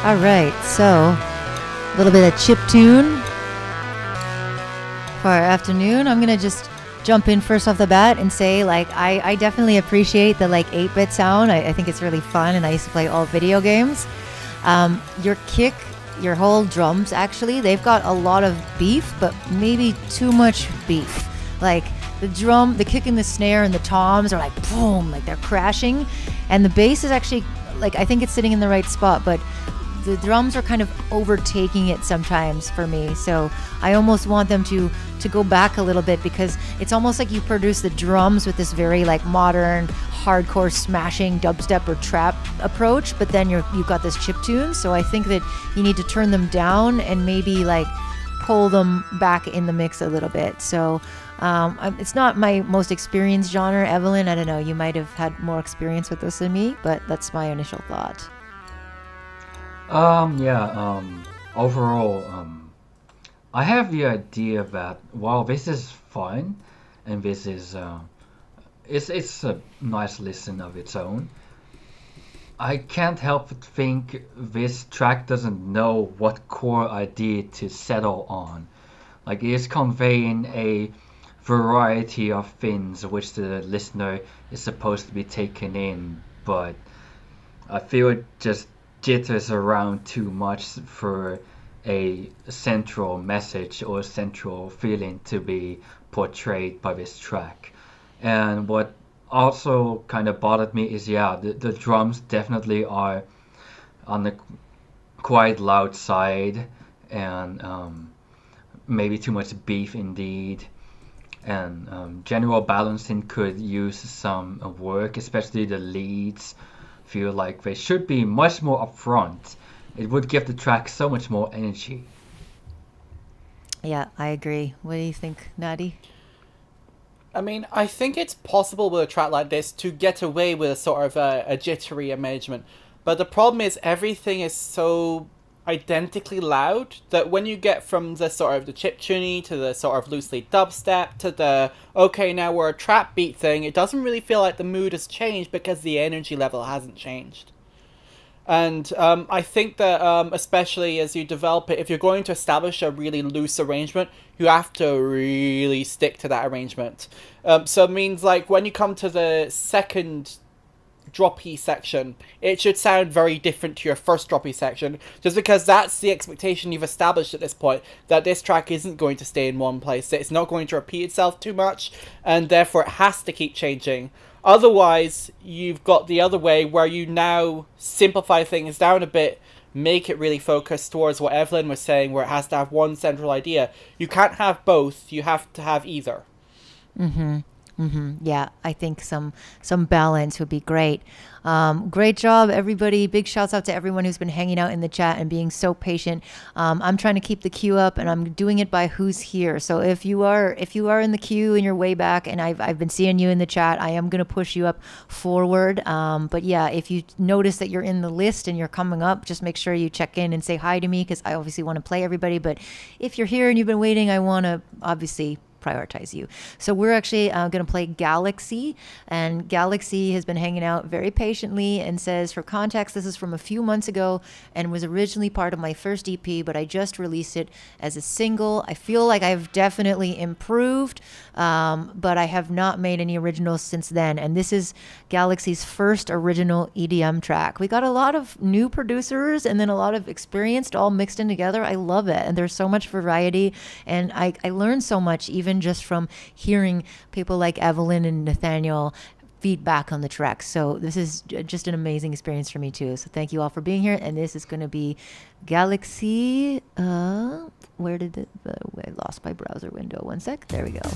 All right, so a little bit of chip tune for our afternoon. I'm gonna just jump in first off the bat and say, like, I definitely appreciate the like 8-bit sound. I think it's really fun, and I used to play all video games. Your kick, your whole drums, actually, they've got a lot of beef, but maybe too much beef. Like the drum, the kick and the snare and the toms are like boom, like they're crashing, and the bass is actually like, I think it's sitting in the right spot, but the drums are kind of overtaking it sometimes for me. So I almost want them to go back a little bit, because it's almost like you produce the drums with this very like modern, hardcore smashing dubstep or trap approach, but then you've got this chip tune. So I think that you need to turn them down and maybe like pull them back in the mix a little bit. So it's not my most experienced genre. Evelyn, I don't know, you might have had more experience with this than me, but that's my initial thought. Overall, I have the idea that while this is fun and this is it's a nice listen of its own, I can't help but think this track doesn't know what core idea to settle on. Like, it is conveying a variety of things which the listener is supposed to be taking in, but I feel it just jitters around too much for a central message or central feeling to be portrayed by this track. And what also kind of bothered me is, the drums definitely are on the quite loud side, and maybe too much beef indeed. And general balancing could use some work, especially the leads. Feel like they should be much more upfront. It would give the track so much more energy. Yeah, I agree. What do you think, Nadi? I mean, I think it's possible with a track like this to get away with a sort of a jittery arrangement. But the problem is everything is so identically loud that when you get from the sort of the chiptune to the sort of loosely dubstep to the okay, now we're a trap beat thing, it doesn't really feel like the mood has changed because the energy level hasn't changed. And I think that especially as you develop it, if you're going to establish a really loose arrangement, you have to really stick to that arrangement. So it means like when you come to the second droppy section, it should sound very different to your first droppy section, just because that's the expectation you've established at this point, that this track isn't going to stay in one place, it's not going to repeat itself too much, and therefore it has to keep changing. Otherwise, you've got the other way where you now simplify things down a bit, make it really focused towards what Evelyn was saying, where it has to have one central idea. You can't have both, you have to have either. Yeah, I think some balance would be great. Great job, everybody. Big shouts out to everyone who's been hanging out in the chat and being so patient. I'm trying to keep the queue up, and I'm doing it by who's here. So if you are in the queue and you're way back, and I've been seeing you in the chat, I am gonna push you up forward. But yeah, if you notice that you're in the list and you're coming up, just make sure you check in and say hi to me, because I obviously want to play everybody. But if you're here and you've been waiting, I want to obviously prioritize you. So we're actually going to play Galaxy, and Galaxy has been hanging out very patiently and says, for context, this is from a few months ago and was originally part of my first EP, but I just released it as a single. I feel like I've definitely improved, but I have not made any originals since then, and this is Galaxy's first original EDM track. We got a lot of new producers and then a lot of experienced all mixed in together. I love it, and there's so much variety, and I learned so much even just from hearing people like Evelyn and Nathaniel feedback on the track. So this is just an amazing experience for me too. So thank you all for being here. And this is going to be Galaxy. Where did it? I lost my browser window. One sec. There we go.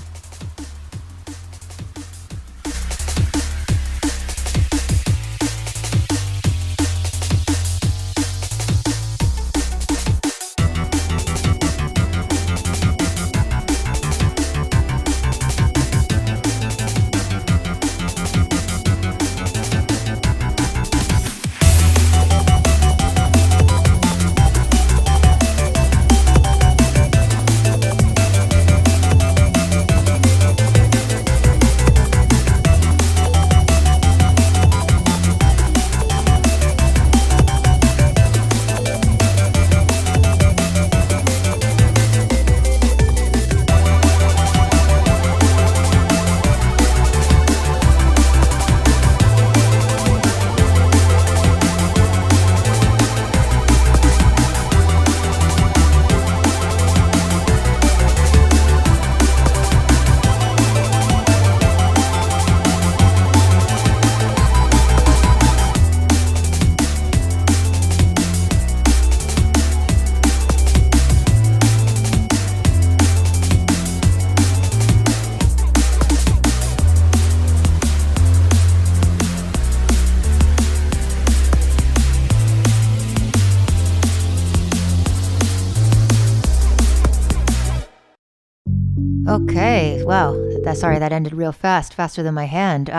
That ended real fast, faster than my hand.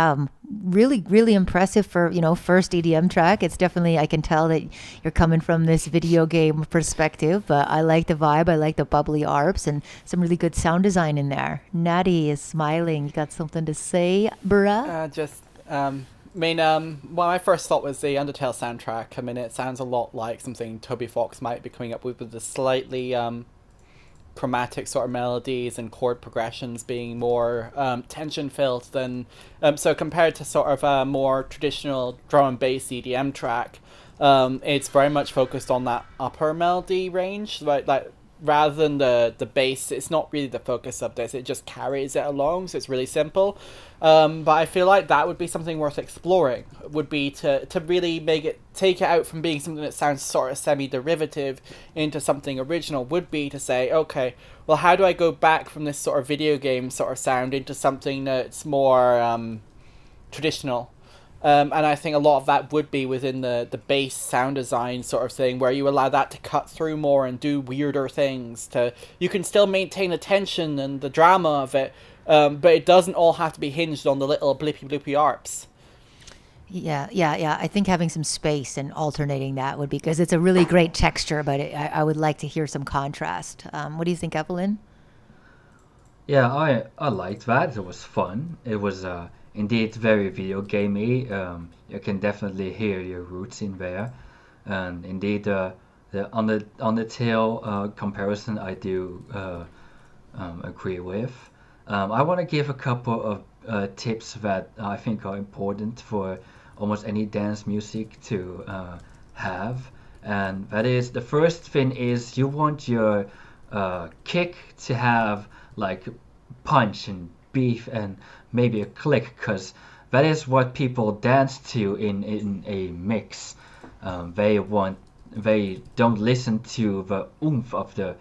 Really, really impressive for, first EDM track. It's definitely, I can tell that you're coming from this video game perspective, but I like the vibe. I like the bubbly arps and some really good sound design in there. Natty is smiling. You got something to say, bruh? What my first thought was the Undertale soundtrack. I mean, it sounds a lot like something Toby Fox might be coming up with the slightly chromatic sort of melodies and chord progressions being more tension-filled than... so compared to sort of a more traditional drum and bass EDM track, it's very much focused on that upper melody range, right? Like, rather than the bass, it's not really the focus of this. It just carries it along, so it's really simple. But I feel like that would be something worth exploring, would be to really take it out from being something that sounds sort of semi-derivative into something original, would be to say, okay, well, how do I go back from this sort of video game sort of sound into something that's more traditional? And I think a lot of that would be within the bass sound design sort of thing, where you allow that to cut through more and do weirder things. You can still maintain the tension and the drama of it, but it doesn't all have to be hinged on the little blippy arps. Yeah. I think having some space and alternating that would be, because it's a really great texture, but I would like to hear some contrast. What do you think, Evelyn? Yeah, I liked that. It was fun. It was indeed very video gamey. You can definitely hear your roots in there, and indeed the Undertale comparison I do agree with. I want to give a couple of tips that I think are important for almost any dance music to have, and that is, the first thing is you want your kick to have like punch and beef and maybe a click, because that is what people dance to in a mix. They don't listen to the oomph of the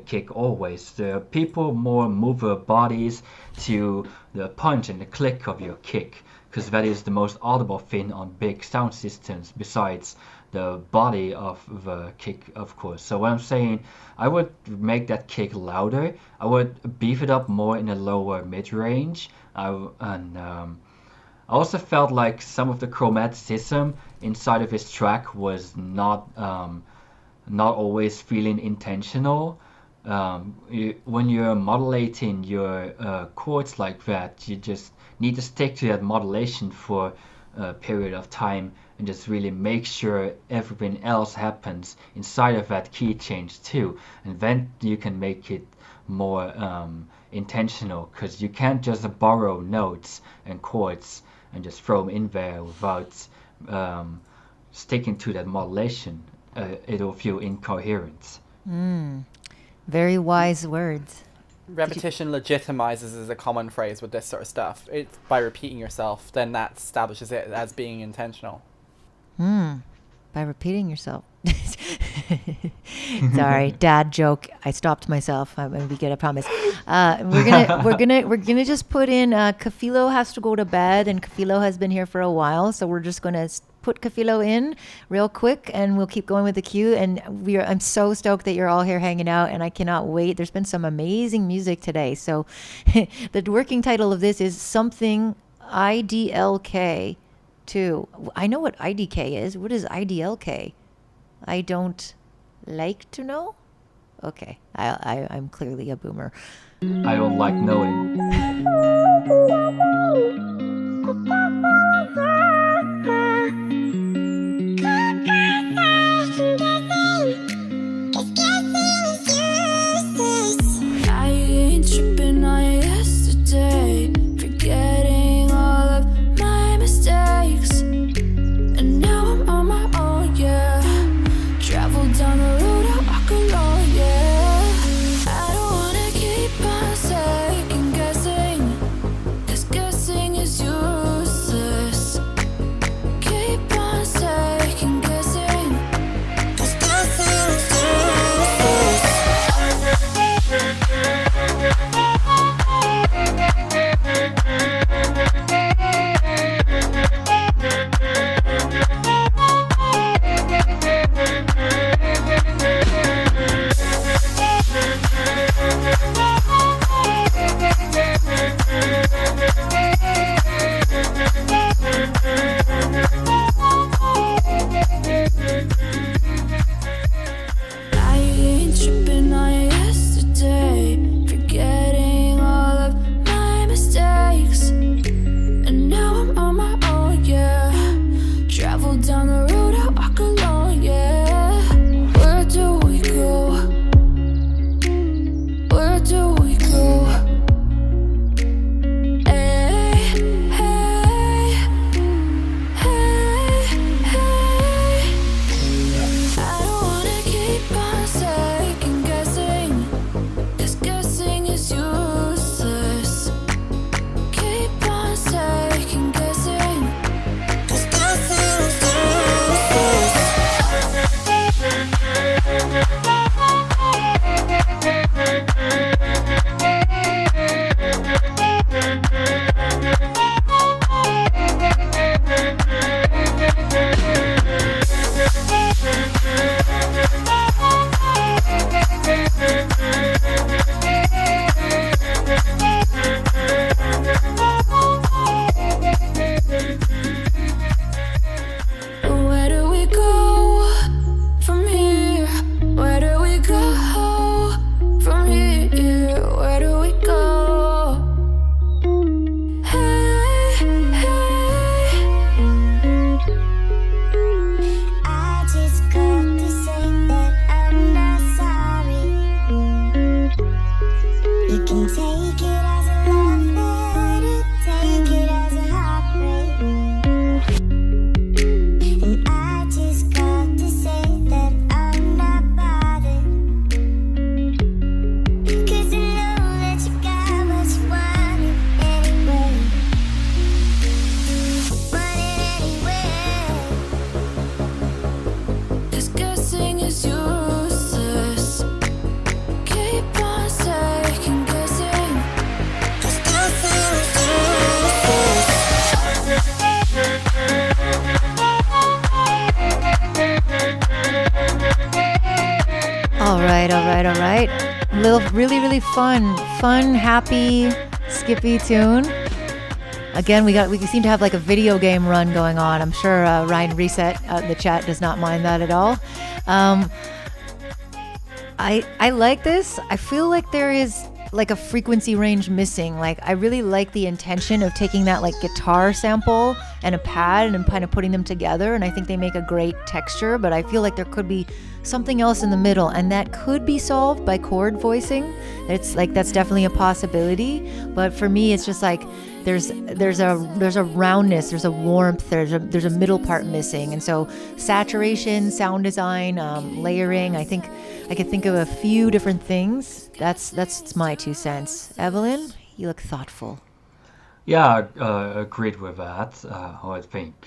kick always. The people more move their bodies to the punch and the click of your kick, because that is the most audible thing on big sound systems besides the body of the kick, of course. So what I'm saying, I would make that kick louder. I would beef it up more in the lower mid-range. I also felt like some of the chromaticism inside of his track was not always feeling intentional. When you're modulating your chords like that, you just need to stick to that modulation for a period of time and just really make sure everything else happens inside of that key change too, and then you can make it more intentional, because you can't just borrow notes and chords and just throw them in there without sticking to that modulation. It'll feel incoherent. Very wise words. Repetition legitimizes is a common phrase with this sort of stuff. It's by repeating yourself, then that establishes it as being intentional. By repeating yourself. Sorry, dad joke. I stopped myself. I'm gonna be good, I promise. We're gonna just put in. Kafilo has to go to bed, and Kafilo has been here for a while, so we're just gonna put Kafilo in real quick, and we'll keep going with the queue. And I'm so stoked that you're all here hanging out, and I cannot wait. There's been some amazing music today. So the working title of this is something IDLK. I know what IDK is. What is IDLK? I don't like to know. Okay, I'm clearly a boomer. I don't like knowing. I ain't tripping on yesterday, forgetting all of my mistakes, and now I'm on my own, yeah. Travel down the road I walk alone, yeah. I don't wanna keep on second guessing, 'cause really, really fun, happy, skippy tune. Again, we seem to have like a video game run going on. I'm sure Ryan Reset in the chat does not mind that at all. I like this. I feel like there is like a frequency range missing. Like I really like the intention of taking that like guitar sample and a pad and kind of putting them together, and I think they make a great texture, but I feel like there could be something else in the middle, and that could be solved by chord voicing. It's like that's definitely a possibility, but for me it's just like there's a roundness, there's a warmth, there's a middle part missing. And so saturation, sound design, layering, I think I could think of a few different things. That's my 2 cents. Evelyn, you look thoughtful. Yeah, agreed with that. I think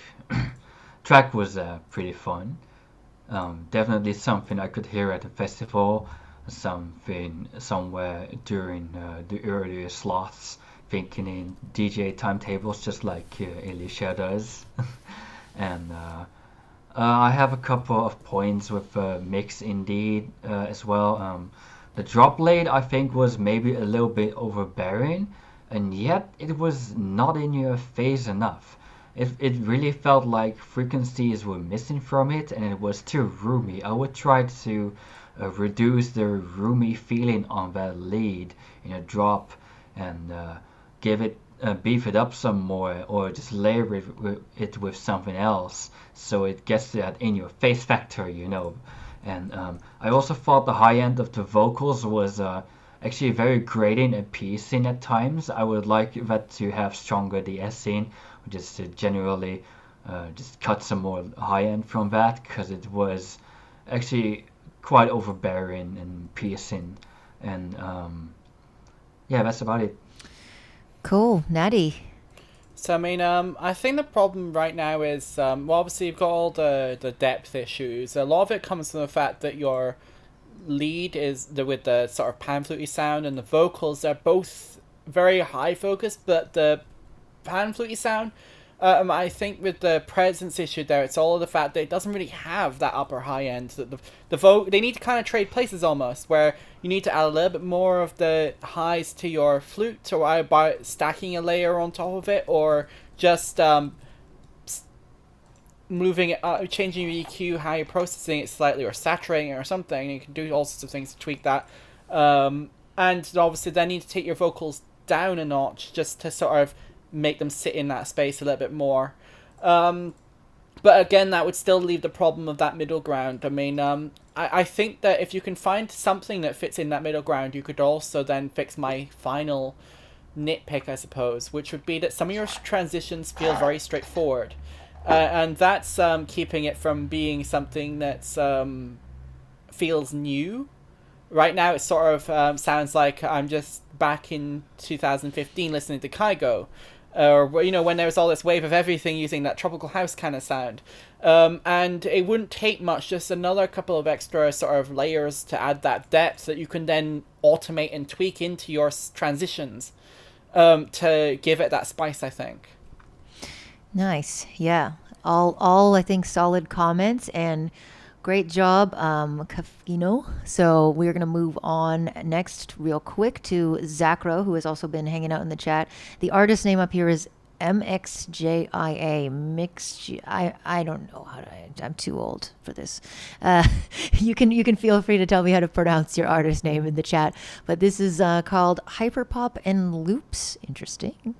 track was pretty fun. Definitely something I could hear at a festival, something somewhere during the earlier slots, thinking in DJ timetables just like Alicia does. And I have a couple of points with mix indeed as well. The drop lead I think was maybe a little bit overbearing, and yet it was not in your face enough. It really felt like frequencies were missing from it, and it was too roomy. I would try to reduce the roomy feeling on that lead in a drop and beef it up some more, or just layer it with something else so it gets that in your face factor, And I also thought the high end of the vocals was actually very grating and piercing at times. I would like that to have stronger de-essing, just to generally just cut some more high end from that, because it was actually quite overbearing and piercing. And yeah, that's about it. Cool. Natty. So, I mean, I think the problem right now is, well, obviously you've got all the depth issues. A lot of it comes from the fact that your lead is with the sort of pan-flutey sound, and the vocals are both very high focus, but the pan-flutey sound, I think with the presence issue there, it's all of the fact that it doesn't really have that upper high end. That they need to kind of trade places almost, where you need to add a little bit more of the highs to your flute, or by stacking a layer on top of it, or just moving it, changing your EQ, how you're processing it slightly, or saturating it or something. You can do all sorts of things to tweak that. And obviously then you need to take your vocals down a notch just to sort of make them sit in that space a little bit more. But again, that would still leave the problem of that middle ground. I mean, I think that if you can find something that fits in that middle ground, you could also then fix my final nitpick, I suppose, which would be that some of your transitions feel very straightforward. And that's keeping it from being something that's feels new. Right now, it sort of sounds like I'm just back in 2015 listening to Kygo. Or, when there was all this wave of everything using that tropical house kind of sound. And it wouldn't take much, just another couple of extra sort of layers to add that depth that you can then automate and tweak into your transitions to give it that spice, I think. Nice. Yeah. All I think solid comments, and great job, Kafino. So we're going to move on next real quick to Zachro, who has also been hanging out in the chat. The artist name up here is MXJIA. I don't know how to, I'm too old for this. You can feel free to tell me how to pronounce your artist name in the chat. But this is called Hyperpop and Loops. Interesting.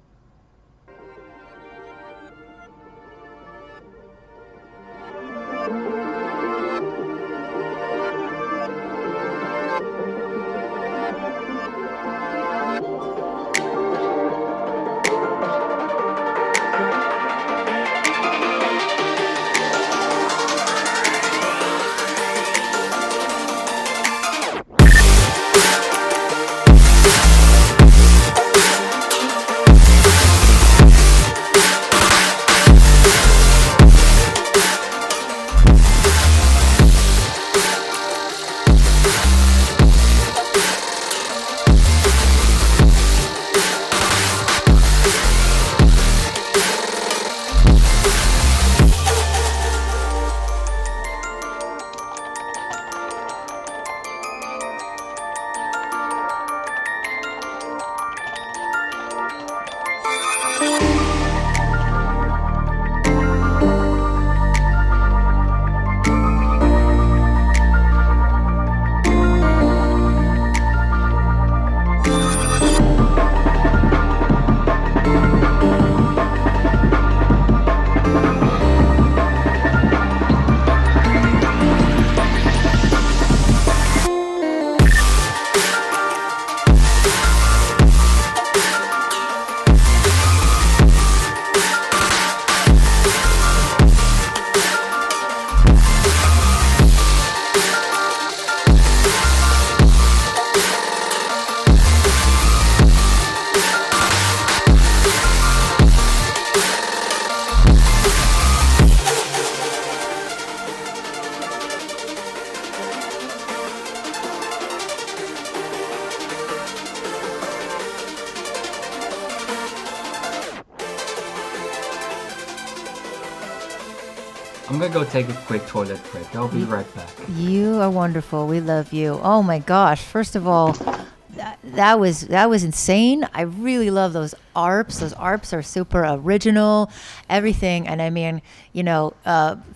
I'm gonna go take a quick toilet break. I'll be right back. You are wonderful. We love you. Oh my gosh. First of all, that was insane. I really love those ARPs. Those ARPs are super original, everything. And I mean,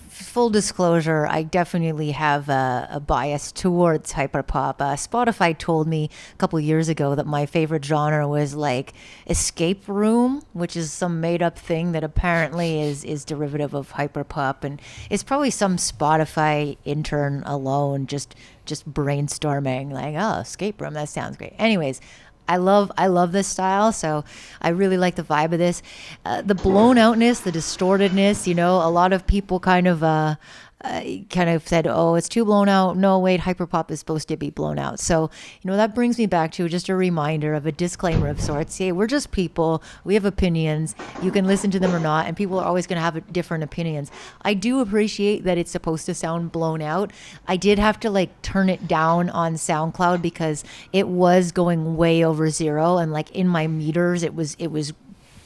full disclosure, I definitely have a bias towards hyperpop. Spotify told me a couple years ago that my favorite genre was like escape room, which is some made up thing that apparently is derivative of hyperpop, and it's probably some Spotify intern alone just brainstorming like, oh, escape room, that sounds great. Anyways, I love this style, so I really like the vibe of this. The blown outness, the distortedness, a lot of people kind of said, oh, it's too blown out. No, wait, hyperpop is supposed to be blown out. So, that brings me back to just a reminder of a disclaimer of sorts. Hey, we're just people. We have opinions. You can listen to them or not, and people are always going to have different opinions. I do appreciate that it's supposed to sound blown out. I did have to turn it down on SoundCloud because it was going way over zero, and in my meters, it was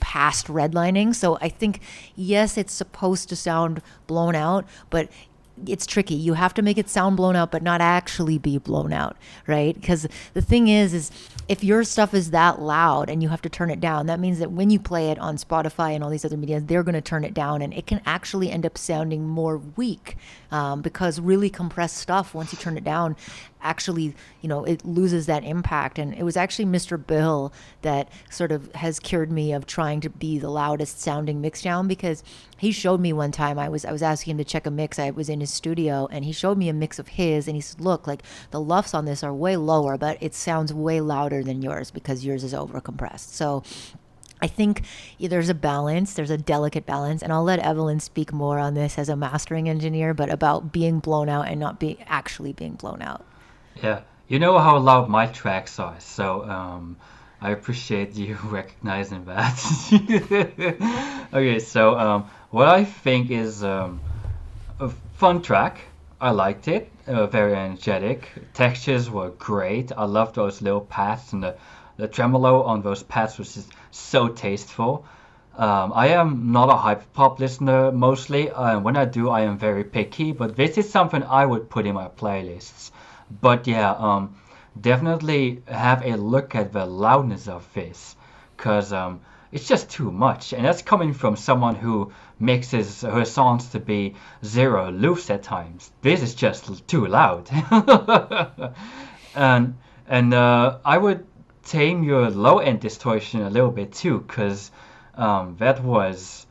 past redlining. So I think, yes, it's supposed to sound blown out, but it's tricky. You have to make it sound blown out, but not actually be blown out, right? Because the thing is if your stuff is that loud and you have to turn it down, that means that when you play it on Spotify and all these other media, they're going to turn it down, and it can actually end up sounding more weak, because really compressed stuff, once you turn it down, actually, it loses that impact. And it was actually Mr. Bill that sort of has cured me of trying to be the loudest sounding mix down, because he showed me one time, I was asking him to check a mix. I was in his studio and he showed me a mix of his, and he said, look, the LUFs on this are way lower, but it sounds way louder than yours because yours is over compressed. So I think there's a balance, there's a delicate balance, and I'll let Evelyn speak more on this as a mastering engineer, but about being blown out and not actually being blown out. Yeah, you know how loud my tracks are, so I appreciate you recognizing that. Okay, so what I think is a fun track. I liked it, very energetic. Textures were great. I love those little pads, and the tremolo on those pads was just so tasteful. I am not a hyperpop listener mostly. When I do, I am very picky, but this is something I would put in my playlists. But yeah, definitely have a look at the loudness of this, because it's just too much. And that's coming from someone who mixes her songs to be zero loops at times. This is just too loud. and I would tame your low-end distortion a little bit too, because that was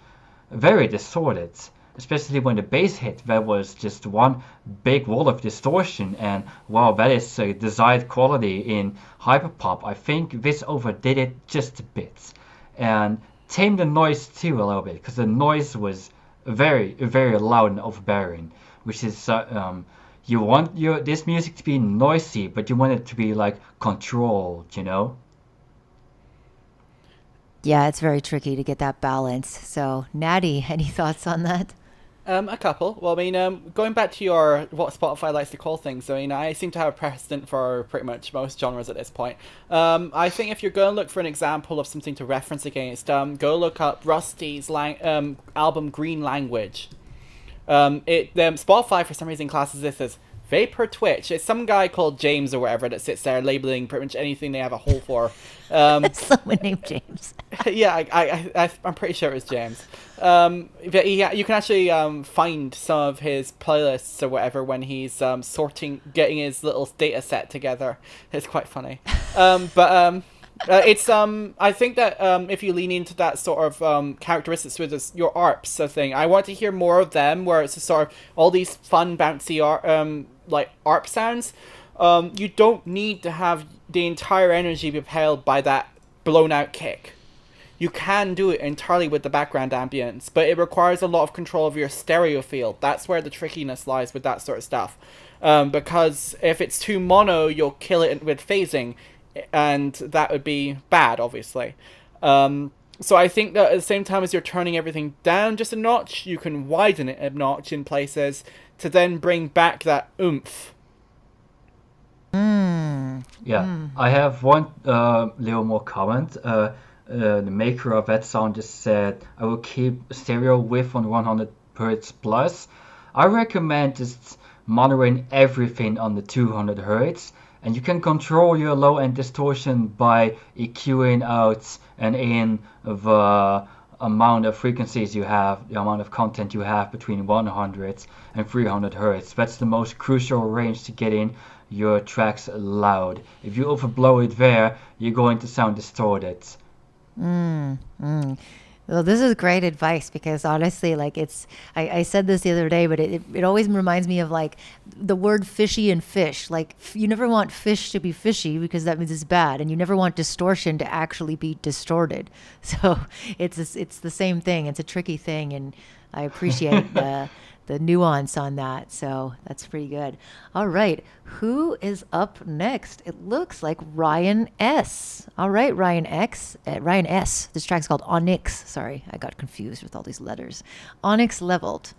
very distorted. Especially when the bass hit, that was just one big wall of distortion, and wow, that is a desired quality in hyperpop. I think this overdid it just a bit, and tamed the noise too a little bit, because the noise was very, very loud and overbearing, which is you want this music to be noisy, but you want it to be controlled, Yeah, it's very tricky to get that balance. So, Natty, any thoughts on that? A couple. Well, I mean, going back to your what Spotify likes to call things, I mean, I seem to have a precedent for pretty much most genres at this point. I think if you're going to look for an example of something to reference against, go look up Rusty's album Green Language. Spotify for some reason classes this as Vapor Twitch. It's some guy called James or whatever that sits there labeling pretty much anything they have a hole for. Someone named James. Yeah, I'm pretty sure it was James. But you can actually find some of his playlists or whatever when he's getting his little data set together. It's quite funny. It's I think that if you lean into that sort of characteristics with your ARPs thing, I want to hear more of them, where it's sort of all these fun bouncy ARP sounds. You don't need to have the entire energy be propelled by that blown out kick. You can do it entirely with the background ambience, but it requires a lot of control of your stereo field. That's where the trickiness lies with that sort of stuff. Because if it's too mono, you'll kill it with phasing, and that would be bad, obviously. So I think that at the same time as you're turning everything down just a notch, you can widen it a notch in places to then bring back that oomph. Yeah, I have one little more comment. The maker of that song just said, I will keep stereo width on 100 Hz plus. I recommend just monitoring everything on the 200 hertz, and you can control your low end distortion by EQing out and in the amount of frequencies you have, the amount of content you have between 100 and 300 hertz. That's the most crucial range to get in your tracks loud. If you overblow it there, you're going to sound distorted. Well, this is great advice because honestly, like I said this the other day, but it always reminds me of like the word fishy and fish. Like you never want fish to be fishy because that means it's bad. And you never want distortion to actually be distorted. So it's the same thing. It's a tricky thing. And I appreciate the nuance on that. So that's pretty good. All right. Who is up next? It looks like Ryan S. All right, Ryan S. This track's called Onyx. Sorry, I got confused with all these letters. Onyx Leveled.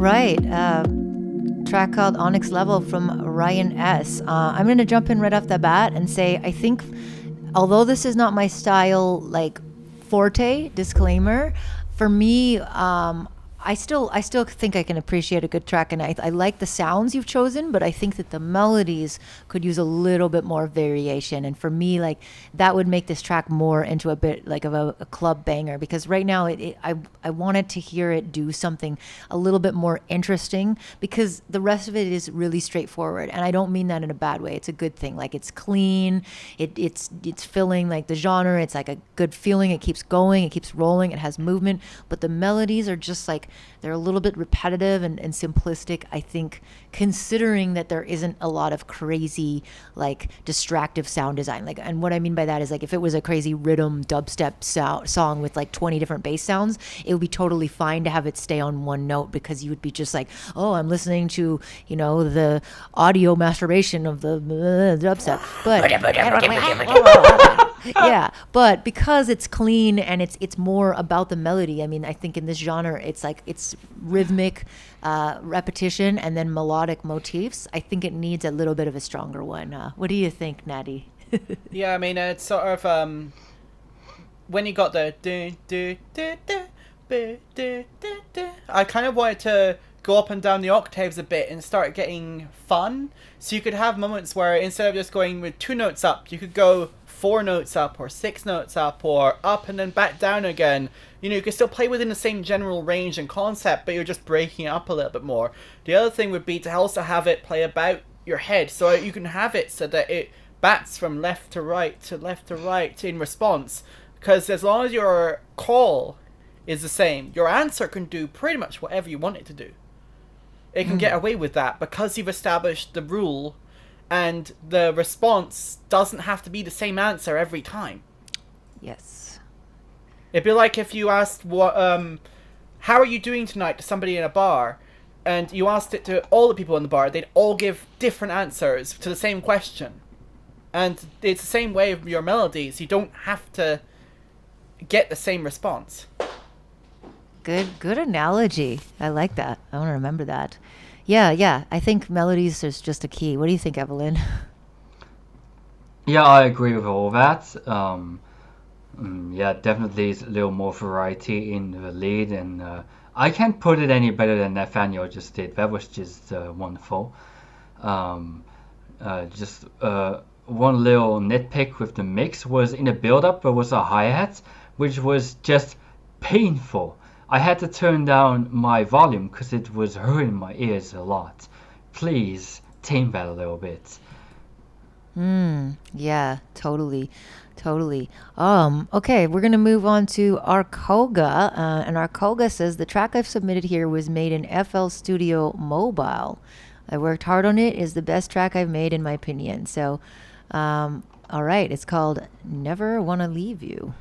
right. Track called Onyx Level from Ryan S. I'm going to jump in right off the bat and say I think, although this is not my style, like forte, disclaimer, for me, I still think I can appreciate a good track, and I like the sounds you've chosen, but I think that the melodies could use a little bit more variation. And for me, like that would make this track more into a bit like of a club banger, because right now I wanted to hear it do something a little bit more interesting, because the rest of it is really straightforward, and I don't mean that in a bad way. It's a good thing. Like it's clean, it's filling like the genre. It's like a good feeling. It keeps going, it keeps rolling, it has movement, but the melodies are just like, they're a little bit repetitive and simplistic, I think, considering that there isn't a lot of crazy, like, distractive sound design. Like, and what I mean by that is, like, if it was a crazy rhythm dubstep song with, like, 20 different bass sounds, it would be totally fine to have it stay on one note, because you would be just like, oh, I'm listening to, you know, the audio masturbation of the dubstep. But yeah, but because it's clean and it's more about the melody. I mean, I think in this genre, it's like it's rhythmic repetition and then melodic motifs. I think it needs a little bit of a stronger one. What do you think, Natty? Yeah, I mean, it's sort of when you got the do do do do I kind of wanted to go up and down the octaves a bit and start getting fun. So you could have moments where instead of just going with 2 notes up, you could go 4 notes up or 6 notes up or up and then back down again. You know, you could still play within the same general range and concept, but you're just breaking it up a little bit more. The other thing would be to also have it play about your head, so you can have it so that it bats from left to right in response. Because as long as your call is the same, your answer can do pretty much whatever you want it to do. It can get away with that because you've established the rule, and the response doesn't have to be the same answer every time. Yes. It'd be like if you asked how are you doing tonight to somebody in a bar, and you asked it to all the people in the bar, they'd all give different answers to the same question. And it's the same way with your melodies. You don't have to get the same response. Good analogy. I like that. I want to remember that. Yeah. I think melodies is just a key. What do you think, Evelyn? Yeah, I agree with all that. Yeah, definitely a little more variety in the lead, and I can't put it any better than Nathaniel just did. That was just wonderful. Just one little nitpick with the mix was in the build-up there was a hi-hat, which was just painful. I had to turn down my volume because it was hurting my ears a lot. Please tame that a little bit. Yeah, totally. Okay, we're gonna move on to Arkoga, and Arkoga says the track I've submitted here was made in FL Studio Mobile. I worked hard on it. Is the best track I've made in my opinion. So, all right, it's called Never Wanna Leave You.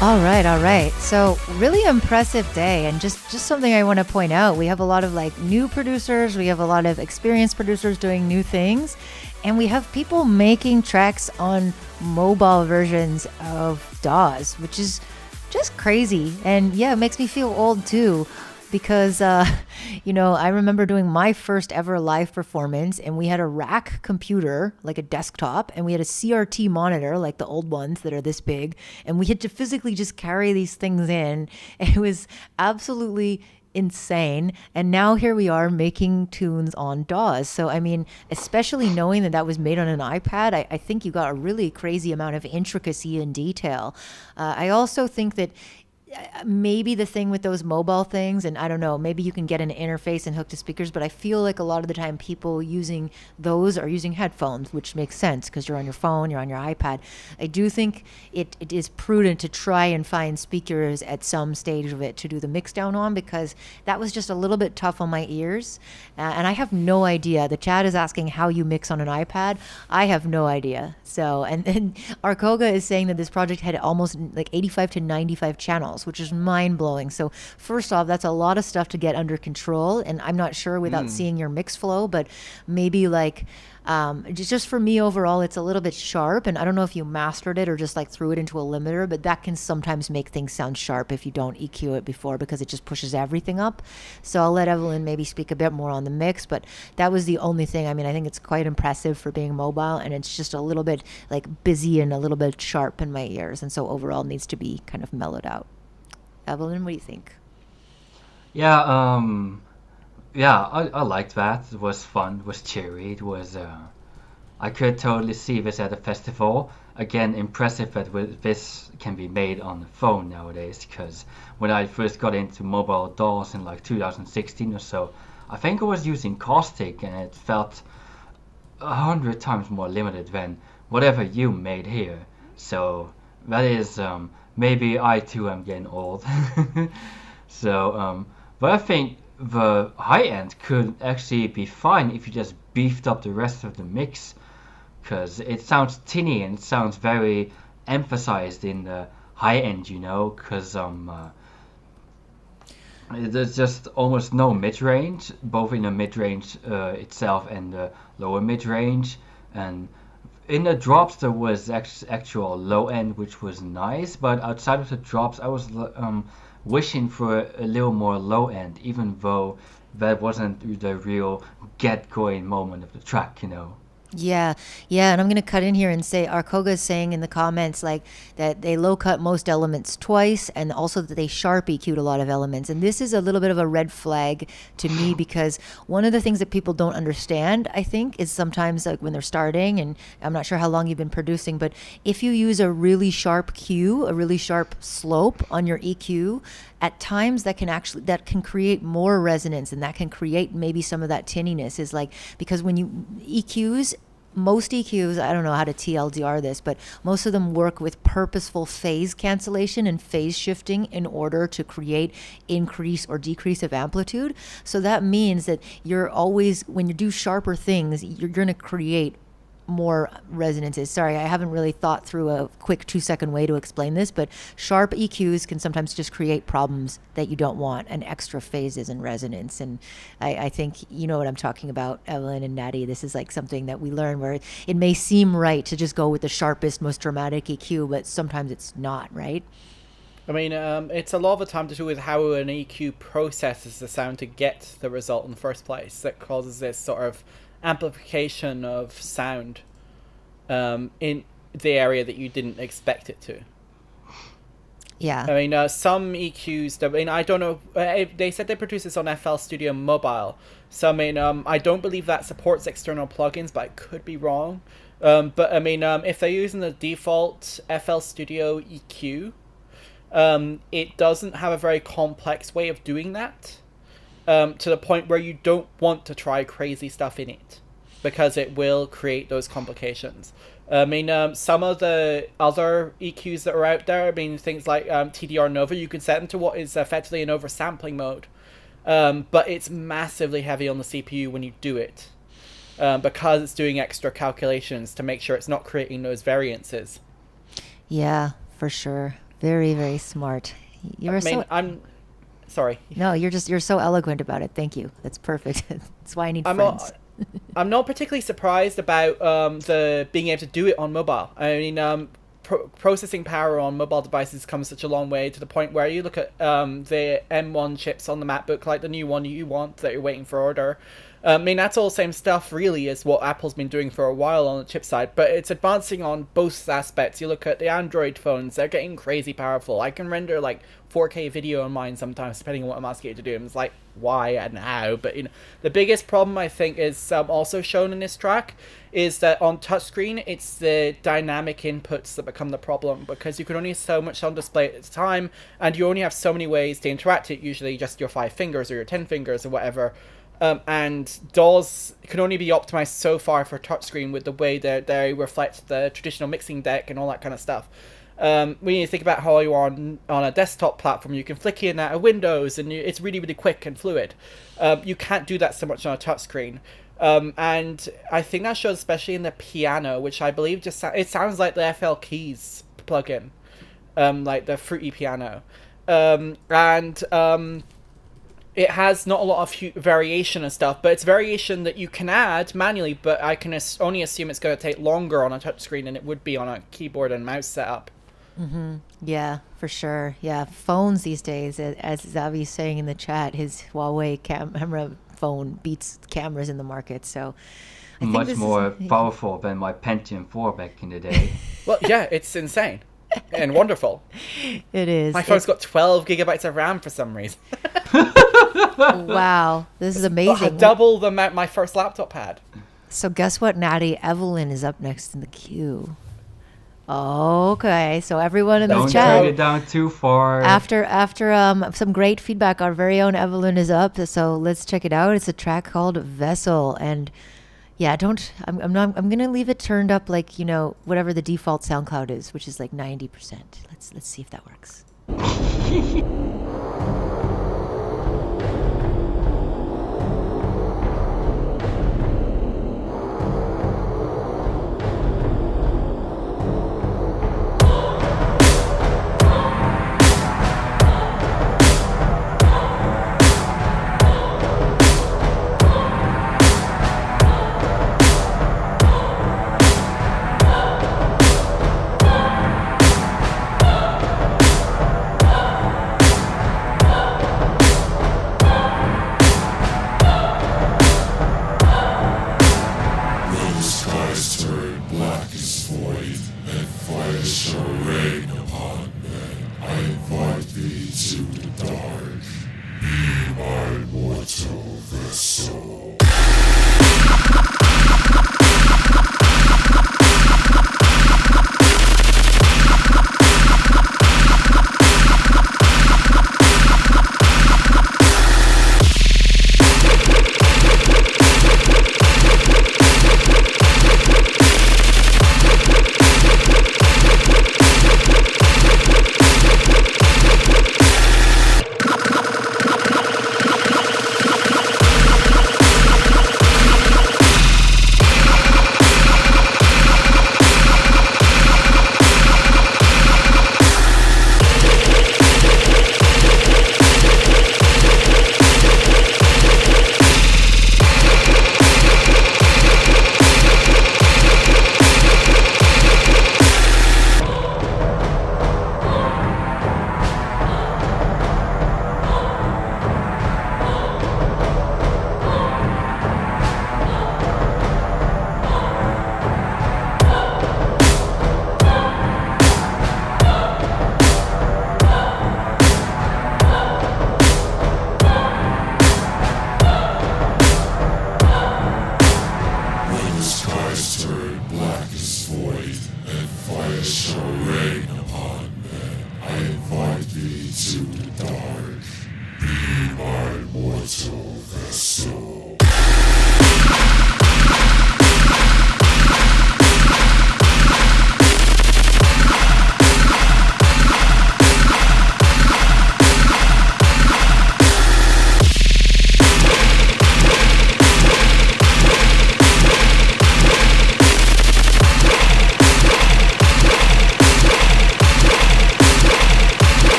All right, all right. So really impressive day, and just something I want to point out. We have a lot of like new producers, we have a lot of experienced producers doing new things, and we have people making tracks on mobile versions of DAWs, which is just crazy. And yeah, it makes me feel old too, because I remember doing my first ever live performance, and we had a rack computer, like a desktop, and we had a CRT monitor, like the old ones that are this big, and we had to physically just carry these things in. It was absolutely insane. And now here we are making tunes on DAWs. So I mean, especially knowing that that was made on an iPad, I think you got a really crazy amount of intricacy and detail. I also think that maybe the thing with those mobile things, and I don't know, maybe you can get an interface and hook to speakers, but I feel like a lot of the time people using those are using headphones, which makes sense because you're on your phone, you're on your iPad. I do think it is prudent to try and find speakers at some stage of it to do the mix down on, because that was just a little bit tough on my ears. And I have no idea. The chat is asking how you mix on an iPad. I have no idea. So, and then Arkoga is saying that this project had almost like 85 to 95 channels, which is mind-blowing. So first off, that's a lot of stuff to get under control, and I'm not sure without seeing your mix flow, but maybe like just for me overall, it's a little bit sharp, and I don't know if you mastered it or just like threw it into a limiter, but that can sometimes make things sound sharp if you don't EQ it before, because it just pushes everything up. So I'll let Evelyn maybe speak a bit more on the mix, but that was the only thing. I mean, I think it's quite impressive for being mobile, and it's just a little bit like busy and a little bit sharp in my ears, and so overall needs to be kind of mellowed out. Evelyn, what do you think? Yeah, I liked that. It was fun, it was cheery, it was, I could totally see this at a festival. Again, impressive that this can be made on the phone nowadays, because when I first got into mobile DAWs in like 2016 or so, I think I was using Caustic, and it felt 100 times more limited than whatever you made here. So that is, maybe I too am getting old. So, but I think the high end could actually be fine if you just beefed up the rest of the mix, because it sounds tinny and it sounds very emphasized in the high end, because there's just almost no mid-range, both in the mid-range itself and the lower mid-range, and in the drops there was actual low end, which was nice, but outside of the drops I was wishing for a little more low end, even though that wasn't the real get going moment of the track. Yeah, and I'm going to cut in here and say Arkoga is saying in the comments like that they low cut most elements twice, and also that they sharp EQ'd a lot of elements. And this is a little bit of a red flag to me, because one of the things that people don't understand, I think, is sometimes like when they're starting, and I'm not sure how long you've been producing, but if you use a really sharp Q, a really sharp slope on your EQ, at times that can create more resonance, and that can create maybe some of that tinniness, is like, because when you most EQs, I don't know how to TLDR this, but most of them work with purposeful phase cancellation and phase shifting in order to create increase or decrease of amplitude. So that means that you're always, when you do sharper things, you're going to create more resonances. Sorry, I haven't really thought through a quick 2-second way to explain this, but sharp EQs can sometimes just create problems that you don't want, and extra phases and resonance. And I think you know what I'm talking about, Evelyn and Natty. This is like something that we learn, where it may seem right to just go with the sharpest, most dramatic EQ, but sometimes it's not, right? I mean, it's a lot of the time to do with how an EQ processes the sound to get the result in the first place that causes this sort of amplification of sound in the area that you didn't expect it to. Yeah. I mean, some EQs, I mean, I don't know, they said they produce this on FL Studio Mobile, so I mean, I don't believe that supports external plugins, but I could be wrong. But I mean, if they're using the default FL Studio EQ, it doesn't have a very complex way of doing that. To the point where you don't want to try crazy stuff in it, because it will create those complications. I mean, some of the other EQs that are out there, I mean, things like TDR Nova, you can set them to what is effectively an oversampling mode. But it's massively heavy on the CPU when you do it, because it's doing extra calculations to make sure it's not creating those variances. Yeah, for sure. Very, very smart. You're so I'm sorry. no, you're so eloquent about it. Thank you. That's perfect. That's why I need I'm friends. I'm not particularly surprised about the being able to do it on mobile. I mean, processing power on mobile devices comes such a long way to the point where you look at the M1 chips on the MacBook, like the new one you want that you're waiting for order. I mean, that's all the same stuff, really, as what Apple's been doing for a while on the chip side, but it's advancing on both aspects. You look at the Android phones, they're getting crazy powerful. I can render, like, 4K video on mine sometimes, depending on what I'm asking it to do. And it's like, why and how? But, you know, the biggest problem, I think, is also shown in this track, is that on touchscreen, it's the dynamic inputs that become the problem, because you can only have so much on display at a time, and you only have so many ways to interact it, usually just your 5 fingers or your 10 fingers or whatever. And DAWs can only be optimized so far for touchscreen with the way that they reflect the traditional mixing deck and all that kind of stuff. When you think about how you are on a desktop platform, you can flick in and out of windows, and it's really, really quick and fluid. You can't do that so much on a touchscreen. And I think that shows especially in the piano, which I believe it sounds like the FL Keys plugin, like the Fruity Piano. It has not a lot of variation and stuff, but it's variation that you can add manually, but I can only assume it's going to take longer on a touchscreen than it would be on a keyboard and mouse setup. Mm-hmm. Yeah, for sure. Yeah, phones these days, as Zavi's saying in the chat, his Huawei camera phone beats cameras in the market. So I think Much more powerful than my Pentium 4 back in the day. Well, yeah, it's insane and wonderful. It is. My phone's got 12 gigabytes of RAM for some reason. Wow, this is amazing. Double the amount my first laptop had. So guess what, Natty? Evelyn is up next in the queue. Okay, so everyone in the Don't chat. drag it down too far. After some great feedback, our very own Evelyn is up. So let's check it out. It's a track called Vessel, and yeah, I'm gonna leave it turned up like, you know, whatever the default SoundCloud is, which is like 90%. Let's see if that works.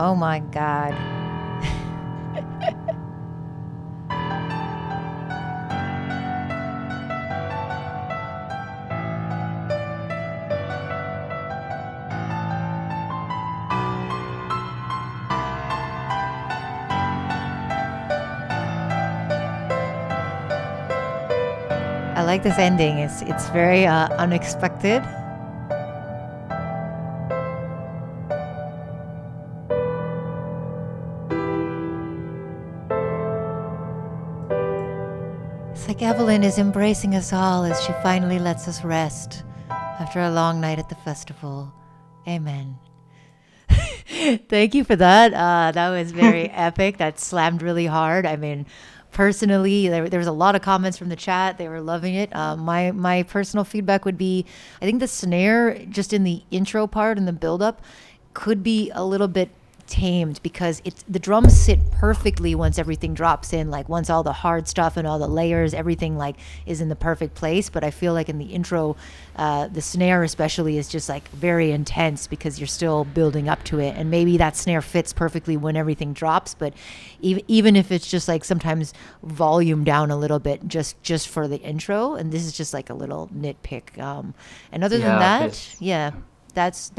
Oh my God. I like this ending. It's very unexpected. It's like Evelyn is embracing us all as she finally lets us rest after a long night at the festival. Amen. Thank you for that. That was very epic. That slammed really hard. I mean, personally, there was a lot of comments from the chat. They were loving it. My personal feedback would be, I think the snare just in the intro part and the build up could be a little bit tamed, because the drums sit perfectly once everything drops in, like once all the hard stuff and all the layers, everything like is in the perfect place. But I feel like in the intro, the snare especially is just like very intense because you're still building up to it, and maybe that snare fits perfectly when everything drops. But even if it's just like sometimes volume down a little bit just for the intro, and this is just like a little nitpick. And other than that, yeah. That's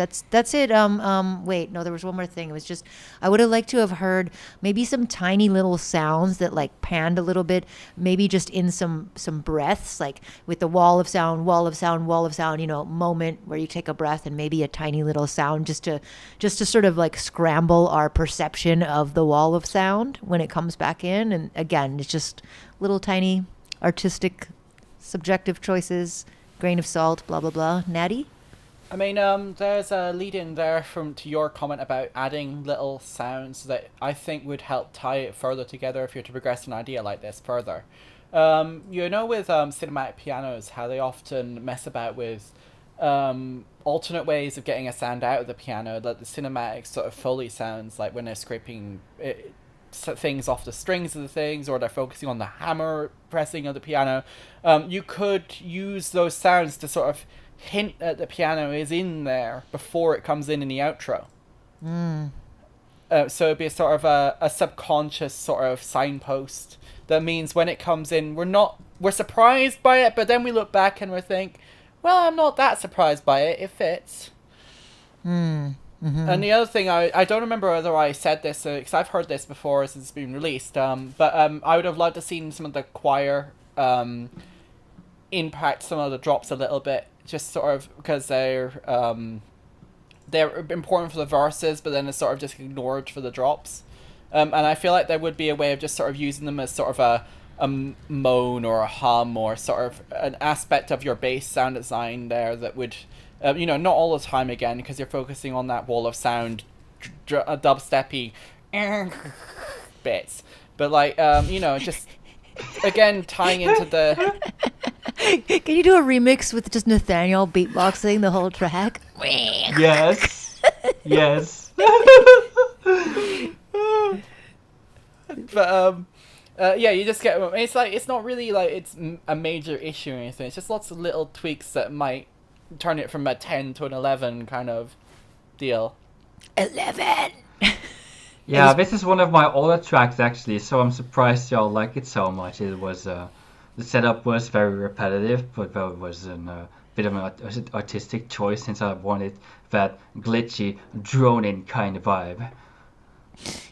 it. Wait, no, there was one more thing. It was just, I would have liked to have heard maybe some tiny little sounds that like panned a little bit, maybe just in some breaths, like with the wall of sound, moment where you take a breath and maybe a tiny little sound just to sort of like scramble our perception of the wall of sound when it comes back in. And again, it's just little tiny artistic, subjective choices, grain of salt, blah, blah, blah. Natty? I mean, there's a lead in there to your comment about adding little sounds that I think would help tie it further together if you're to progress an idea like this further. With cinematic pianos, how they often mess about with alternate ways of getting a sound out of the piano, like the cinematic sort of Foley sounds, like when they're scraping things off the strings of the things, or they're focusing on the hammer pressing of the piano. You could use those sounds to sort of hint that the piano is in there before it comes in the outro. So it'd be a sort of a subconscious sort of signpost that means when it comes in, we're surprised by it, but then we look back and we think, well, I'm not that surprised by it. It fits. Mm-hmm. And the other thing, I don't remember whether I said this, because I've heard this before since it's been released, but I would have loved to seen some of the choir impact some of the drops a little bit, just sort of because they're important for the verses, but then it's sort of just ignored for the drops. And I feel like there would be a way of just sort of using them as sort of a moan or a hum or sort of an aspect of your bass sound design there that would, not all the time again, because you're focusing on that wall of sound, dubsteppy bits. But like, just again tying into the. Can you do a remix with just Nathaniel beatboxing the whole track? Yes. Yes. But you just get. It's like it's not really like it's a major issue or anything. It's just lots of little tweaks that might turn it from a 10 to an 11 kind of deal. 11. Yeah, this is one of my older tracks actually, so I'm surprised y'all like it so much. It was the setup was very repetitive, but it was a bit of an artistic choice since I wanted that glitchy, drone-in kind of vibe.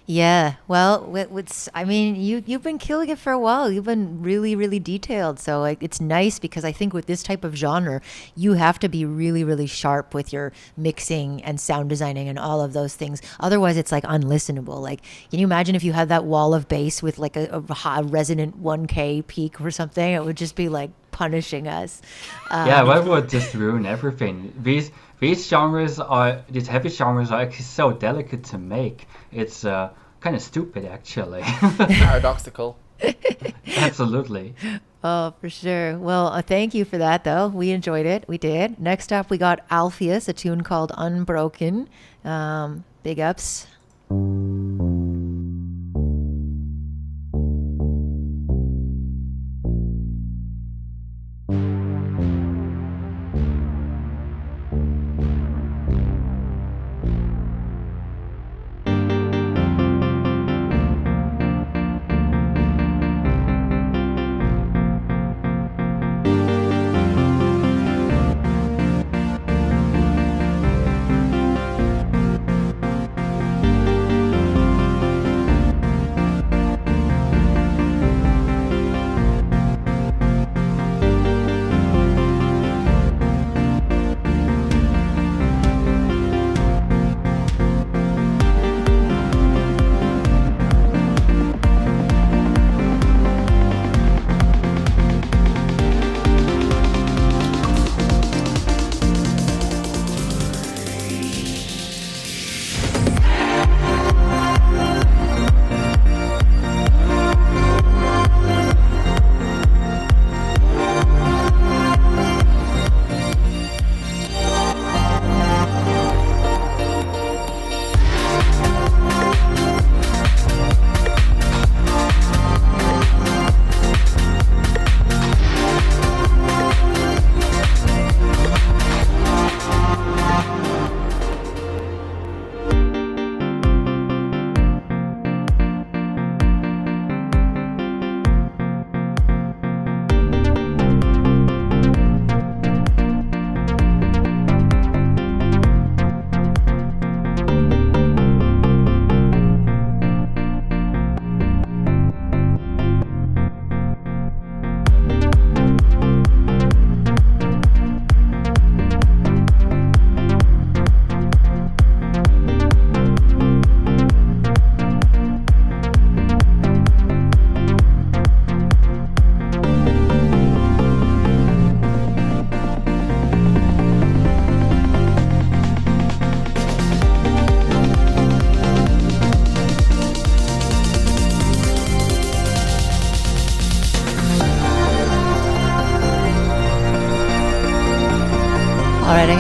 Yeah, well, you've been killing it for a while. You've been really, really detailed. So it's nice because I think with this type of genre, you have to be really, really sharp with your mixing and sound designing and all of those things. Otherwise, it's like unlistenable. Like, can you imagine if you had that wall of bass with like a resonant 1K peak or something? It would just be like punishing us. Yeah, that would just ruin everything. These heavy genres are actually so delicate to make. It's kind of stupid, actually. Paradoxical. Absolutely. Oh, for sure. Well, thank you for that, though. We enjoyed it. We did. Next up, we got Alpheus, a tune called Unbroken. Big ups.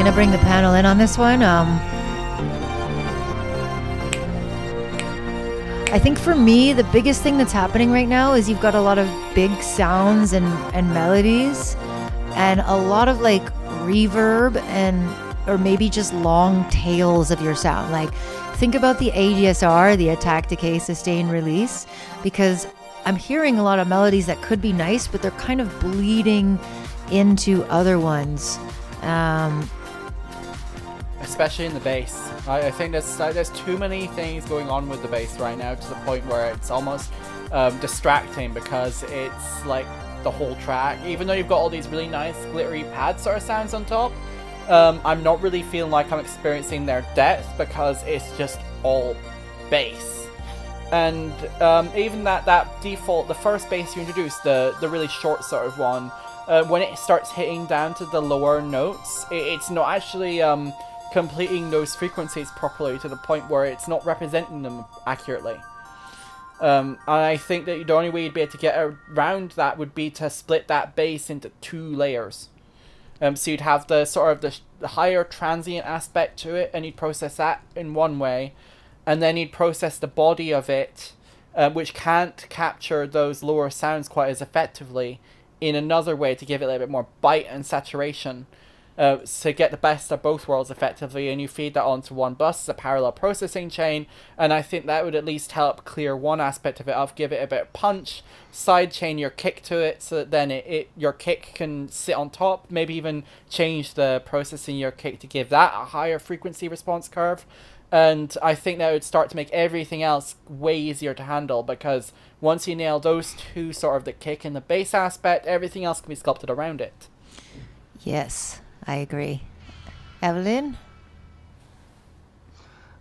going to bring the panel in on this one. I think for me, the biggest thing that's happening right now is you've got a lot of big sounds and melodies and a lot of like reverb or maybe just long tails of your sound. Like think about the ADSR, the attack, decay, sustain, release, because I'm hearing a lot of melodies that could be nice, but they're kind of bleeding into other ones. Especially in the bass. I think there's too many things going on with the bass right now to the point where it's almost distracting, because it's like the whole track, even though you've got all these really nice glittery pad sort of sounds on top, I'm not really feeling like I'm experiencing their depth, because it's just all bass. And even that default, the first bass you introduced, the really short sort of one, when it starts hitting down to the lower notes, it's not actually completing those frequencies properly to the point where it's not representing them accurately. And I think that the only way you'd be able to get around that would be to split that bass into 2 layers. So you'd have the sort of the higher transient aspect to it, and you'd process that in one way, and then you'd process the body of it, which can't capture those lower sounds quite as effectively, in another way to give it a little bit more bite and saturation. To get the best of both worlds effectively, and you feed that onto one bus as a parallel processing chain, and I think that would at least help clear one aspect of it, give it a bit of punch, side chain your kick to it, so that then your kick can sit on top, maybe even change the processing your kick to give that a higher frequency response curve, and I think that would start to make everything else way easier to handle, because once you nail those two, sort of the kick and the bass aspect, everything else can be sculpted around it. Yes, I agree. Evelyn?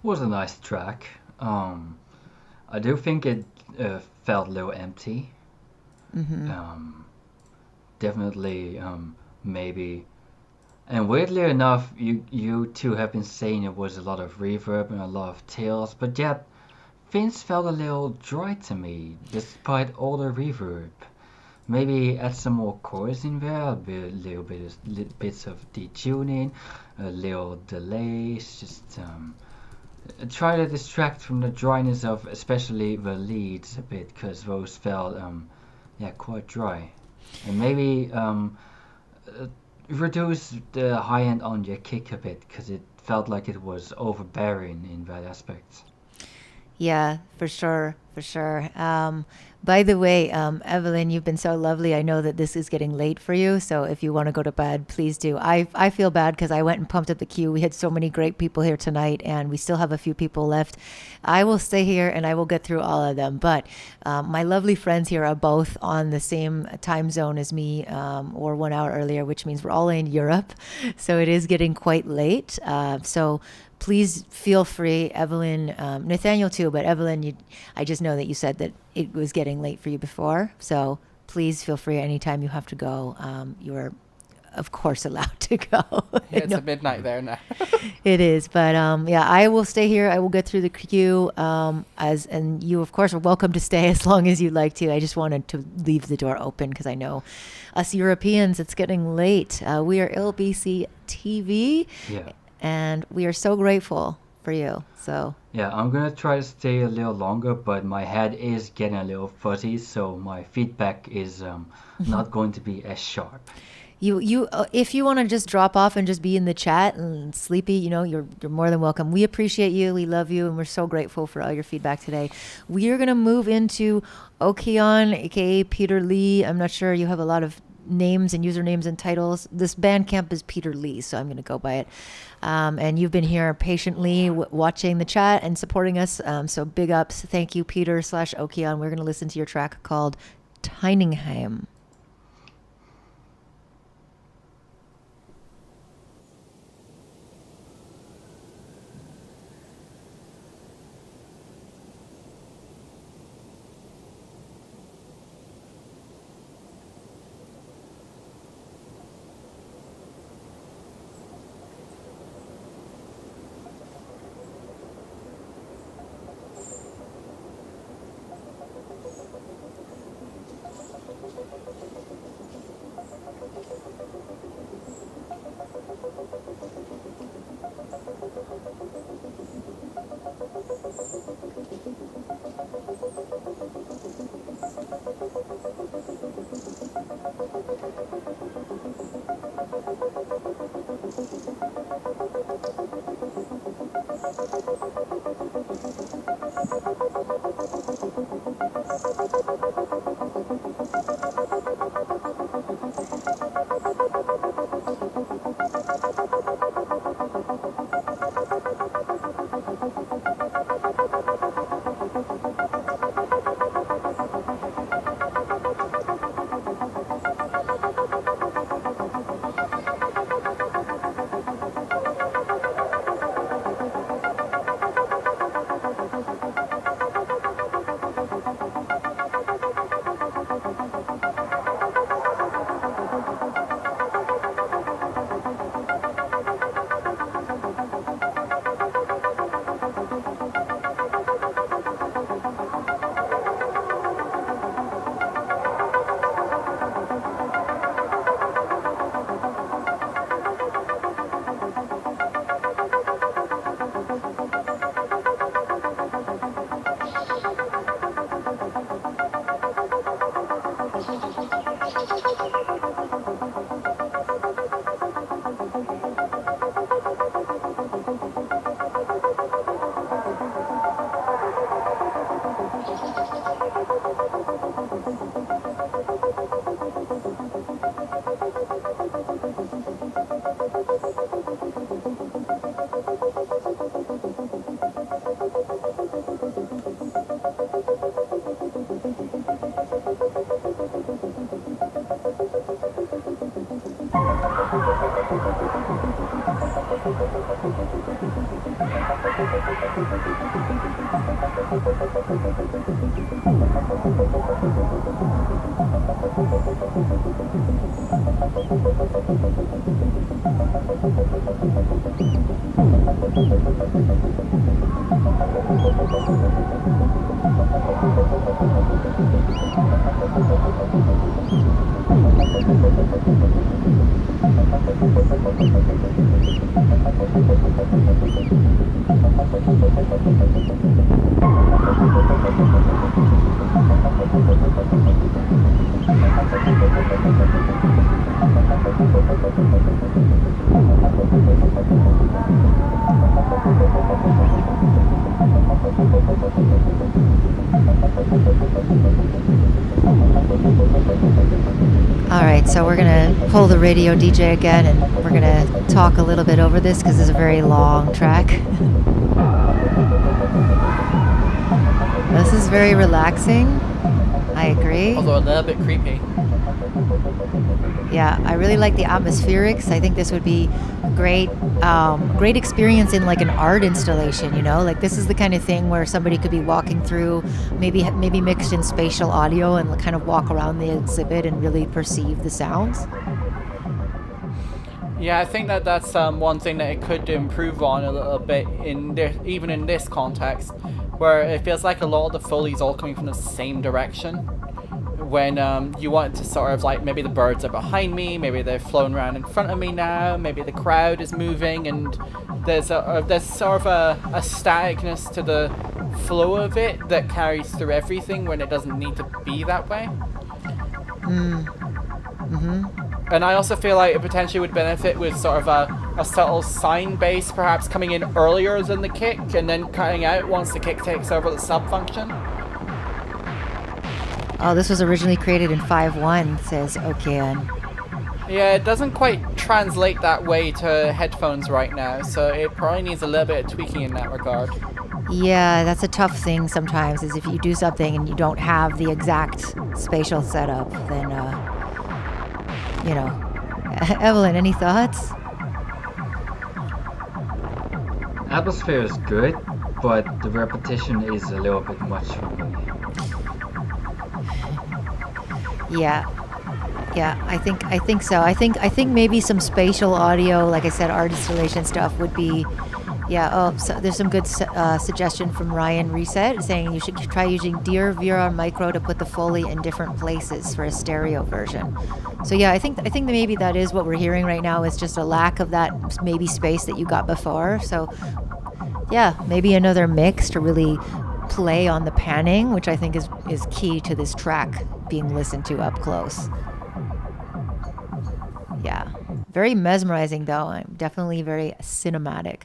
Was a nice track. I do think it felt a little empty. Definitely, maybe. And weirdly enough, you two have been saying it was a lot of reverb and a lot of tails, but yet things felt a little dry to me, despite all the reverb. Maybe add some more chorus in there, a little bits of detuning, a little delays, just try to distract from the dryness of especially the leads a bit, because those felt quite dry. And maybe reduce the high end on your kick a bit, because it felt like it was overbearing in that aspect. Yeah, for sure. By the way, Evelyn, you've been so lovely. I know that this is getting late for you, so if you want to go to bed, please do. I feel bad because I went and pumped up the queue. We had so many great people here tonight, and we still have a few people left. I will stay here, and I will get through all of them. But my lovely friends here are both on the same time zone as me, or 1 hour earlier, which means we're all in Europe. So it is getting quite late. So please feel free, Evelyn, Nathaniel too, but Evelyn, I just know that you said that it was getting late for you before, so please feel free anytime you have to go. You are, of course, allowed to go. Yeah, it's at midnight there now. It is, but I will stay here. I will get through the queue, and you, of course, are welcome to stay as long as you'd like to. I just wanted to leave the door open because I know us Europeans, it's getting late. We are ILBC TV. Yeah. And we are so grateful for you. So yeah, I'm gonna try to stay a little longer, but my head is getting a little fuzzy, so my feedback is not going to be as sharp. You if you want to just drop off and just be in the chat and sleepy, you're more than welcome. We appreciate you, we love you, and we're so grateful for all your feedback today. We are gonna move into Okeon, aka Peter Lee. I'm not sure, you have a lot of names and usernames and titles. This Bandcamp is Peter Lee, so I'm going to go by it. And you've been here patiently watching the chat and supporting us. So big ups. Thank you, Peter/Okeon. We're going to listen to your track called Tyningheim. All right, so we're gonna pull the radio DJ again, and we're gonna talk a little bit over this because it's a very long track. This is very relaxing. I agree. Although a little bit creepy. Yeah, I really like the atmospherics. I think this would be a great experience in like an art installation, you know? Like this is the kind of thing where somebody could be walking through, maybe mixed in spatial audio and kind of walk around the exhibit and really perceive the sounds. Yeah, I think that's one thing that it could improve on a little bit even in this context, where it feels like a lot of the Foley's all coming from the same direction. When you want to sort of like, maybe the birds are behind me, maybe they're flown around in front of me now, maybe the crowd is moving, and there's sort of a staticness to the flow of it that carries through everything when it doesn't need to be that way. And I also feel like it potentially would benefit with sort of a subtle sine bass perhaps coming in earlier than the kick and then cutting out once the kick takes over the sub function. Oh, this was originally created in 5.1, says Okean. Yeah, it doesn't quite translate that way to headphones right now, so it probably needs a little bit of tweaking in that regard. Yeah, that's a tough thing sometimes, is if you do something and you don't have the exact spatial setup, then, you know. Evelyn, any thoughts? Atmosphere is good, but the repetition is a little bit much for me. Yeah, I think so. I think maybe some spatial audio, like I said, art installation stuff would be, yeah. Oh, so there's some good suggestion from Ryan Reset saying you should try using Dear VR Micro to put the Foley in different places for a stereo version. So yeah, I think that maybe that is what we're hearing right now, is just a lack of that maybe space that you got before. So yeah, maybe another mix to really play on the panning, which I think is key to this track being listened to up close. Yeah, very mesmerizing though. I'm definitely very cinematic.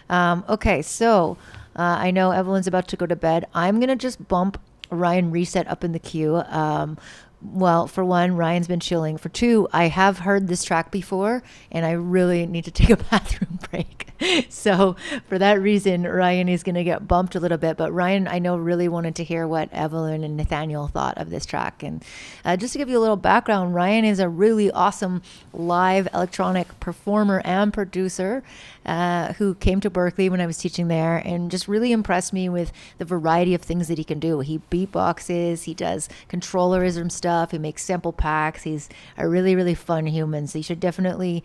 Okay, so I know Evelyn's about to go to bed. I'm going to just bump Ryan Reset up in the queue. Well, for one, Ryan's been chilling. For two, I have heard this track before, and I really need to take a bathroom break. So for that reason, Ryan is going to get bumped a little bit. But Ryan, I know, really wanted to hear what Evelyn and Nathaniel thought of this track. And just to give you a little background, Ryan is a really awesome live electronic performer and producer who came to Berkeley when I was teaching there and just really impressed me with the variety of things that he can do. He beatboxes, he does controllerism stuff, he makes sample packs. He's a really, really fun human. So you should definitely,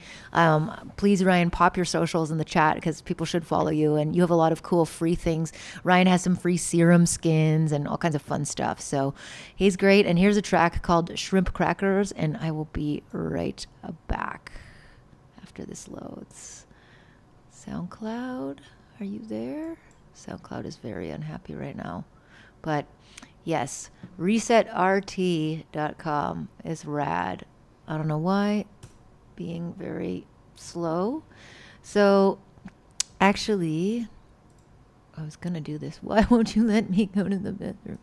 please, Ryan, pop your socials in the chat because people should follow you. And you have a lot of cool free things. Ryan has some free serum skins and all kinds of fun stuff. So he's great. And here's a track called Shrimp Crackers. And I will be right back after this loads. SoundCloud, are you there? SoundCloud is very unhappy right now. But yes, resetrt.com is rad. I don't know why, being very slow. So actually, I was going to do this. Why won't you let me go to the bathroom?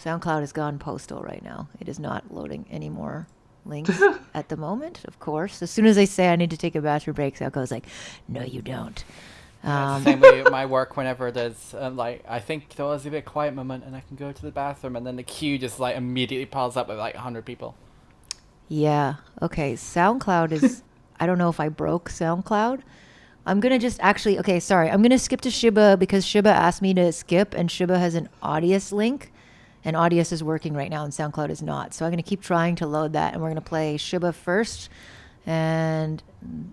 SoundCloud has gone postal right now. It is not loading any more links at the moment, of course. As soon as I say I need to take a bathroom break, SoundCloud's like, no, you don't. Same way at my work whenever there's like, I think there was a bit quiet moment and I can go to the bathroom and then the queue just like immediately piles up with like 100 people. Yeah. Okay. SoundCloud is, I don't know if I broke SoundCloud. I'm going to just actually, okay, sorry. I'm going to skip to Shiba because Shiba asked me to skip and Shiba has an Audius link and Audius is working right now and SoundCloud is not. So I'm going to keep trying to load that and we're going to play Shiba first. And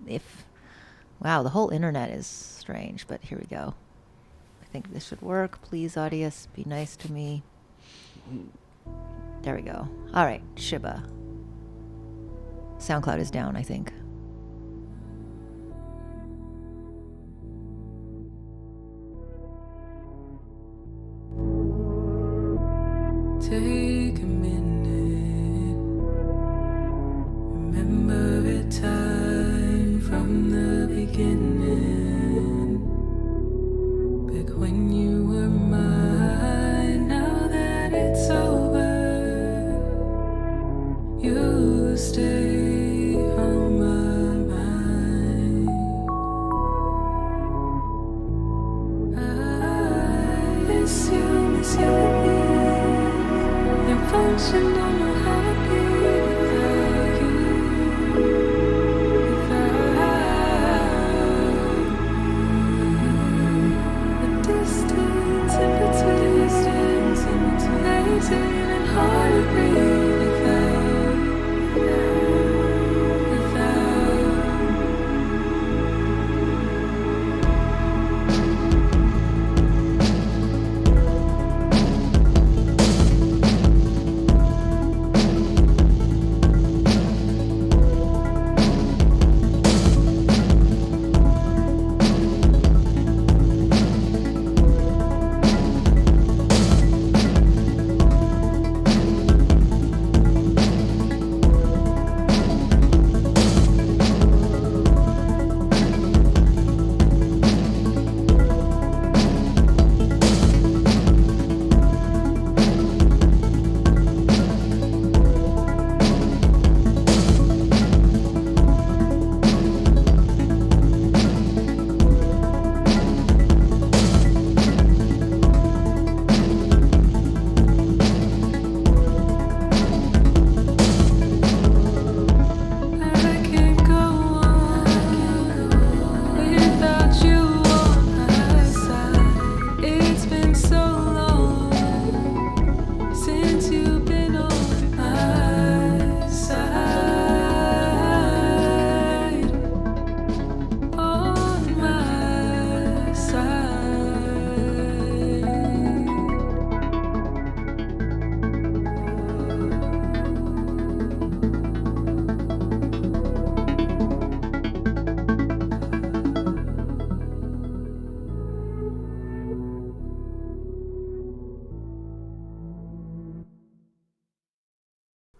if, wow, the whole internet is strange, but here we go. I think this should work. Please, Audius, be nice to me. There we go. All right, Shiba. SoundCloud is down, I think. Take a minute. Remember a time from the beginning. Back when you were mine. Now that it's over, you stay on my mind. I miss you with me. Function on my heartbeat without you, without the distance in between makes it even harder to breathe without.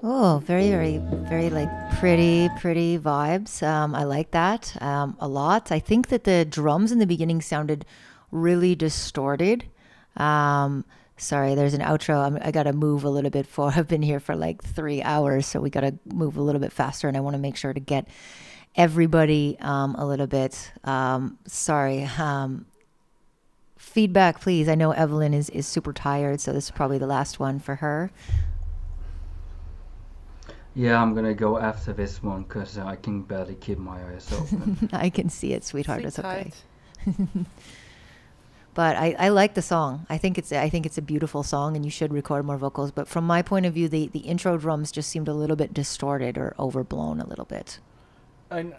Oh, very like pretty vibes. I like that a lot. I think that the drums in the beginning sounded really distorted. Um, Sorry, there's an outro. I got to move a little bit for. I've been here for like 3 hours, so we got to move a little bit faster, and I want to make sure to get everybody a little bit. Sorry. Feedback, please. I know Evelyn is super tired, so this is probably the last one for her. Yeah, I'm gonna go after this one because I can barely keep my eyes open. I can see it, sweetheart. Sleep It's okay. tight. But I like the song. I think it's a beautiful song, and you should record more vocals. But from my point of view, the intro drums just seemed a little bit distorted or overblown a little bit. And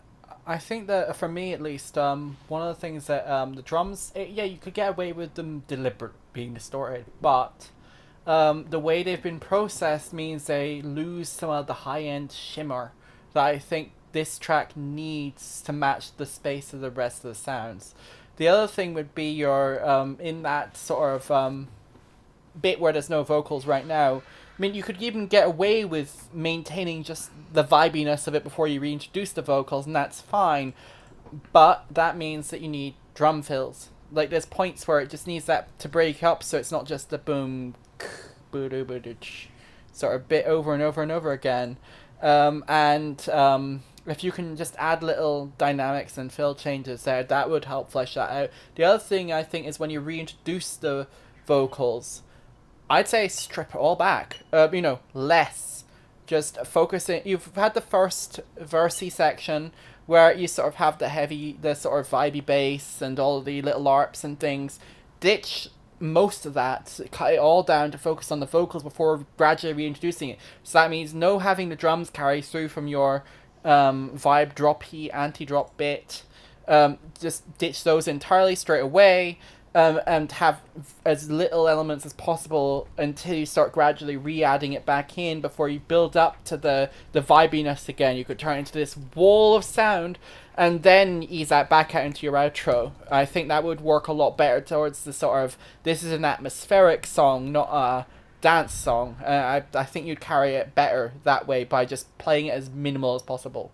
I think that for me at least, one of the things that the drums, yeah, you could get away with them deliberate being distorted, but the way they've been processed means they lose some of the high end shimmer that I think this track needs to match the space of the rest of the sounds. The other thing would be your in that sort of bit where there's no vocals right now. I mean, you could even get away with maintaining just the vibiness of it before you reintroduce the vocals, and that's fine. But that means that you need drum fills. Like, there's points where it just needs that to break up, so it's not just the boom, sort of bit over and over and over again. And if you can just add little dynamics and fill changes there, that would help flesh that out. The other thing I think is when you reintroduce the vocals, I'd say strip it all back. Less. Just focusing. You've had the first versey section where you sort of have the sort of vibey bass and all the little arps and things. Ditch most of that, cut it all down to focus on the vocals before gradually reintroducing it. So that means no having the drums carry through from your vibe droppy anti-drop bit. Just ditch those entirely straight away. And have as little elements as possible until you start gradually re-adding it back in before you build up to the vibiness again. You could turn it into this wall of sound and then ease that back out into your outro. I think that would work a lot better towards the sort of, this is an atmospheric song, not a dance song. I think you'd carry it better that way by just playing it as minimal as possible.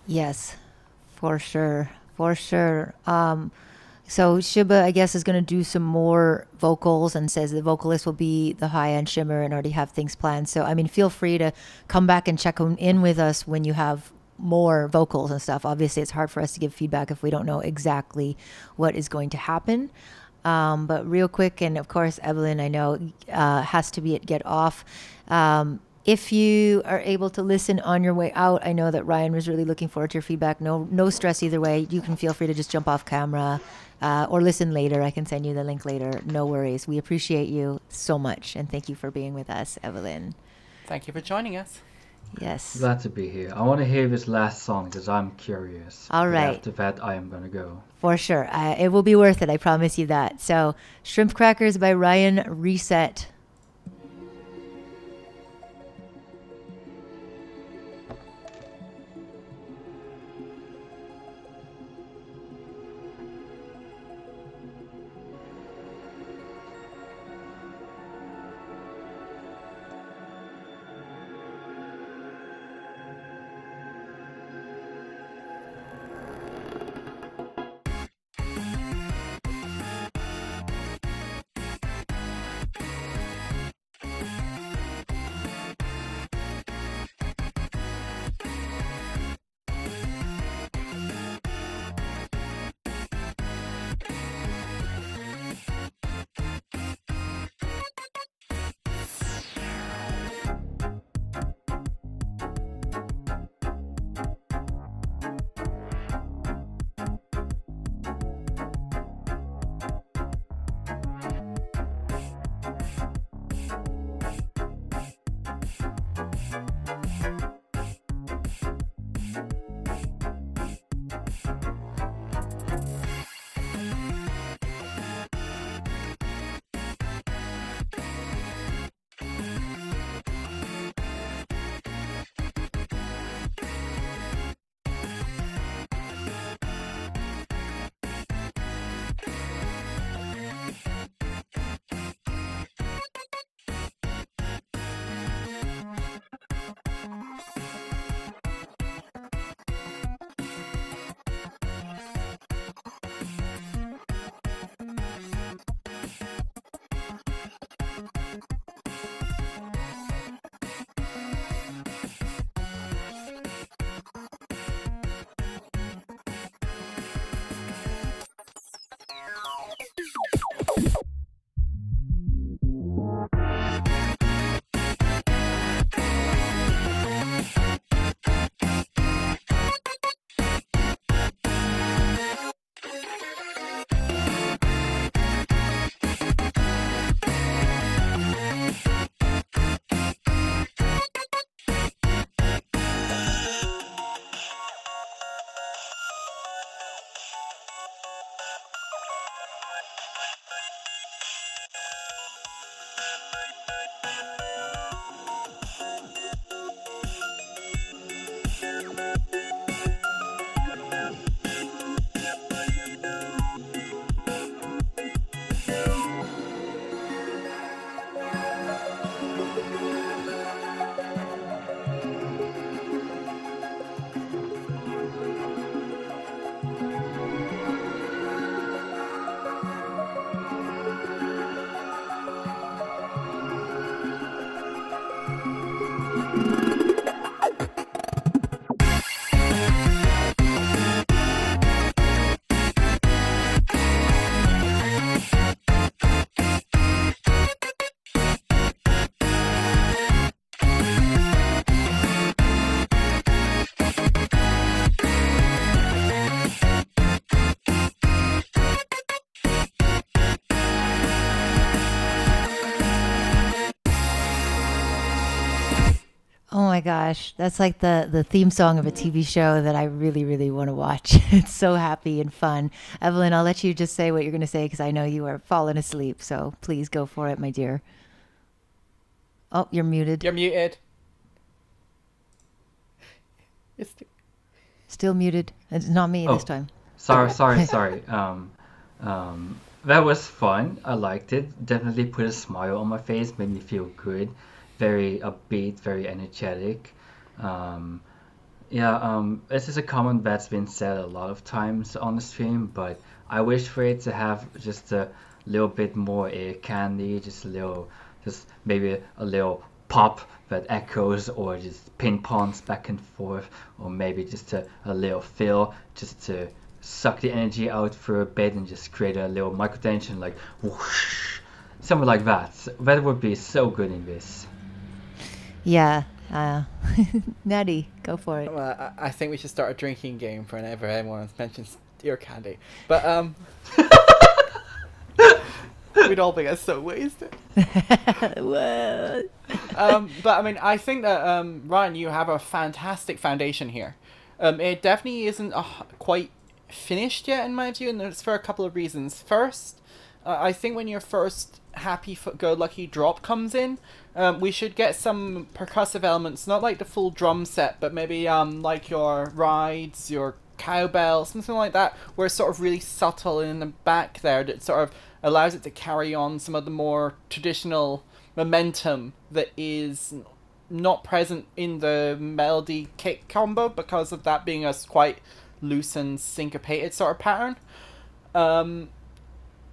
Yes, for sure, for sure. So Shiba, I guess, is going to do some more vocals and says the vocalist will be the high-end shimmer and already have things planned. So, I mean, feel free to come back and check in with us when you have more vocals and stuff. Obviously, it's hard for us to give feedback if we don't know exactly what is going to happen. But real quick, and of course, Evelyn, I know, has to be at Get Off. If you are able to listen on your way out, I know that Ryan was really looking forward to your feedback. No stress either way. You can feel free to just jump off camera or listen later. I can send you the link later. No worries. We appreciate you so much. And thank you for being with us, Evelyn. Thank you for joining us. Yes. Glad to be here. I want to hear this last song because I'm curious. All But right. after that, I am gonna go. For sure. It will be worth it. I promise you that. So, Shrimp Crackers by Ryan, Reset. Oh my gosh, that's like the theme song of a TV show that I really, really want to watch. It's so happy and fun. Evelyn, I'll let you just say what you're going to say because I know you are falling asleep. So please go for it, my dear. Oh, you're muted. You're muted. It's Still muted. It's not me Oh, this time. sorry. That was fun. I liked it. Definitely put a smile on my face, made me feel good. Very upbeat, very energetic. Um, this is a comment that's been said a lot of times on the stream, but I wish for it to have just a little bit more ear candy, just maybe a little pop that echoes or just ping pongs back and forth, or maybe just a little fill just to suck the energy out for a bit and just create a little micro tension like whoosh, something like that. That would be so good in this. Yeah. Natty, go for it. Well, I think we should start a drinking game for whenever anyone mentions ear candy. But we'd all get so wasted. What? But I mean, I think that Ryan, you have a fantastic foundation here. It definitely isn't quite finished yet, in my view, and it's for a couple of reasons. First, I think when your first happy-go-lucky drop comes in, we should get some percussive elements, not like the full drum set, but maybe like your rides, your cowbell, something like that, where it's sort of really subtle and in the back there that sort of allows it to carry on some of the more traditional momentum that is not present in the melody kick combo because of that being a quite loose and syncopated sort of pattern.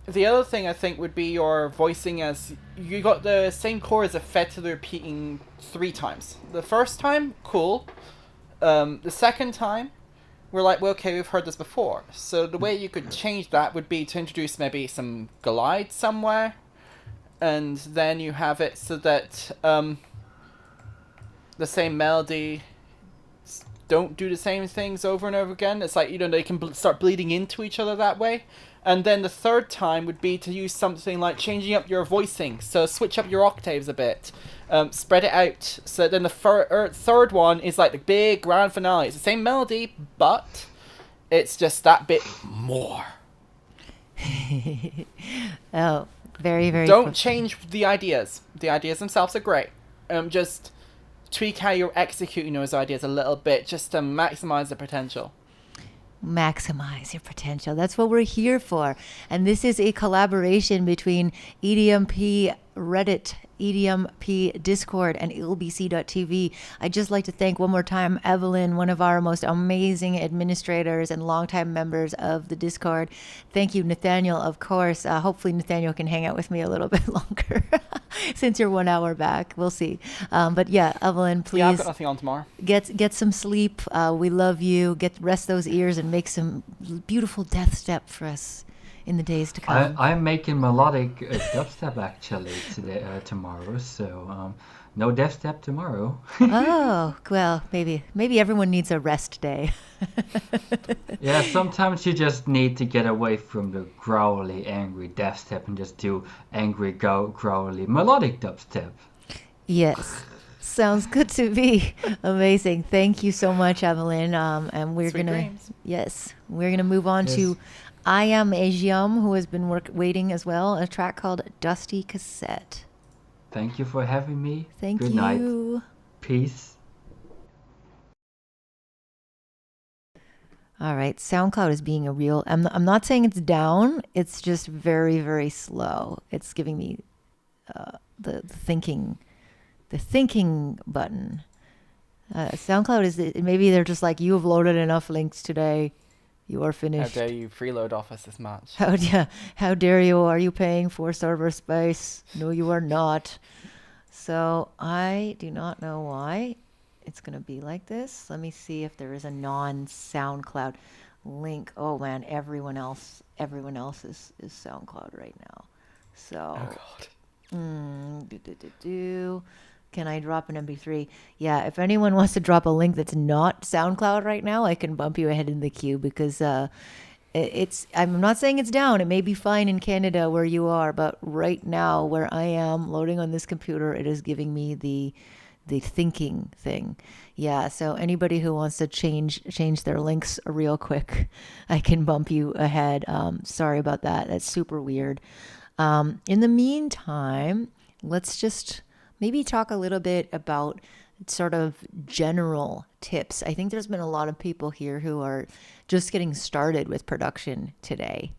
The other thing I think would be your voicing, as you got the same chords effectively repeating 3 times. The first time, cool. The second time, we're like, well, okay, we've heard this before. So the way you could change that would be to introduce maybe some glide somewhere, and then you have it so that the same melody don't do the same things over and over again. It's like, they can start bleeding into each other that way. And then the third time would be to use something like changing up your voicing. So switch up your octaves a bit. Spread it out. So then the third one is like the big grand finale. It's the same melody, but it's just that bit more. Oh, very, very. Don't change the ideas. The ideas themselves are great. Just tweak how you're executing those ideas a little bit just to maximize the potential. Maximize your potential. That's what we're here for. And this is a collaboration between EDMP Reddit, EDMP Discord, and ILBC.tv. I'd just like to thank one more time Evelyn, one of our most amazing administrators and longtime members of the Discord. Thank you, Nathaniel, of course. Hopefully Nathaniel can hang out with me a little bit longer since you're 1 hour back. We'll see. But yeah, Evelyn, please. Yeah, I've got nothing on tomorrow. Get some sleep. We love you. Rest those ears and make some beautiful death step for us in the days to come. I'm making melodic dubstep actually tomorrow, so no dubstep tomorrow. Oh, well, maybe everyone needs a rest day. Yeah, sometimes you just need to get away from the growly, angry dubstep and just do angry, growly, melodic dubstep. Yes. Sounds good to me. Amazing. Thank you so much, Evelyn. And we're Sweet gonna dreams. we're gonna move on to I Am Ajium, who has been waiting as well, a track called Dusty Cassette. Thank you for having me. Thank Good you. night. Peace. All right, SoundCloud is being a real. I'm not saying it's down. It's just very, very slow. It's giving me the thinking button. SoundCloud is maybe they're just like, you have loaded enough links today. You are How finished. dare you freeload Office this much? How dare you? Are you paying for server space? No, you are not. So I do not know why it's gonna be like this. Let me see if there is a non-SoundCloud link. Oh man, everyone else is SoundCloud right now. So Oh God. Can I drop an MP3? Yeah, if anyone wants to drop a link that's not SoundCloud right now, I can bump you ahead in the queue because I'm not saying it's down. It may be fine in Canada where you are, but right now where I am loading on this computer, it is giving me the thinking thing. Yeah, so anybody who wants to change their links real quick, I can bump you ahead. Sorry about that. That's super weird. In the meantime, let's just maybe talk a little bit about sort of general tips. I think there's been a lot of people here who are just getting started with production today.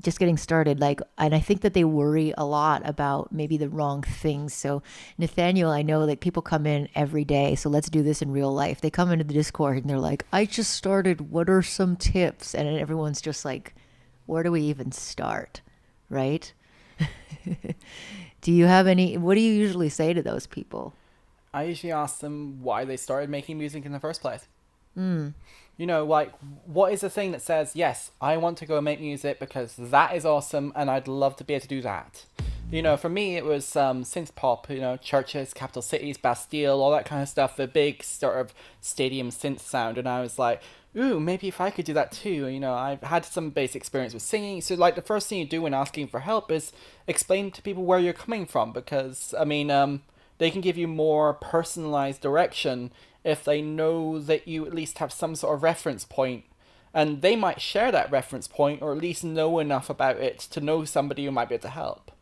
Just getting started, and I think that they worry a lot about maybe the wrong things. So Nathaniel, I know like people come in every day, so let's do this in real life. They come into the Discord and they're like, I just started, what are some tips? And everyone's just like, where do we even start? Right? Do you have what do you usually say to those people? I usually ask them why they started making music in the first place. You know, like, what is the thing that says, yes, I want to go make music because that is awesome and I'd love to be able to do that? You know, for me, it was synth pop, you know, churches, capital cities, Bastille, all that kind of stuff, the big sort of stadium synth sound. And I was like, ooh, maybe if I could do that too. You know, I've had some basic experience with singing. So, like, the first thing you do when asking for help is explain to people where you're coming from. Because, I mean, they can give you more personalized direction if they know that you at least have some sort of reference point, and they might share that reference point or at least know enough about it to know somebody who might be able to help.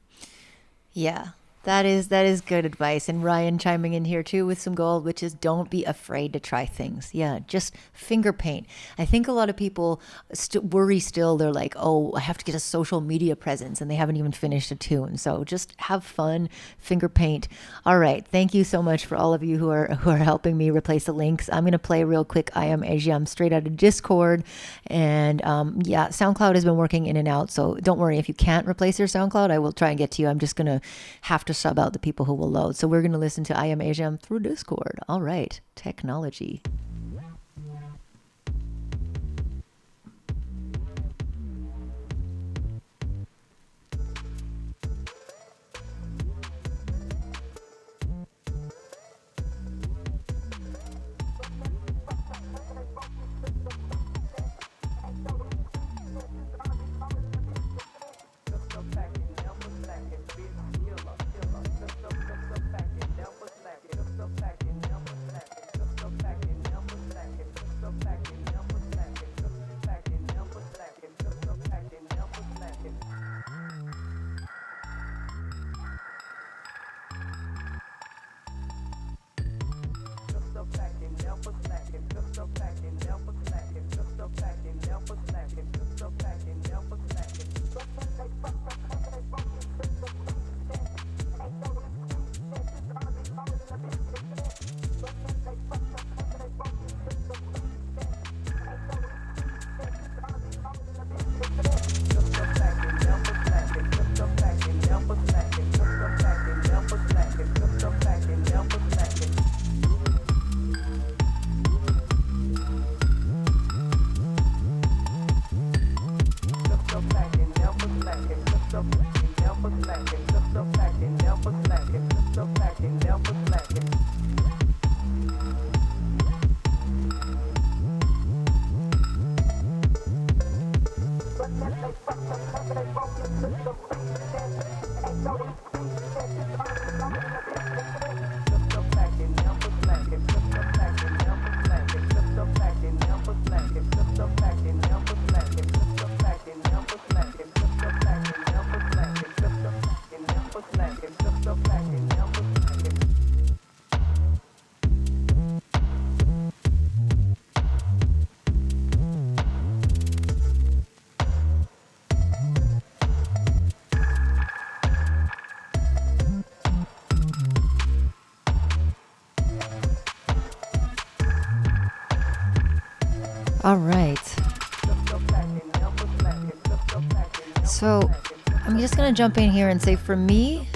Yeah, that is good advice. And Ryan chiming in here too with some gold, which is don't be afraid to try things. Yeah, just finger paint. I think a lot of people worry still. They're like, oh, I have to get a social media presence, and they haven't even finished a tune. So just have fun, finger paint. All right, thank you so much for all of you who are helping me replace the links. I'm gonna play real quick. I am Asia. Straight out of Discord, and yeah, SoundCloud has been working in and out. So don't worry if you can't replace your SoundCloud. I will try and get to you. I'm just gonna have to sub out the people who will load. So we're going to listen to I Am Asia through Discord. All right. Technology. All right. So I'm just going to jump in here and say for me,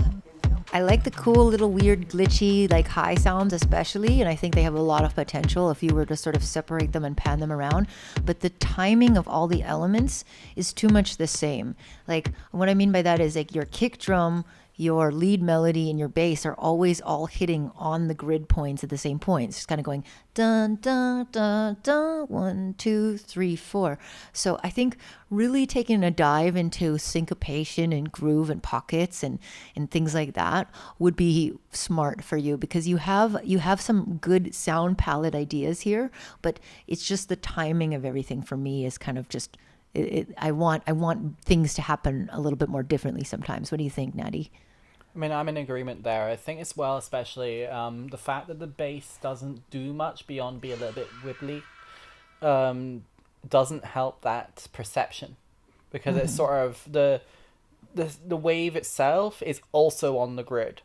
I like the cool little weird glitchy like high sounds especially, and I think they have a lot of potential if you were to sort of separate them and pan them around. But the timing of all the elements is too much the same. Like what I mean by that is like your kick drum, your lead melody and your bass are always all hitting on the grid points at the same points. Just kind of going dun dun dun dun 1 2 3 4. So I think really taking a dive into syncopation and groove and pockets and things like that would be smart for you, because you have some good sound palette ideas here, but it's just the timing of everything for me is kind of just I want things to happen a little bit more differently sometimes. What do you think, Natty? I mean, I'm in agreement there. I think as well, especially the fact that the bass doesn't do much beyond be a little bit wibbly, doesn't help that perception, because it's sort of the wave itself is also on the grid.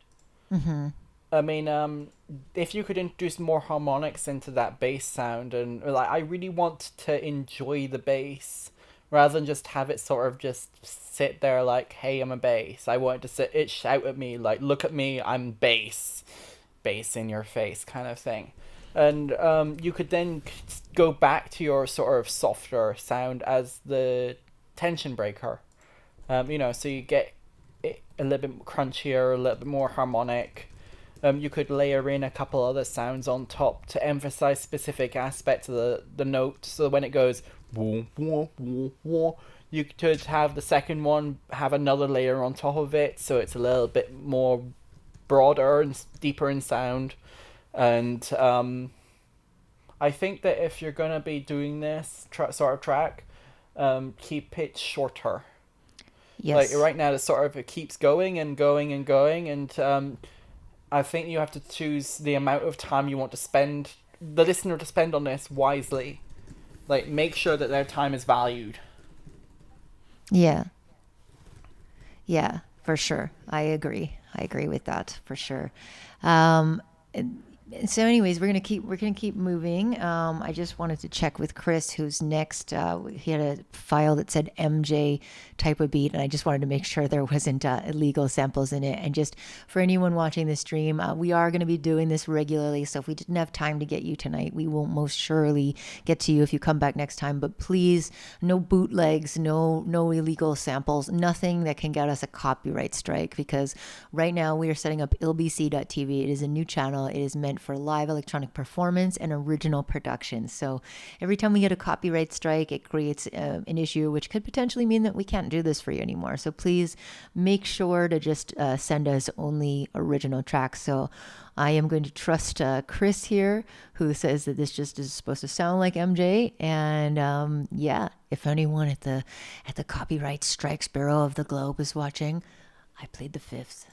I mean, if you could introduce more harmonics into that bass sound, and like I really want to enjoy the bass rather than just have it sort of just sit there like, hey, I'm a bass. I want it shout at me like, look at me, I'm bass in your face kind of thing. And you could then go back to your sort of softer sound as the tension breaker. So you get it a little bit crunchier, a little bit more harmonic. You could layer in a couple other sounds on top to emphasize specific aspects of the note. So when it goes woo, woo, woo, woo, you could have the second one have another layer on top of it, so it's a little bit more broader and deeper in sound. And I think that if you're going to be doing this sort of track, keep it shorter. Yes. Like right now, it keeps going and going and going, and I think you have to choose the amount of time you want to spend, the listener to spend on this wisely. Like, make sure that their time is valued. Yeah, for sure. I agree with that for sure. So anyways, we're gonna keep moving. I just wanted to check with Chris, who's next. He had a file that said MJ type of beat, and I just wanted to make sure there wasn't illegal samples in it. And just for anyone watching the stream, we are going to be doing this regularly, so if we didn't have time to get you tonight, we will most surely get to you if you come back next time. But please, no bootlegs, no illegal samples, nothing that can get us a copyright strike, because right now we are setting up ILBC.tv. It is a new channel. It is meant for live electronic performance and original production. So every time we get a copyright strike, it creates an issue, which could potentially mean that we can't do this for you anymore. So please make sure to just send us only original tracks. So I am going to trust Chris here, who says that this just is supposed to sound like MJ. And if anyone at the Copyright Strikes Bureau of the Globe is watching, I played the fifth.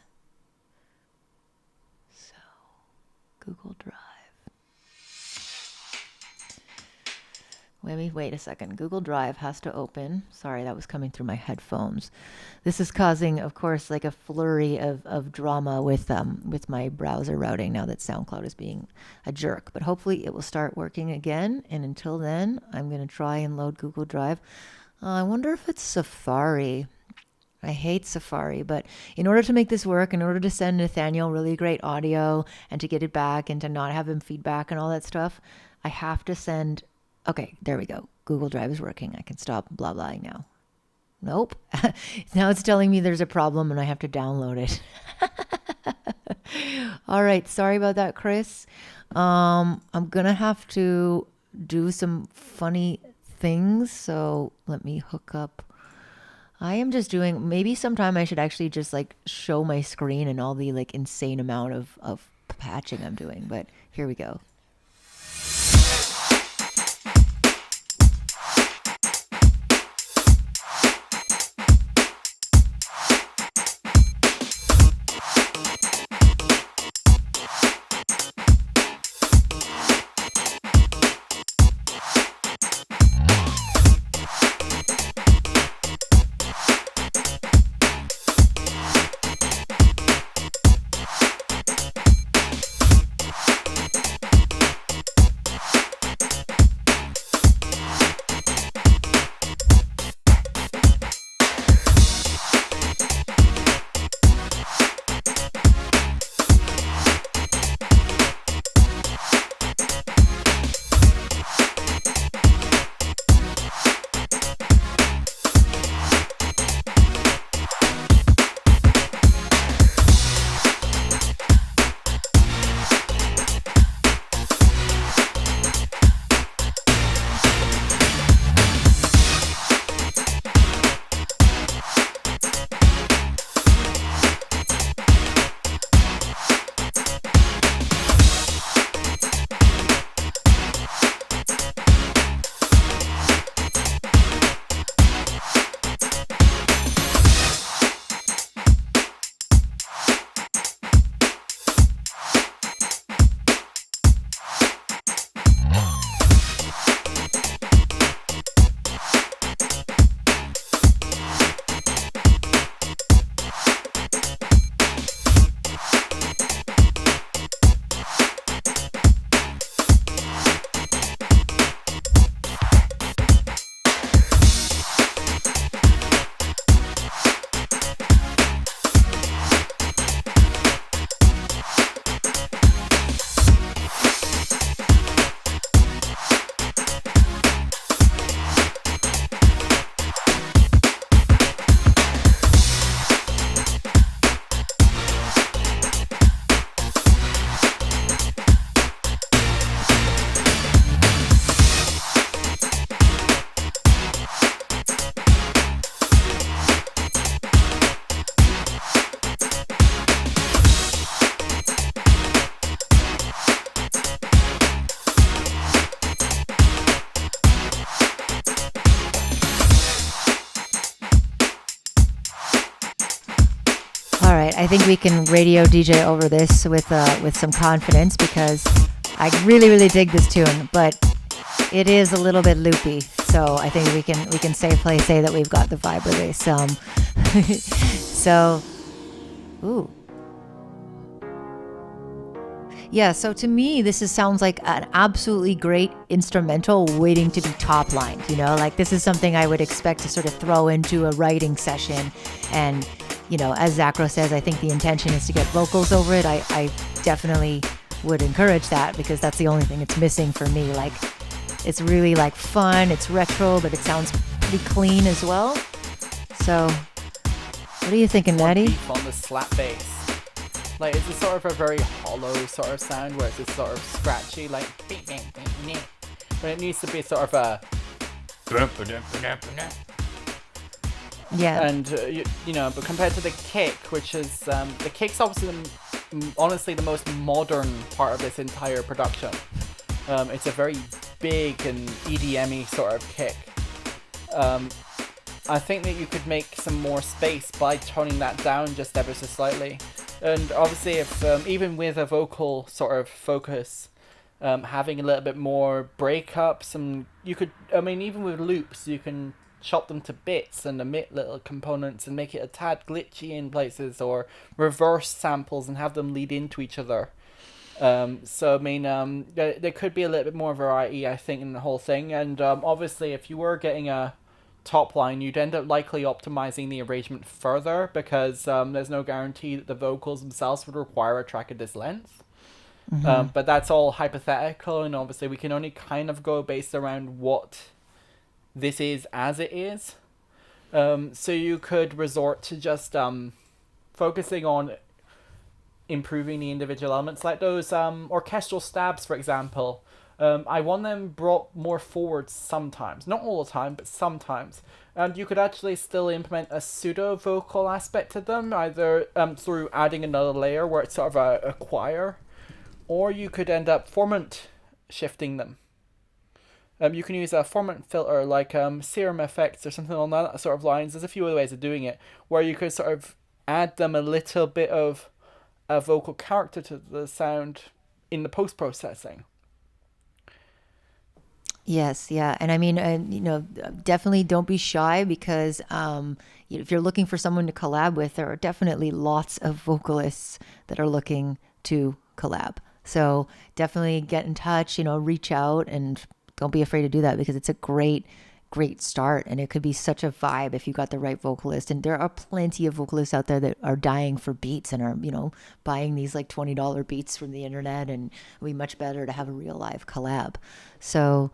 Google Drive. Wait a second. Google Drive has to open. Sorry, that was coming through my headphones. This is causing, of course, like a flurry of drama with my browser routing now that SoundCloud is being a jerk. But hopefully it will start working again. And until then, I'm going to try and load Google Drive. I wonder if it's Safari. I hate Safari, but in order to make this work, in order to send Nathaniel really great audio and to get it back and to not have him feedback and all that stuff, I have to send... Okay, there we go. Google Drive is working. I can stop blah blahing now. Nope. Now it's telling me there's a problem and I have to download it. All right, sorry about that, Chris. I'm going to have to do some funny things, so let me hook up... I am just doing, maybe sometime I should actually just like show my screen and all the like insane amount of patching I'm doing, but here we go. All right, I think we can radio DJ over this with some confidence because I really really dig this tune, but it is a little bit loopy. So I think we can safely say that we've got the vibe of this. So, ooh. Yeah, so to me, sounds like an absolutely great instrumental waiting to be top lined. Like this is something I would expect to sort of throw into a writing session. And, as Zacro says, I think the intention is to get vocals over it. I definitely would encourage that because that's the only thing it's missing for me. Like, it's really like fun, it's retro, but it sounds pretty clean as well. So, what are you thinking, Maddie? Beef on the slap bass. Like, it's a sort of a very hollow sort of sound where it's just sort of scratchy, like, but it needs to be sort of a... Yeah. And, but compared to the kick, which is... the kick's obviously, honestly, the most modern part of this entire production. It's a very big and EDM-y sort of kick. I think that you could make some more space by toning that down just ever so slightly. And obviously, if even with a vocal sort of focus, having a little bit more breakups, and you could, even with loops, you can chop them to bits and omit little components and make it a tad glitchy in places, or reverse samples and have them lead into each other. There could be a little bit more variety, I think, in the whole thing. And obviously, if you were getting a top line, you'd end up likely optimizing the arrangement further because there's no guarantee that the vocals themselves would require a track of this length. Mm-hmm. But that's all hypothetical, and obviously we can only kind of go based around what this is as it is. So you could resort to just focusing on improving the individual elements, like those orchestral stabs, for example. I want them brought more forward sometimes. Not all the time, but sometimes. And you could actually still implement a pseudo-vocal aspect to them, either through adding another layer where it's sort of a choir, or you could end up formant shifting them. You can use a formant filter like Serum Effects or something along that sort of lines. There's a few other ways of doing it, where you could sort of add them a little bit of a vocal character to the sound in the post-processing. Yes, yeah. And I mean, definitely don't be shy because if you're looking for someone to collab with, there are definitely lots of vocalists that are looking to collab. So definitely get in touch, reach out, and don't be afraid to do that because it's a great start, and it could be such a vibe if you got the right vocalist. And there are plenty of vocalists out there that are dying for beats and are buying these like $20 beats from the internet, and it'd be much better to have a real live collab. So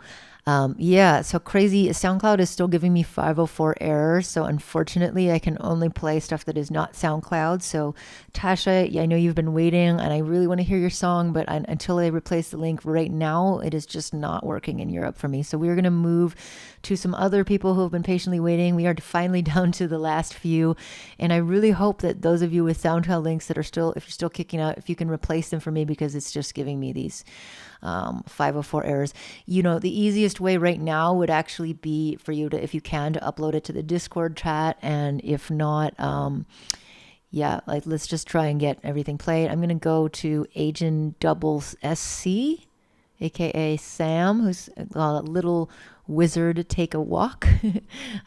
so crazy. SoundCloud is still giving me 504 errors, so unfortunately I can only play stuff that is not SoundCloud. So Tasha, I know you've been waiting and I really want to hear your song, but until I replace the link right now, it is just not working in Europe for me. So we're going to move to some other people who have been patiently waiting. We are finally down to the last few, and I really hope that those of you with SoundCloud links that are still, if you're still kicking out, if you can replace them for me, because it's just giving me these 504 errors. The easiest way right now would actually be for you to, if you can, to upload it to the Discord chat, and if not, let's just try and get everything played. I'm gonna go to Agent Double SC, aka Sam, who's a little wizard take a walk.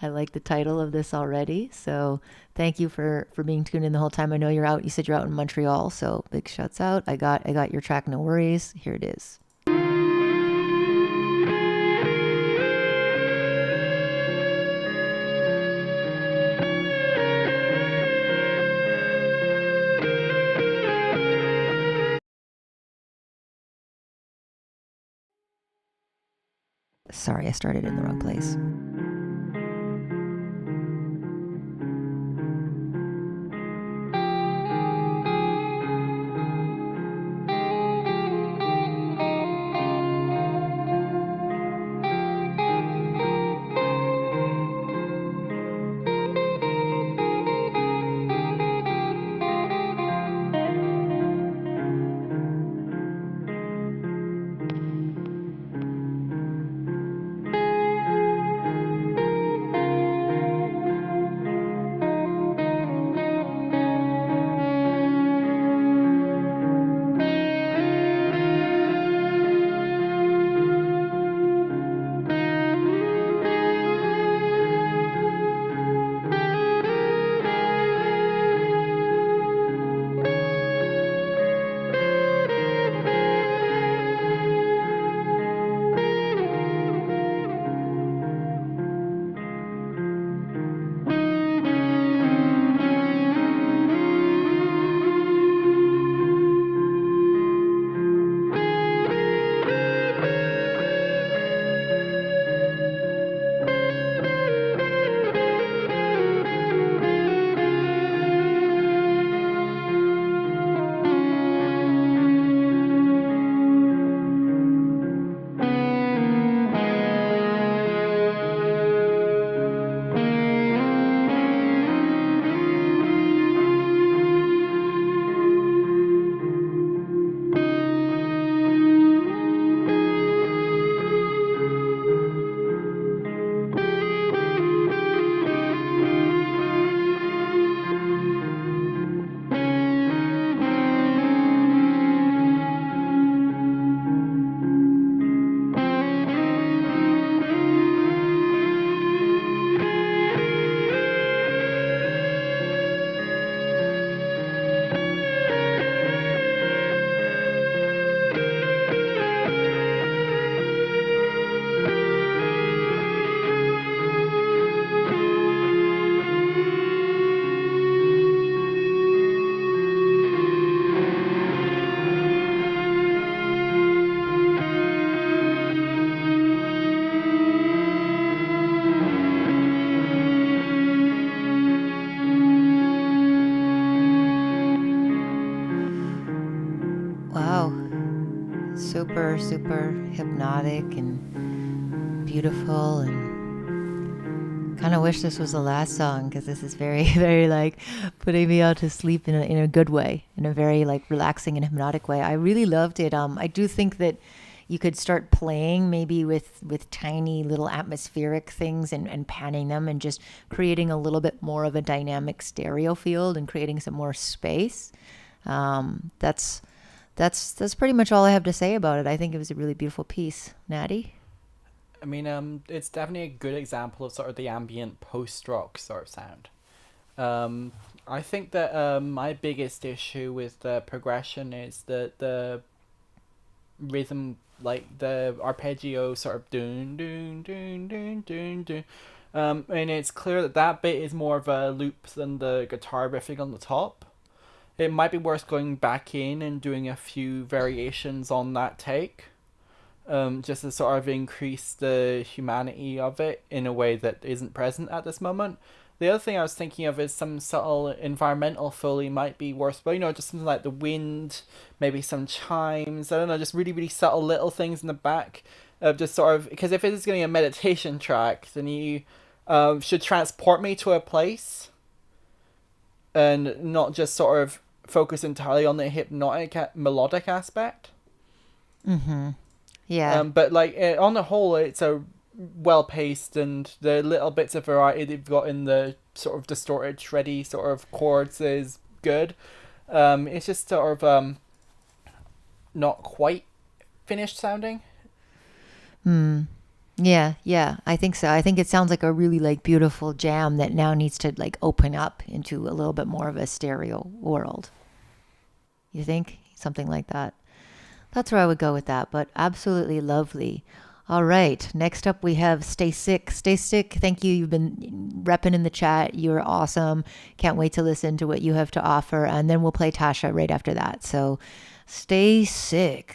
I like the title of this already. So thank you for being tuned in the whole time. I know you're out. You said you're out in Montreal, so big shouts out. I got your track, no worries. Here it is. Sorry, I started in the wrong place. super, super hypnotic and beautiful, and kind of wish this was the last song because this is very, very like putting me out to sleep in a good way, in a very like relaxing and hypnotic way. I really loved it. I do think that you could start playing maybe with tiny little atmospheric things and panning them and just creating a little bit more of a dynamic stereo field and creating some more space. That's pretty much all I have to say about it. I think it was a really beautiful piece. Natty? I mean, it's definitely a good example of sort of the ambient post-rock sort of sound. I think that my biggest issue with the progression is that the rhythm, like the arpeggio sort of doon doon doon doon doon doon. And it's clear that that bit is more of a loop than the guitar riffing on the top. It might be worth going back in and doing a few variations on that take, just to sort of increase the humanity of it in a way that isn't present at this moment. The other thing I was thinking of is some subtle environmental foley might be worth, but just something like the wind, maybe some chimes, I don't know, just really, really subtle little things in the back of just sort of, because if it is going to be a meditation track, then you should transport me to a place and not just sort of focus entirely on the hypnotic melodic aspect. Yeah. But like on the whole, it's a well-paced, and the little bits of variety they've got in the sort of distorted, shreddy sort of chords is good. It's just sort of not quite finished sounding. Yeah, I think so. I think it sounds like a really like beautiful jam that now needs to like open up into a little bit more of a stereo world. You think? Something like that. That's where I would go with that, but absolutely lovely. All right, next up we have Stay Sick. Stay Sick, thank you. You've been repping in the chat. You're awesome. Can't wait to listen to what you have to offer. And then we'll play Tasha right after that. So Stay Sick.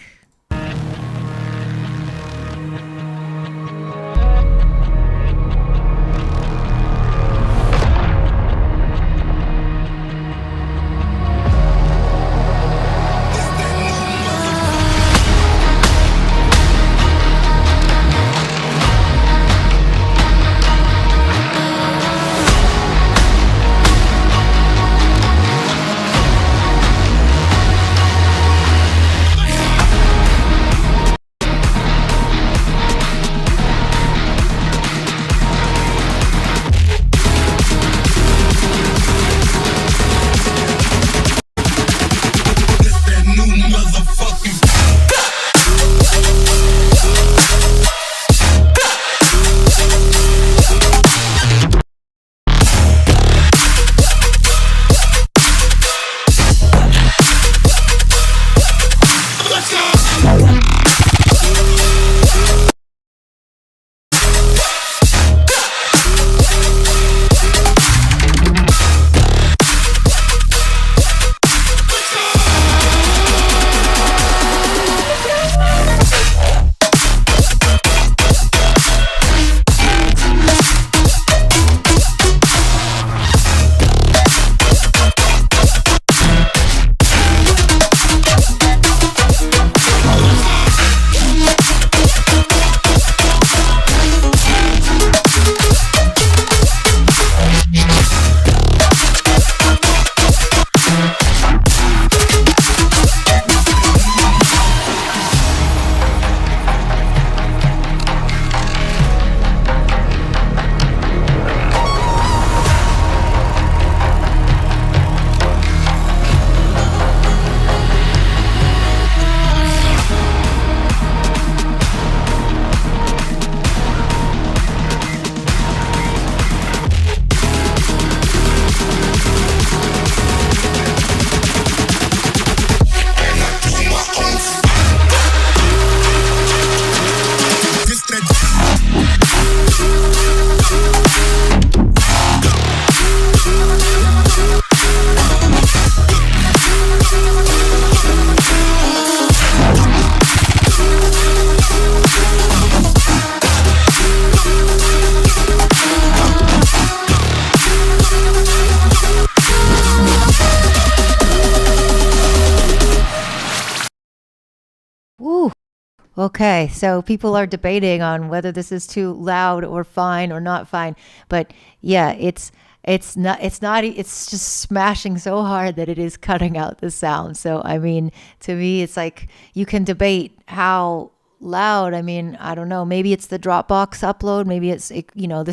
Okay, so people are debating on whether this is too loud or fine or not fine. But yeah, it's just smashing so hard that it is cutting out the sound. So I mean, to me it's like you can debate how loud. I mean, I don't know, maybe it's the Dropbox upload, maybe this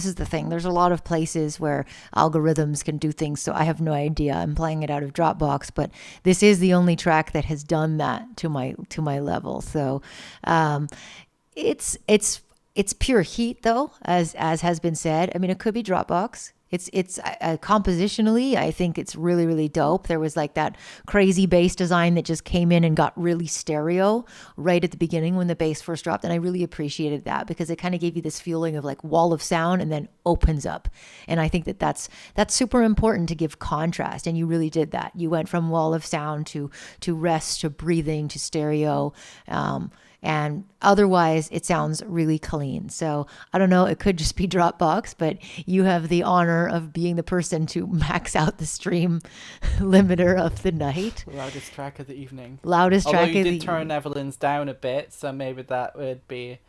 is the thing. There's a lot of places where algorithms can do things, so I have no idea. I'm playing it out of Dropbox, but this is the only track that has done that to my level. So it's pure heat though, as has been said. I mean, it could be Dropbox. It's compositionally, I think it's really, really dope. There was like that crazy bass design that just came in and got really stereo right at the beginning when the bass first dropped. And I really appreciated that because it kind of gave you this feeling of like wall of sound and then opens up. And I think that's super important to give contrast. And you really did that. You went from wall of sound to rest, to breathing, to stereo. And otherwise, it sounds really clean. So I don't know, it could just be Dropbox, but you have the honor of being the person to max out the stream limiter of the night. Loudest track of the evening. Loudest Although track of you the did turn Evelyn's down a bit, so maybe that would be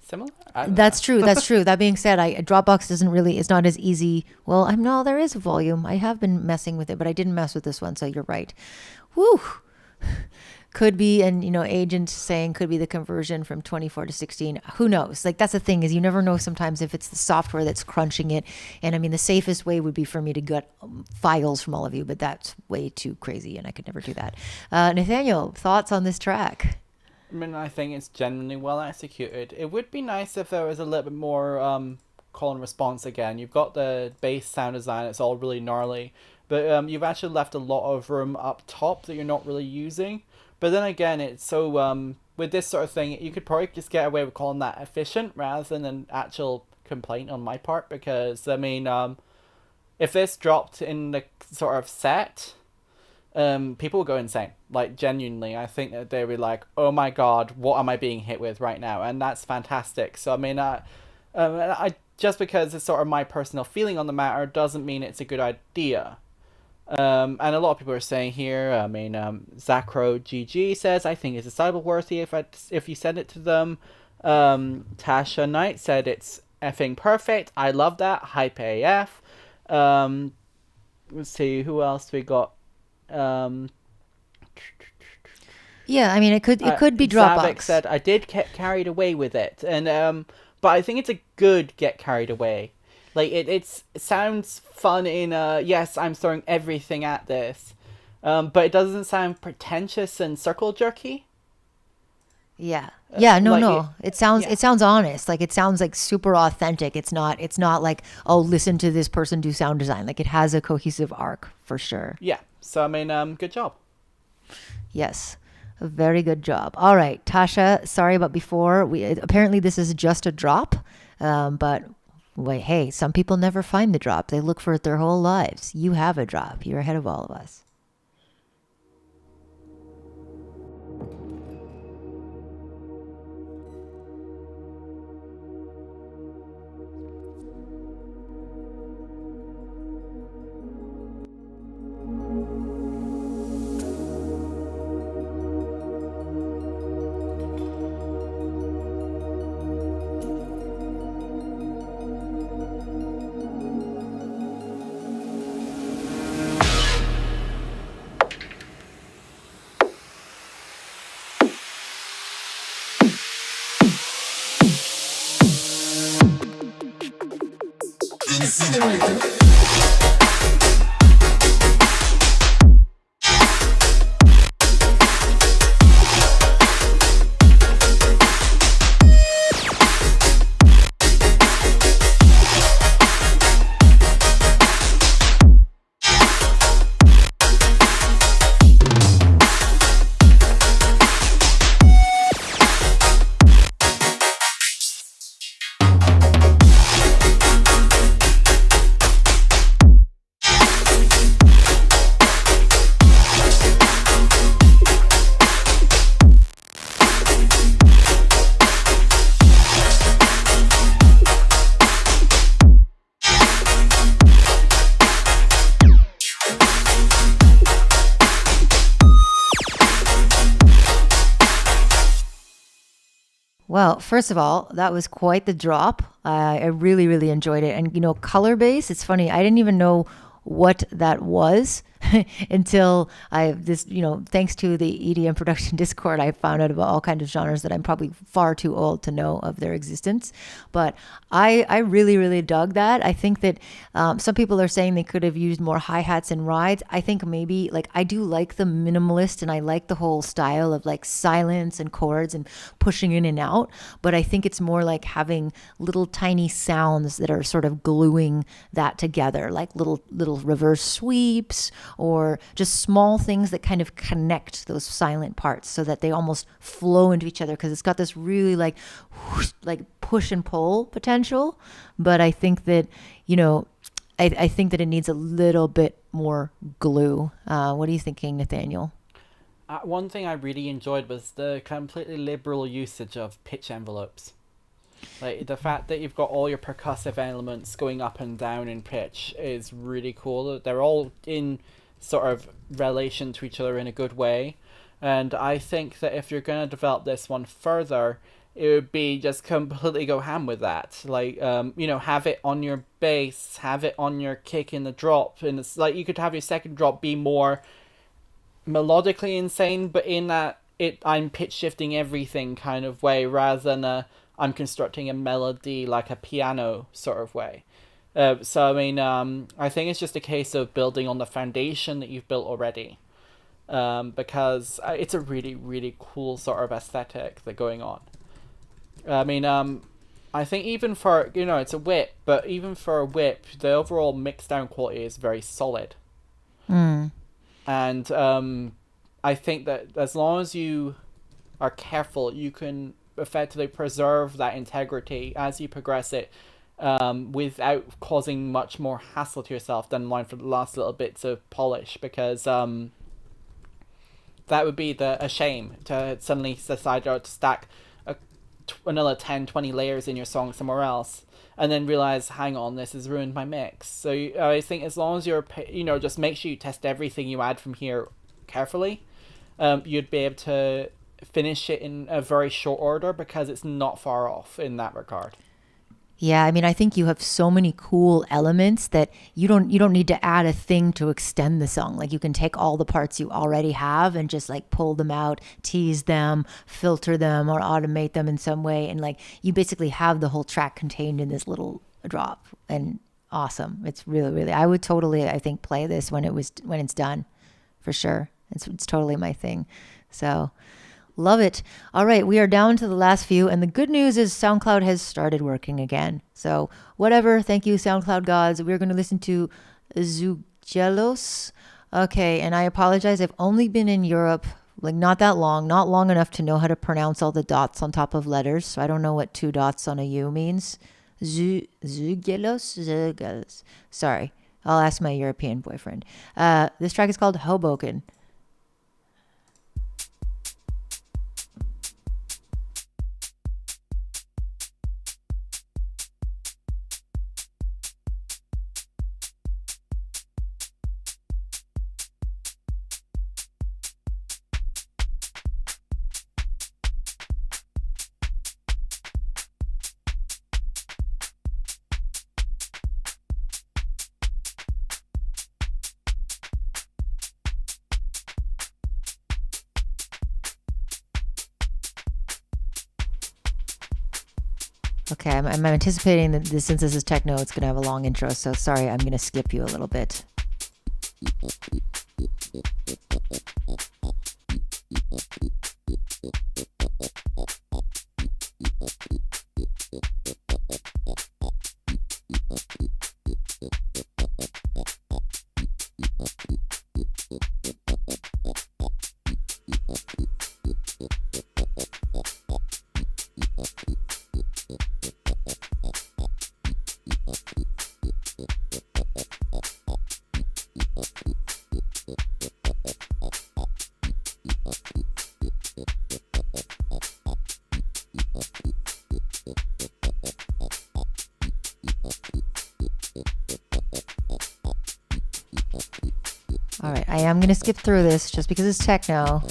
similar. That's true. That's true. That being said, Dropbox it's not as easy. Well, there is a volume. I have been messing with it, but I didn't mess with this one. So you're right. Woo. Could be, and agent saying could be the conversion from 24 to 16. Who knows? Like, that's the thing, is you never know sometimes if it's the software that's crunching it. And I mean, the safest way would be for me to get files from all of you, but that's way too crazy and I could never do that. Nathaniel, thoughts on this track? I mean, I think it's genuinely well executed. It would be nice if there was a little bit more call and response again. You've got the bass sound design, it's all really gnarly, but you've actually left a lot of room up top that you're not really using. But then again, it's so, with this sort of thing, you could probably just get away with calling that efficient rather than an actual complaint on my part. Because, I mean, if this dropped in the sort of set, people would go insane. Like, genuinely, I think that they would be like, oh my god, what am I being hit with right now? And that's fantastic. So, I mean, I just because it's sort of my personal feeling on the matter doesn't mean it's a good idea. And a lot of people are saying here, I mean, Zacro GG says, I think it's decidable worthy if you send it to them. Tasha Knight said it's effing perfect. I love that. Hype AF. Let's see, who else we got? Yeah, I mean, it could be Dropbox. Zavik said, I did get carried away with it. And, but I think it's a good get carried away. Like, it sounds fun in, yes, I'm throwing everything at this. But it doesn't sound pretentious and circle jerky. Yeah. Yeah, no. It sounds honest. Like, it sounds like super authentic. It's not like, oh, listen to this person do sound design. Like, it has a cohesive arc for sure. Yeah. So, I mean, good job. Yes. A very good job. All right, Tasha, sorry about before. Apparently this is just a drop. But wait, hey, some people never find the drop. They look for it their whole lives. You have a drop. You're ahead of all of us. Well, first of all, that was quite the drop. I really, really enjoyed it. And, color bass, it's funny. I didn't even know what that was until thanks to the EDM production Discord, I found out about all kinds of genres that I'm probably far too old to know of their existence. But I really, really dug that. I think that some people are saying they could have used more hi-hats and rides. I think maybe I do like the minimalist and I like the whole style of silence and chords and pushing in and out. But I think it's more like having little tiny sounds that are sort of gluing that together, like little reverse sweeps or just small things that kind of connect those silent parts so that they almost flow into each other, because it's got this really whoosh, push and pull potential. But I think that, I think that it needs a little bit more glue. What are you thinking, Nathaniel? One thing I really enjoyed was the completely liberal usage of pitch envelopes. The fact that you've got all your percussive elements going up and down in pitch is really cool. They're all in sort of relation to each other in a good way. And I think that if you're going to develop this one further, it would be just completely go ham with that. Have it on your bass, have it on your kick in the drop. And it's you could have your second drop be more melodically insane, but in that I'm pitch shifting everything kind of way, rather than I'm constructing a melody like a piano sort of way. I think it's just a case of building on the foundation that you've built already. Because it's a really, really cool sort of aesthetic that's going on. I think even for, it's a whip, but even for a whip, the overall mix down quality is very solid. Mm. And I think that as long as you are careful, you can effectively preserve that integrity as you progress it, without causing much more hassle to yourself than line for the last little bits of polish, because that would be a shame to suddenly decide to stack another 10-20 layers in your song somewhere else and then realize, hang on, this has ruined my mix. So I think as long as you're just make sure you test everything you add from here carefully, you'd be able to finish it in a very short order, because it's not far off in that regard. Yeah, I think you have so many cool elements that you don't need to add a thing to extend the song. You can take all the parts you already have and just pull them out, tease them, filter them, or automate them in some way, and you basically have the whole track contained in this little drop. And awesome. It's really, really, I would totally, I think, play this when it's done, for sure. It's totally my thing. So love it. All right, we are down to the last few, and the good news is SoundCloud has started working again. So whatever, thank you, SoundCloud gods. We're going to listen to Zugelos. Okay, and I apologize. I've only been in Europe not that long, not long enough to know how to pronounce all the dots on top of letters. So I don't know what 2 dots on a U means. Zugelos. Sorry, I'll ask my European boyfriend. This track is called Hoboken. Okay, I'm anticipating that since this is techno, it's going to have a long intro. So sorry, I'm going to skip you a little bit. All right, I am going to skip through this just because it's techno.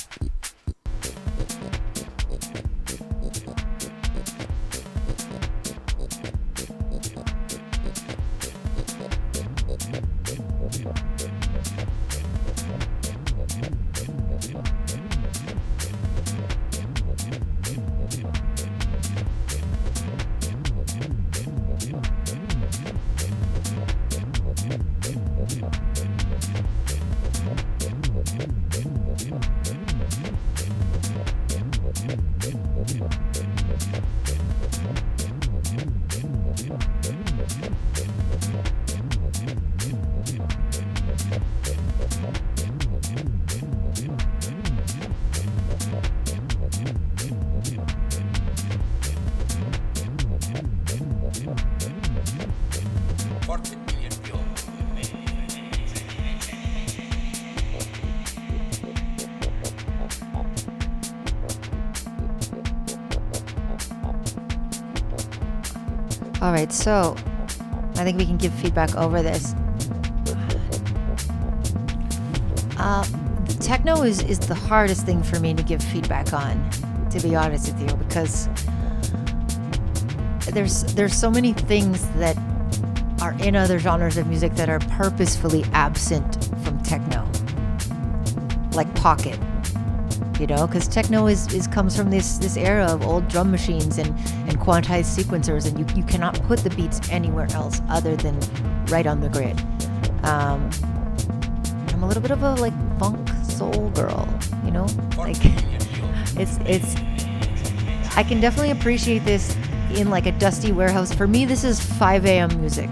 All right, so I think we can give feedback over this. Techno is the hardest thing for me to give feedback on, to be honest with you, because there's so many things that are in other genres of music that are purposefully absent from techno, like pocket, because techno is comes from this era of old drum machines and quantized sequencers, and you cannot put the beats anywhere else other than right on the grid. I'm a little bit of a like funk soul girl, like it's I can definitely appreciate this in like a dusty warehouse. For me, this is 5 a.m. music.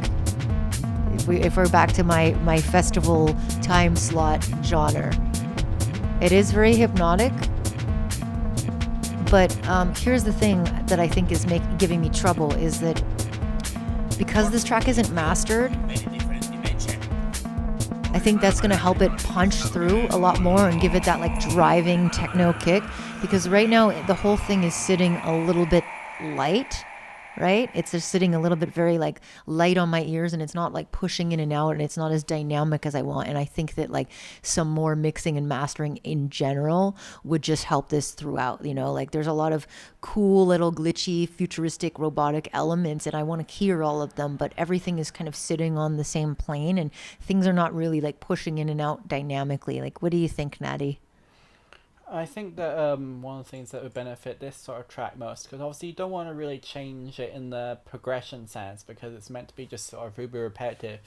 If we're back to my festival time slot genre, it is very hypnotic. But here's the thing that I think is giving me trouble is that because this track isn't mastered, I think that's going to help it punch through a lot more and give it that like driving techno kick. Because right now the whole thing is sitting a little bit light, right? It's just sitting a little bit very like light on my ears, and it's not like pushing in and out, and it's not as dynamic as I want. And I think that like some more mixing and mastering in general would just help this throughout, like there's a lot of cool little glitchy futuristic robotic elements, and I want to hear all of them, but everything is kind of sitting on the same plane and things are not really like pushing in and out dynamically. Like, what do you think, Natty? I think that one of the things that would benefit this sort of track most, because obviously you don't want to really change it in the progression sense because it's meant to be just sort of uber repetitive,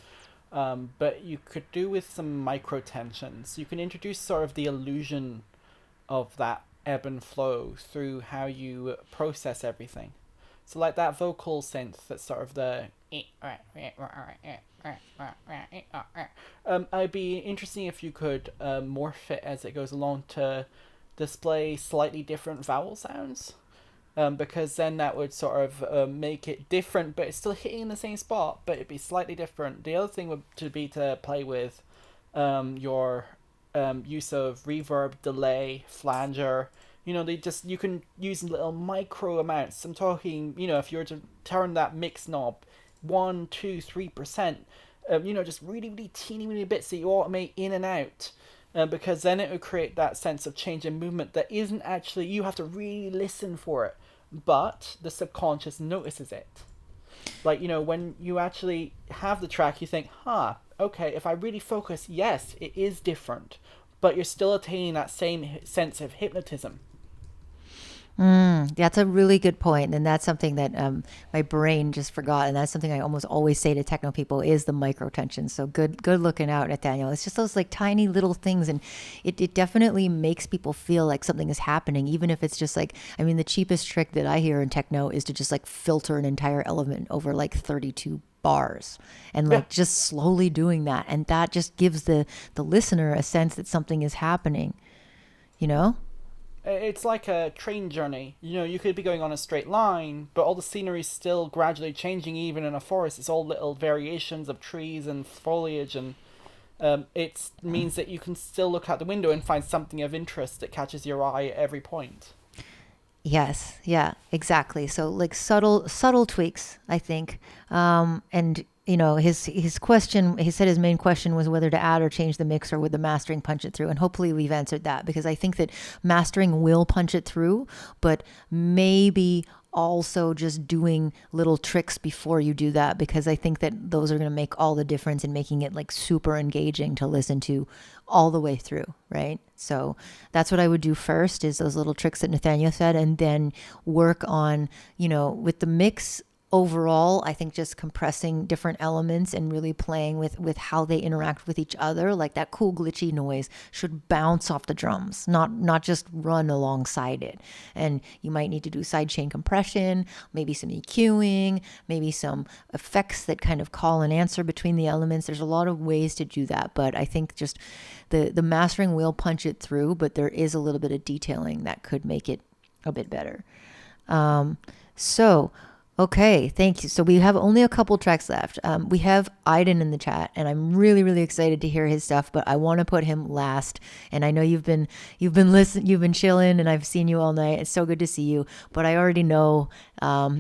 but you could do with some micro tensions. You can introduce sort of the illusion of that ebb and flow through how you process everything. So like that vocal synth, that's sort of the it'd be interesting if you could morph it as it goes along to display slightly different vowel sounds, because then that would sort of make it different, but it's still hitting in the same spot, but it'd be slightly different. The other thing would be to play with your use of reverb, delay, flanger. You can use little micro amounts. I'm talking, if you were to turn that mix knob 1, 2, 3%, just really, really teeny bits that you automate in and out. Because then it would create that sense of change and movement that isn't actually, you have to really listen for it, but the subconscious notices it. Like, when you actually have the track, you think, okay, if I really focus, yes, it is different, but you're still attaining that same sense of hypnotism. That's a really good point, and that's something that my brain just forgot, and that's something I almost always say to techno people is the micro tension. So good looking out, Nathaniel. It's just those like tiny little things, and it definitely makes people feel like something is happening, even if it's just like, the cheapest trick that I hear in techno is to just like filter an entire element over like 32 bars and like just slowly doing that, and that just gives the listener a sense that something is happening, It's like a train journey. You could be going on a straight line, but all the scenery is still gradually changing. Even in a forest, it's all little variations of trees and foliage, and it means that you can still look out the window and find something of interest that catches your eye at every point. Yes, yeah, exactly. So like subtle tweaks, I think. And his question, he said his main question was whether to add or change the mix or would the mastering punch it through. And hopefully we've answered that, because I think that mastering will punch it through, but maybe also just doing little tricks before you do that, because I think that those are going to make all the difference in making it like super engaging to listen to all the way through, right? So that's what I would do first, is those little tricks that Nathaniel said, and then work on, with the mix overall. I think just compressing different elements and really playing with how they interact with each other, like that cool glitchy noise should bounce off the drums, not just run alongside it. And you might need to do sidechain compression, maybe some EQing, maybe some effects that kind of call and answer between the elements. There's a lot of ways to do that, but I think just the mastering will punch it through, but there is a little bit of detailing that could make it a bit better. Okay, thank you. So we have only a couple tracks left. We have Aiden in the chat, and I'm really, really excited to hear his stuff, but I want to put him last. And I know you've been listening, you've been chilling, and I've seen you all night. It's so good to see you. But I already know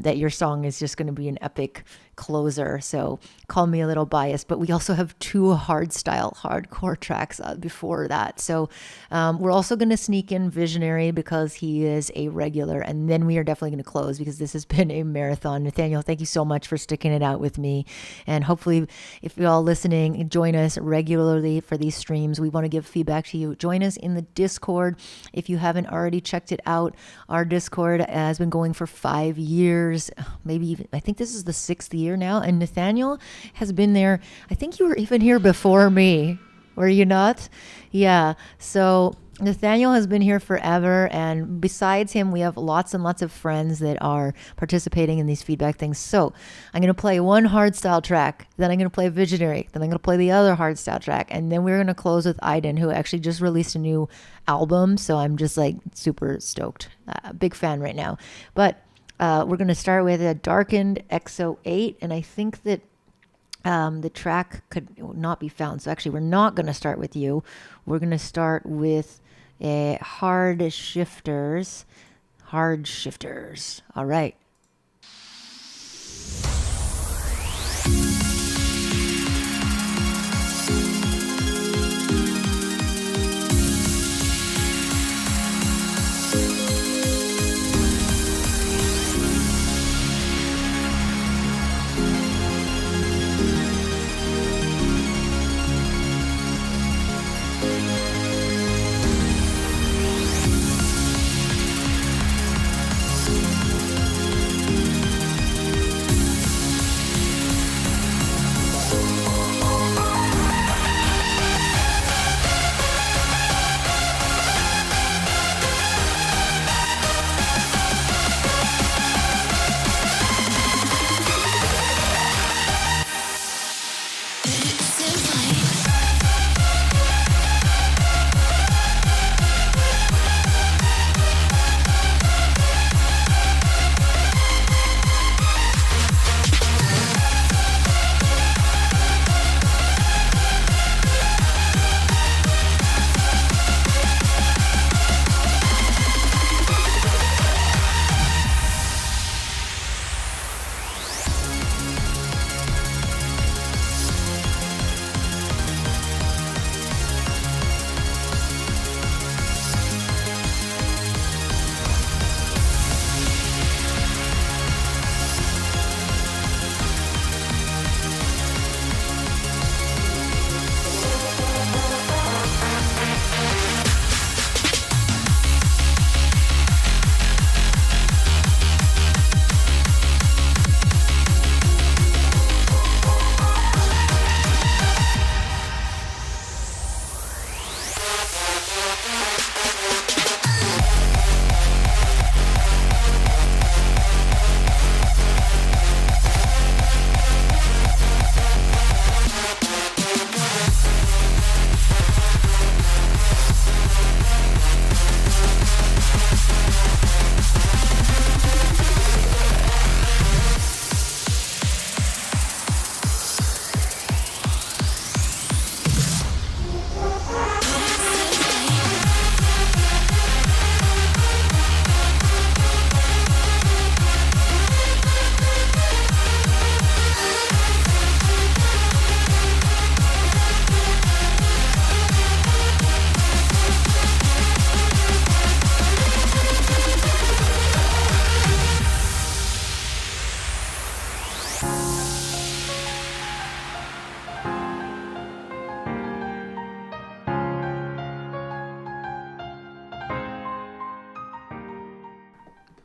that your song is just going to be an epic closer. So call me a little biased, but we also have 2 hardcore tracks before that. So we're also going to sneak in Visionary because he is a regular, and then we are definitely going to close because this has been a marathon. Nathaniel, thank you so much for sticking it out with me, and hopefully if you're all listening, join us regularly for these streams. We want to give feedback to you. Join us in the Discord if you haven't already checked it out. Our Discord has been going for 5 years, maybe even, I think this is the 6th year now, and Nathaniel has been there. I think you were even here before me, were you not? Yeah, so Nathaniel has been here forever, and besides him, we have lots and lots of friends that are participating in these feedback things. So I'm going to play one hardstyle track, then I'm going to play Visionary, then I'm going to play the other hardstyle track, and then we're going to close with Aiden, who actually just released a new album, so I'm just like super stoked. Big fan right now. But we're going to start with a Darkened XO8, and I think that the track could not be found. So actually, we're not going to start with you. We're going to start with Hard Shifters. Hard Shifters. All right.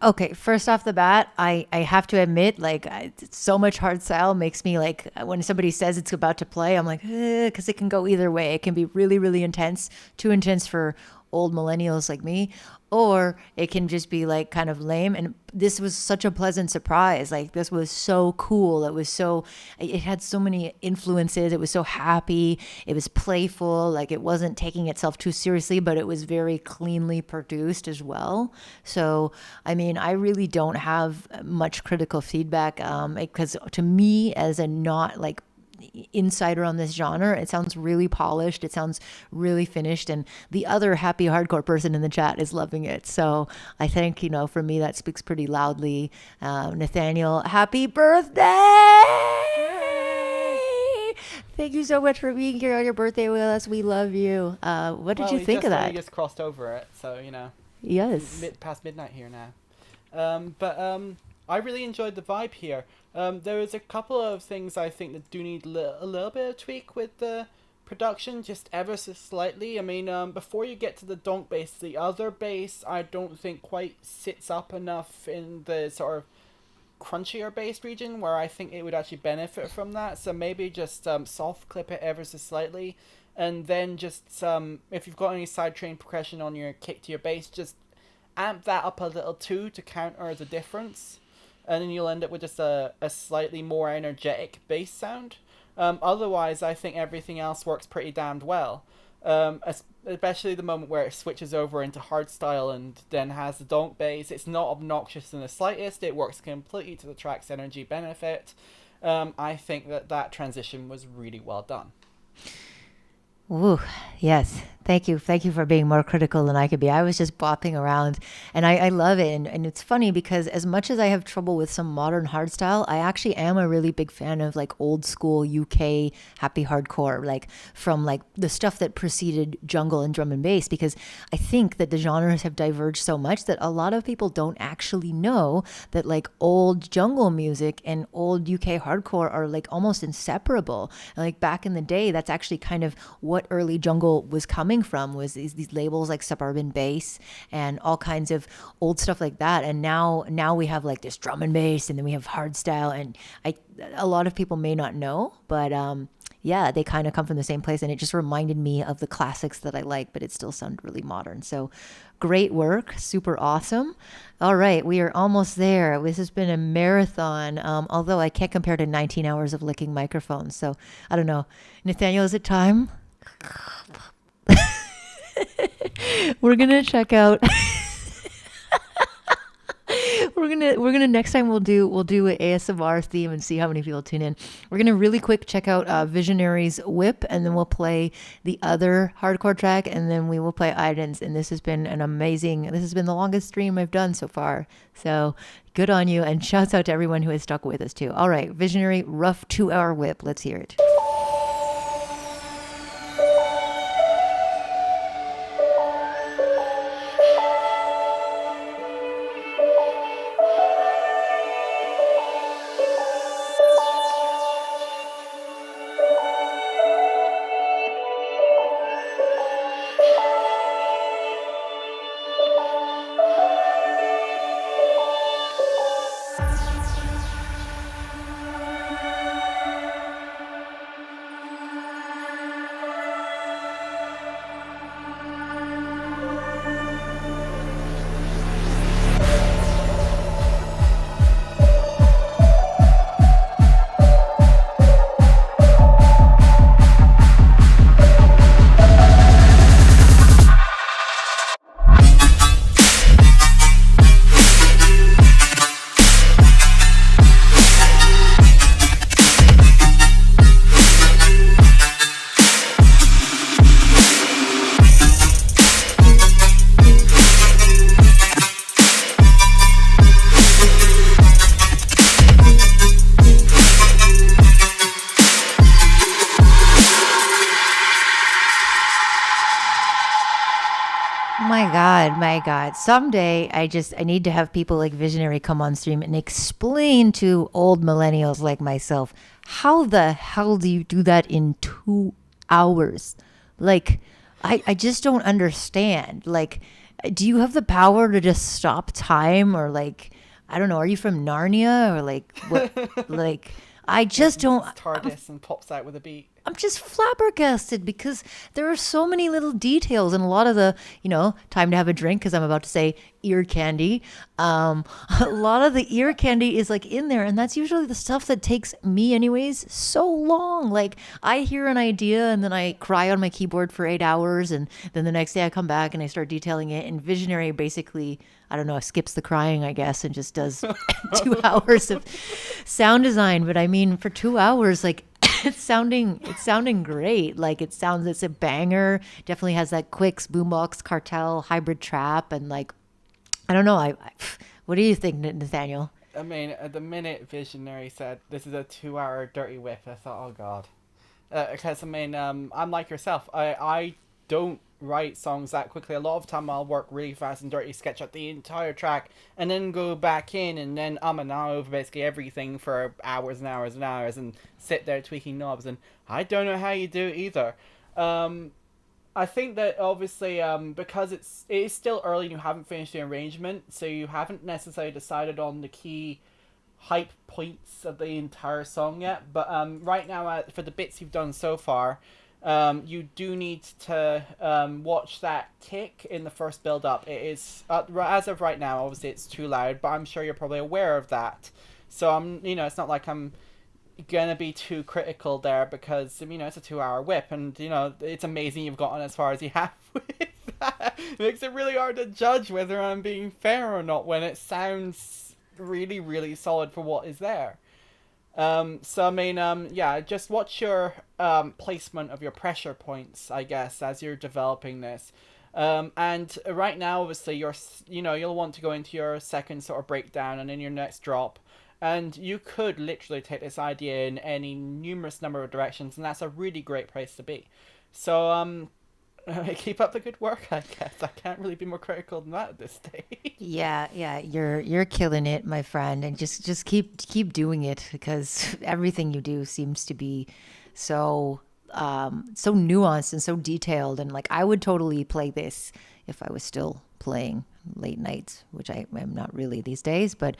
Okay, first off the bat, I have to admit, like, so much hard style makes me like, when somebody says it's about to play, I'm like, because it can go either way. It can be really, really intense, too intense for old millennials like me, or it can just be like kind of lame. And this was such a pleasant surprise. Like, this was so cool. It had so many influences. It was so happy. It was playful. Like, it wasn't taking itself too seriously, but it was very cleanly produced as well. So, I mean, I really don't have much critical feedback, because to me, as a not like insider on this genre. It sounds really polished. It sounds really finished. And the other happy hardcore person in the chat is loving it. So I think, for me, that speaks pretty loudly. Nathaniel, happy birthday! Thank you so much for being here on your birthday with us. We love you. What did you think of that? You just crossed over it, so Yes. Past midnight here now. But I really enjoyed the vibe here. There was a couple of things I think that do need a little bit of tweak with the production, just ever so slightly. I mean, before you get to the donk bass, the other bass I don't think quite sits up enough in the sort of crunchier bass region where I think it would actually benefit from that. So maybe just soft clip it ever so slightly, and then just if you've got any sidechain percussion on your kick to your bass, just amp that up a little too to counter the difference, and then you'll end up with just a slightly more energetic bass sound. Otherwise, I think everything else works pretty damned well. Especially the moment where it switches over into hardstyle and then has the donk bass. It's not obnoxious in the slightest. It works completely to the track's energy benefit. I think that transition was really well done. Ooh, yes. Thank you. Thank you for being more critical than I could be. I was just bopping around, and I love it. And it's funny because as much as I have trouble with some modern hardstyle, I actually am a really big fan of like old school UK happy hardcore, like from like the stuff that preceded jungle and drum and bass, because I think that the genres have diverged so much that a lot of people don't actually know that like old jungle music and old UK hardcore are like almost inseparable. And like back in the day, that's actually kind of what early jungle was coming from, was these labels like Suburban Bass and all kinds of old stuff like that. And now we have like this drum and bass, and then we have hardstyle, and a lot of people may not know, but yeah, they kind of come from the same place, and it just reminded me of the classics that I like, but it still sounded really modern. So great work, super awesome. All right, we are almost there. This has been a marathon, although I can't compare to 19 hours of licking microphones. So I don't know. Nathaniel, is it time? We're gonna check out. We're gonna next time we'll do an ASMR theme and see how many people tune in. We're gonna really quick check out Visionary's Whip, and then we'll play the other hardcore track, and then we will play Idens. And this has been the longest stream I've done so far. So good on you, and shouts out to everyone who has stuck with us too. All right, Visionary, rough 2-hour whip. Let's hear it. My God. Someday I need to have people like Visionary come on stream and explain to old millennials like myself, how the hell do you do that in 2 hours? Like, I just don't understand. Like, do you have the power to just stop time, or like, I don't know, are you from Narnia, or like what? Like, I just don't. TARDIS and pops out with a beat. I'm just flabbergasted because there are so many little details, and a lot of the, time to have a drink, because I'm about to say ear candy. A lot of the ear candy is like in there, and that's usually the stuff that takes me anyways so long. Like, I hear an idea and then I cry on my keyboard for 8 hours, and then the next day I come back and I start detailing it, and Visionary basically, I don't know, skips the crying, I guess, and just does 2 hours of sound design. But I mean, for 2 hours, like, it's sounding great. Like it's a banger. Definitely has that Quicks boombox cartel hybrid trap and like I don't know. What do you think, Nathaniel? I mean, at the minute Visionary said this is a 2 hour dirty whip, I thought, oh god. Because I mean, I'm like yourself. I don't write songs that quickly. A lot of time I'll work really fast and dirty, sketch out the entire track, and then go back in and then and ah over basically everything for hours and hours and hours, and sit there tweaking knobs. And I don't know how you do it either. I think that obviously because it is still early and you haven't finished the arrangement, so you haven't necessarily decided on the key hype points of the entire song yet. But right now, for the bits you've done so far, you do need to watch that kick in the first build up. It is as of right now, obviously it's too loud, but I'm sure you're probably aware of that. So it's not like I'm gonna be too critical there because it's a 2 hour whip, and it's amazing you've gotten as far as you have with that. It makes it really hard to judge whether I'm being fair or not when it sounds really, really solid for what is there. So I mean, yeah, just watch your placement of your pressure points, I guess, as you're developing this. And right now, obviously, you'll want to go into your second sort of breakdown and in your next drop. And you could literally take this idea in any numerous number of directions, and that's a really great place to be. So, keep up the good work, I guess. I can't really be more critical than that at this stage. Yeah, you're killing it, my friend, and just keep doing it because everything you do seems to be so so nuanced and so detailed. And like I would totally play this if I was still playing late nights, which I am not really these days, but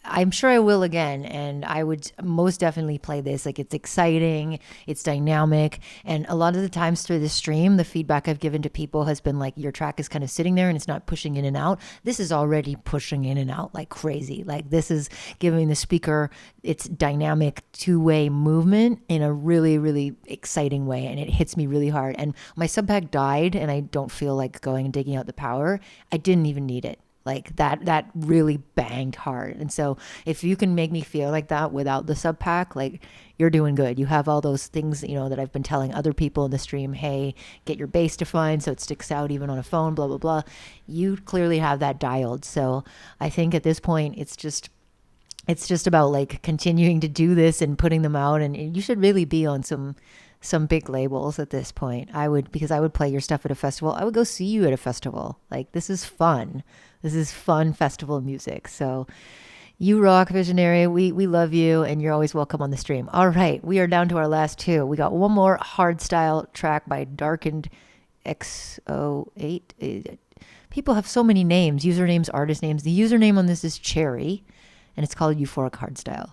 I'm sure I will again, and I would most definitely play this. Like it's exciting, it's dynamic, and a lot of the times through the stream, the feedback I've given to people has been like, your track is kind of sitting there and it's not pushing in and out. This is already pushing in and out like crazy. Like this is giving the speaker its dynamic two-way movement in a really, really exciting way, and it hits me really hard. And my sub pack died, and I don't feel like going and digging out the power. I didn't even need it. Like that really banged hard. And so if you can make me feel like that without the sub pack, like you're doing good. You have all those things, that I've been telling other people in the stream, hey, get your bass defined so it sticks out even on a phone, blah, blah, blah. You clearly have that dialed. So I think at this point, it's just about like continuing to do this and putting them out. And you should really be on some big labels at this point. Because I would play your stuff at a festival. I would go see you at a festival. Like this is fun. This is fun festival music. So you rock, Visionary. We love you, and you're always welcome on the stream. All right, we are down to our last two. We got one more hardstyle track by Darkened X08. People have so many names, usernames, artist names. The username on this is Cherry, and it's called Euphoric Hardstyle.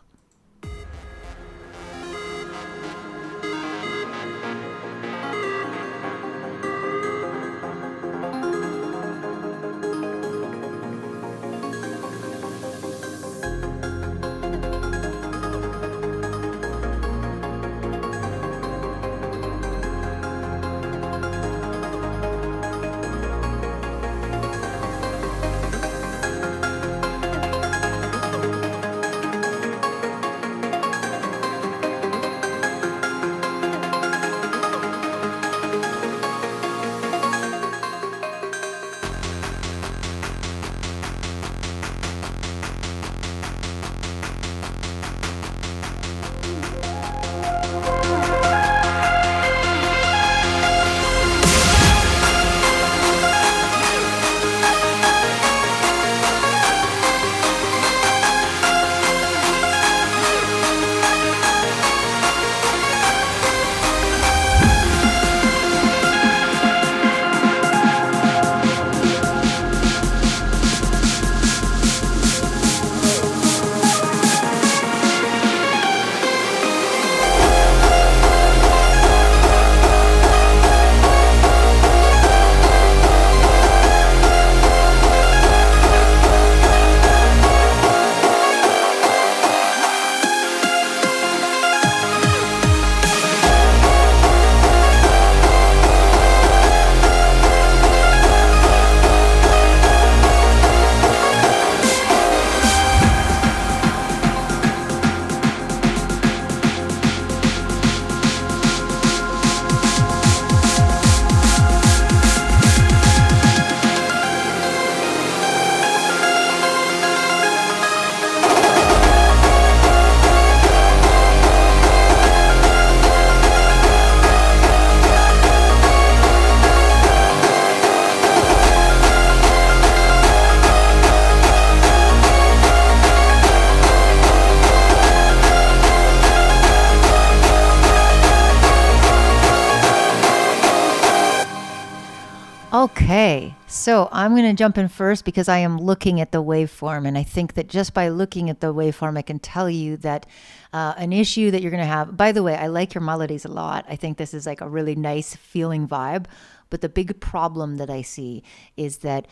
Okay, so I'm going to jump in first because I am looking at the waveform, and I think that just by looking at the waveform, I can tell you that an issue that you're going to have. By the way, I like your melodies a lot. I think this is like a really nice feeling vibe. But the big problem that I see is that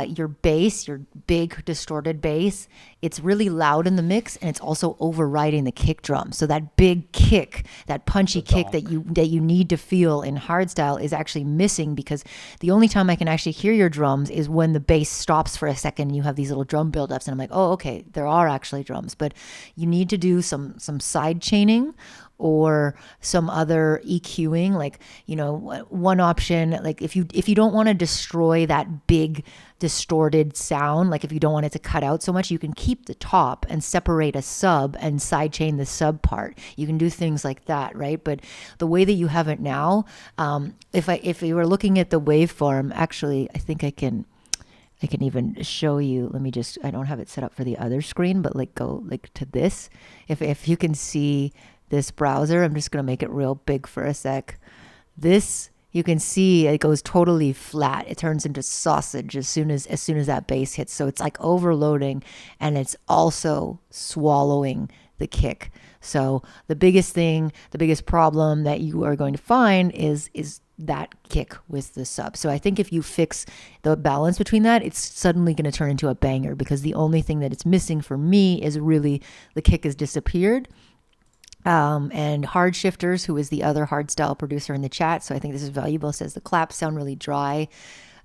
your bass, your big distorted bass, it's really loud in the mix, and it's also overriding the kick drum. So that big kick, that punchy kick that you need to feel in hardstyle is actually missing, because the only time I can actually hear your drums is when the bass stops for a second and you have these little drum buildups, and I'm like, oh, okay, there are actually drums. But you need to do some side chaining or some other EQing, like, you know, one option, like if you don't want to destroy that big distorted sound, like if you don't want it to cut out so much, you can keep the top and separate a sub and sidechain the sub part. You can do things like that, right? But the way that you have it now, if you were looking at the waveform, actually, I think I can even show you. Let me just, I don't have it set up for the other screen, but like go like to this. If you can see this browser, I'm just going to make it real big for a sec. This, you can see it goes totally flat. It turns into sausage as soon as that bass hits. So it's like overloading, and it's also swallowing the kick. So the biggest problem that you are going to find is that kick with the sub. So I think if you fix the balance between that, it's suddenly going to turn into a banger, because the only thing that it's missing for me is really the kick has disappeared. And Hard Shifters, who is the other hardstyle producer in the chat, so I think this is valuable, says the claps sound really dry.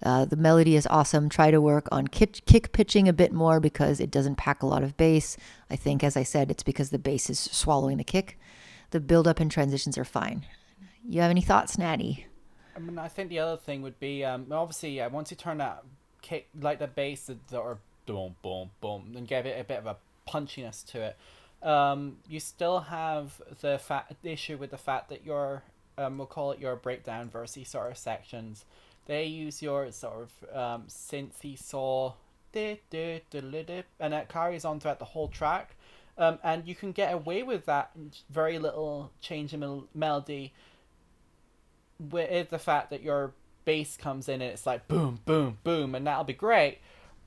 The melody is awesome. Try to work on kick pitching a bit more, because it doesn't pack a lot of bass. I think, as I said, it's because the bass is swallowing the kick. The build-up and transitions are fine. You have any thoughts, Natty? I mean, I think the other thing would be, obviously, once you turn that kick, like the bass, that are boom, boom, boom, and give it a bit of a punchiness to it. You still have the issue with the fact that your we'll call it your breakdown versey sort of sections, they use your sort of synthy saw, and it carries on throughout the whole track, and you can get away with that very little change in melody with the fact that your bass comes in and it's like boom, boom, boom, and that'll be great.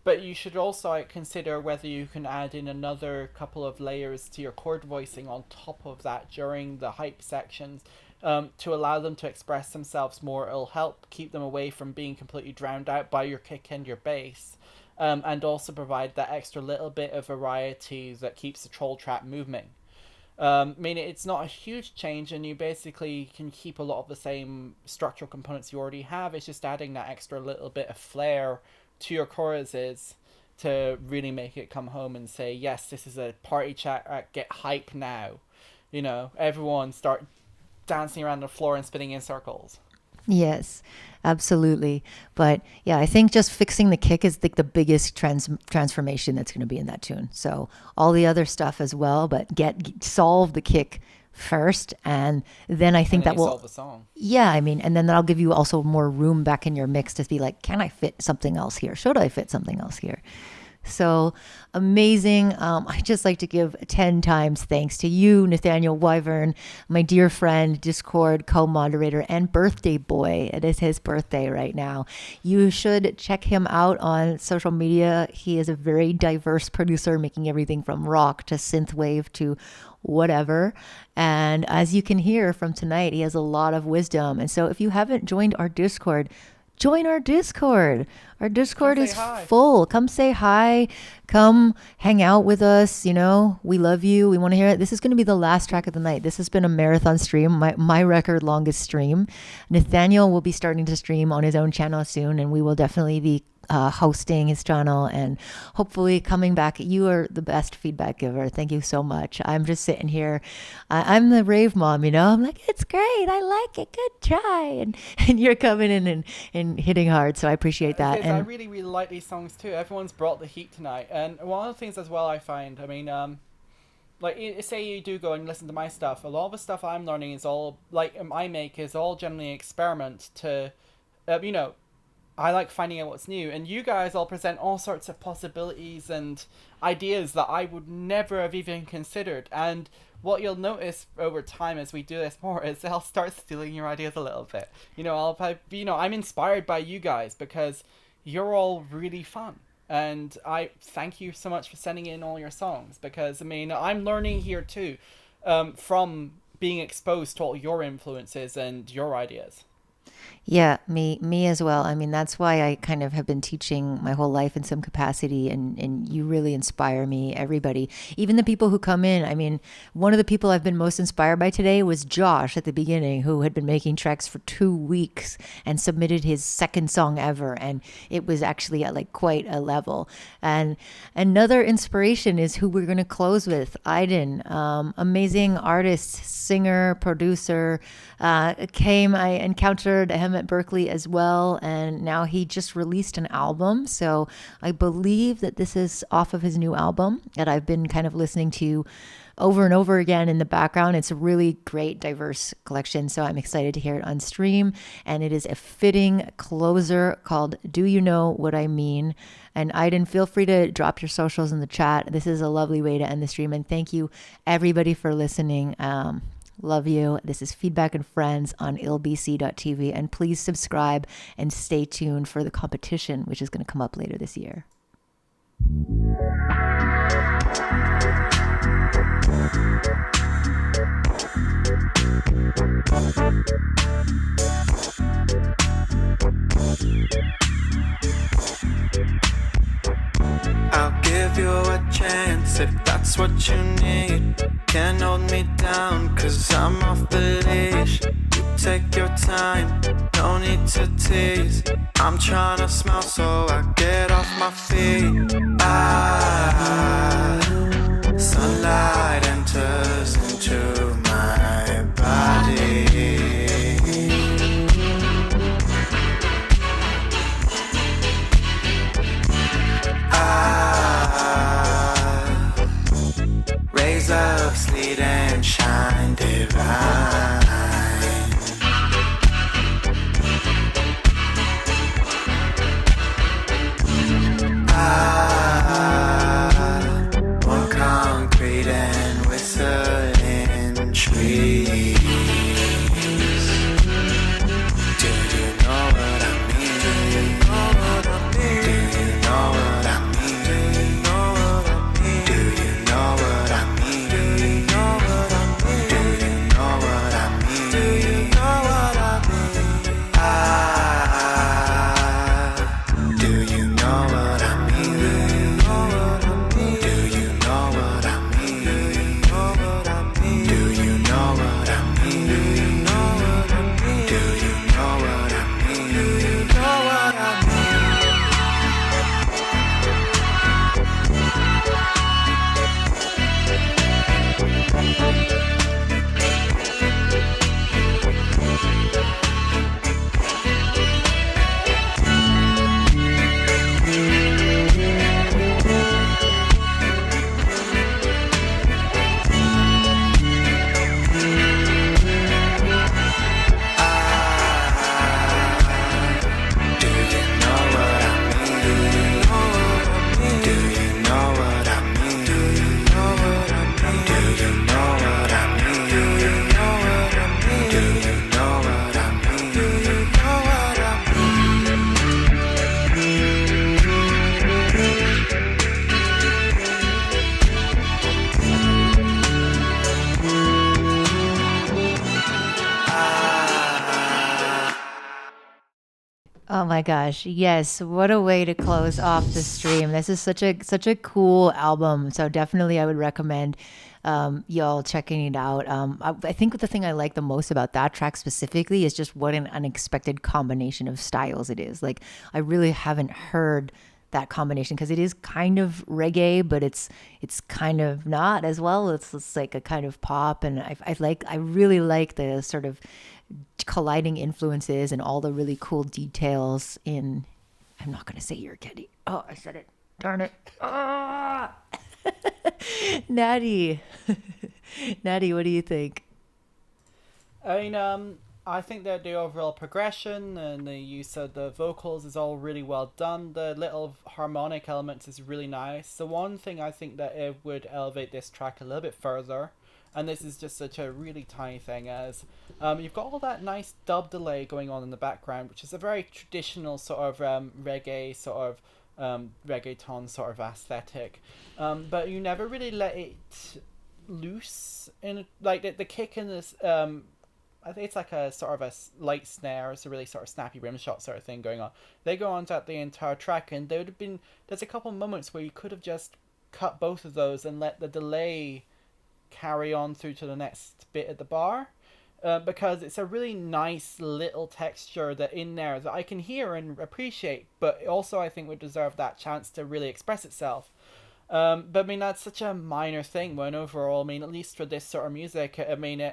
But you should also consider whether you can add in another couple of layers to your chord voicing on top of that during the hype sections, to allow them to express themselves more. It'll help keep them away from being completely drowned out by your kick and your bass, and also provide that extra little bit of variety that keeps the troll trap moving. I mean, it's not a huge change, and you basically can keep a lot of the same structural components you already have. It's just adding that extra little bit of flair to your choruses to really make it come home and say, yes, this is a party chat, get hype now. You know, everyone start dancing around the floor and spinning in circles. Yes, absolutely. But yeah, I think just fixing the kick is like the biggest transformation that's going to be in that tune. So all the other stuff as well, but solve the kick first, and then I think that will solve the song. Yeah, I mean, and then that'll give you also more room back in your mix to be like, can I fit something else here? Should I fit something else here? So amazing. I just like to give 10 times thanks to you, Nathaniel Wyvern, my dear friend, Discord co-moderator, and birthday boy. It is his birthday right now. You should check him out on social media. He is a very diverse producer, making everything from rock to synthwave to whatever. And as you can hear from tonight, he has a lot of wisdom. And so if you haven't joined our Discord, join our Discord. Our Discord is full. Come say hi. Come hang out with us. You know, we love you. We want to hear it. This is going to be the last track of the night. This has been a marathon stream, my record longest stream. Nathaniel will be starting to stream on his own channel soon, and we will definitely be hosting his channel and hopefully coming back. You are the best feedback giver. Thank you so much. I'm just sitting here. I'm the rave mom, you know. I'm like, it's great. I like it. Good try. And you're coming in and hitting hard. So I appreciate that. And I really, really like these songs too. Everyone's brought the heat tonight. And one of the things as well I find, I mean, like, say you do go and listen to my stuff, a lot of the stuff I'm learning is all, like, I make is all generally experiment to, you know, I like finding out what's new, and you guys all present all sorts of possibilities and ideas that I would never have even considered. And what you'll notice over time as we do this more is I'll start stealing your ideas a little bit. I'm inspired by you guys because you're all really fun. And I thank you so much for sending in all your songs, because, I mean, I'm learning here too, from being exposed to all your influences and your ideas. Yeah, me as well. I mean, that's why I kind of have been teaching my whole life in some capacity, and you really inspire me, everybody. Even the people who come in. I mean, one of the people I've been most inspired by today was Josh at the beginning, who had been making tracks for 2 weeks and submitted his second song ever, and it was actually at like quite a level. And another inspiration is who we're going to close with, Aiden, amazing artist, singer, producer. I encountered him at Berkeley as well, and now he just released an album. So I believe that this is off of his new album that I've been kind of listening to over and over again in the background. It's a really great, diverse collection, so I'm excited to hear it on stream. And it is a fitting closer called Do You Know What I Mean? And Aiden, feel free to drop your socials in the chat. This is a lovely way to end the stream, and thank you everybody for listening. Love you. This is Feedback and Friends on ILBC.tv. And please subscribe and stay tuned for the competition, which is going to come up later this year. I'll give you a chance if that's what you need. Can't hold me down, cause I'm off the leash. You take your time, no need to tease. I'm trying to smile so I get off my feet. Sunlight enters into my body. Rays of sleet and shine divine. More concrete and whistling trees. Do you know what I mean? Do you know what I mean? Do you know what I mean? Do you know what I mean? Do you know what I mean? Do you know what I mean? Do you know what I mean? Do you know what I mean? Do you know what I mean? Do you know what I mean? Do you know what I mean? Do you know what I mean? Do you know what I mean? Do you know what I mean? Do you know what I mean? Do you know what I mean? Oh my gosh, yes, what a way to close off the stream. This is such a cool album, so definitely I would recommend y'all checking it out. I think the thing I like the most about that track specifically is just what an unexpected combination of styles it is. Like, I really haven't heard that combination, because it is kind of reggae, but it's kind of not as well. It's like a kind of pop, and I really like the sort of colliding influences and all the really cool details in. I'm not going to say you're kidding. Oh, I said it. Darn it. Ah! Natty. Natty, what do you think? I mean, I think that the overall progression and the use of the vocals is all really well done. The little harmonic elements is really nice. The one thing I think that it would elevate this track a little bit further, and this is just such a really tiny thing, as you've got all that nice dub delay going on in the background, which is a very traditional sort of reggae sort of reggaeton sort of aesthetic, but you never really let it loose in like the kick in this I think it's like a sort of a light snare. It's a really sort of snappy rim shot sort of thing going on. They go on throughout the entire track, and there's a couple moments where you could have just cut both of those and let the delay carry on through to the next bit at the bar, because it's a really nice little texture that in there that I can hear and appreciate, but also I think would deserve that chance to really express itself. But I mean, that's such a minor thing when overall, I mean, at least for this sort of music, I mean,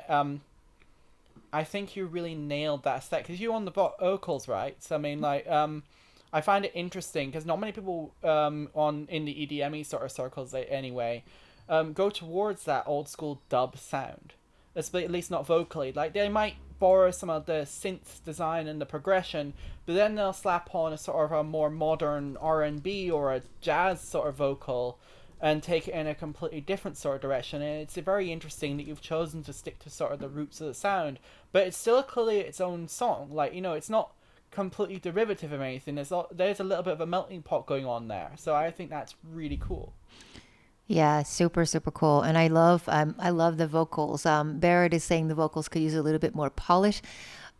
I think you really nailed that aesthetic, because you on the vocals, right? So I mean, like, I find it interesting because not many people in the EDM sort of circles anyway go towards that old school dub sound. At least not vocally. Like, they might borrow some of the synth design and the progression, but then they'll slap on a sort of a more modern R&B or a jazz sort of vocal and take it in a completely different sort of direction. And it's very interesting that you've chosen to stick to sort of the roots of the sound, but it's still clearly its own song. Like, you know, it's not completely derivative of anything. There's a little bit of a melting pot going on there. So I think that's really cool. Yeah, super, super cool. And I love the vocals. Barrett is saying the vocals could use a little bit more polish.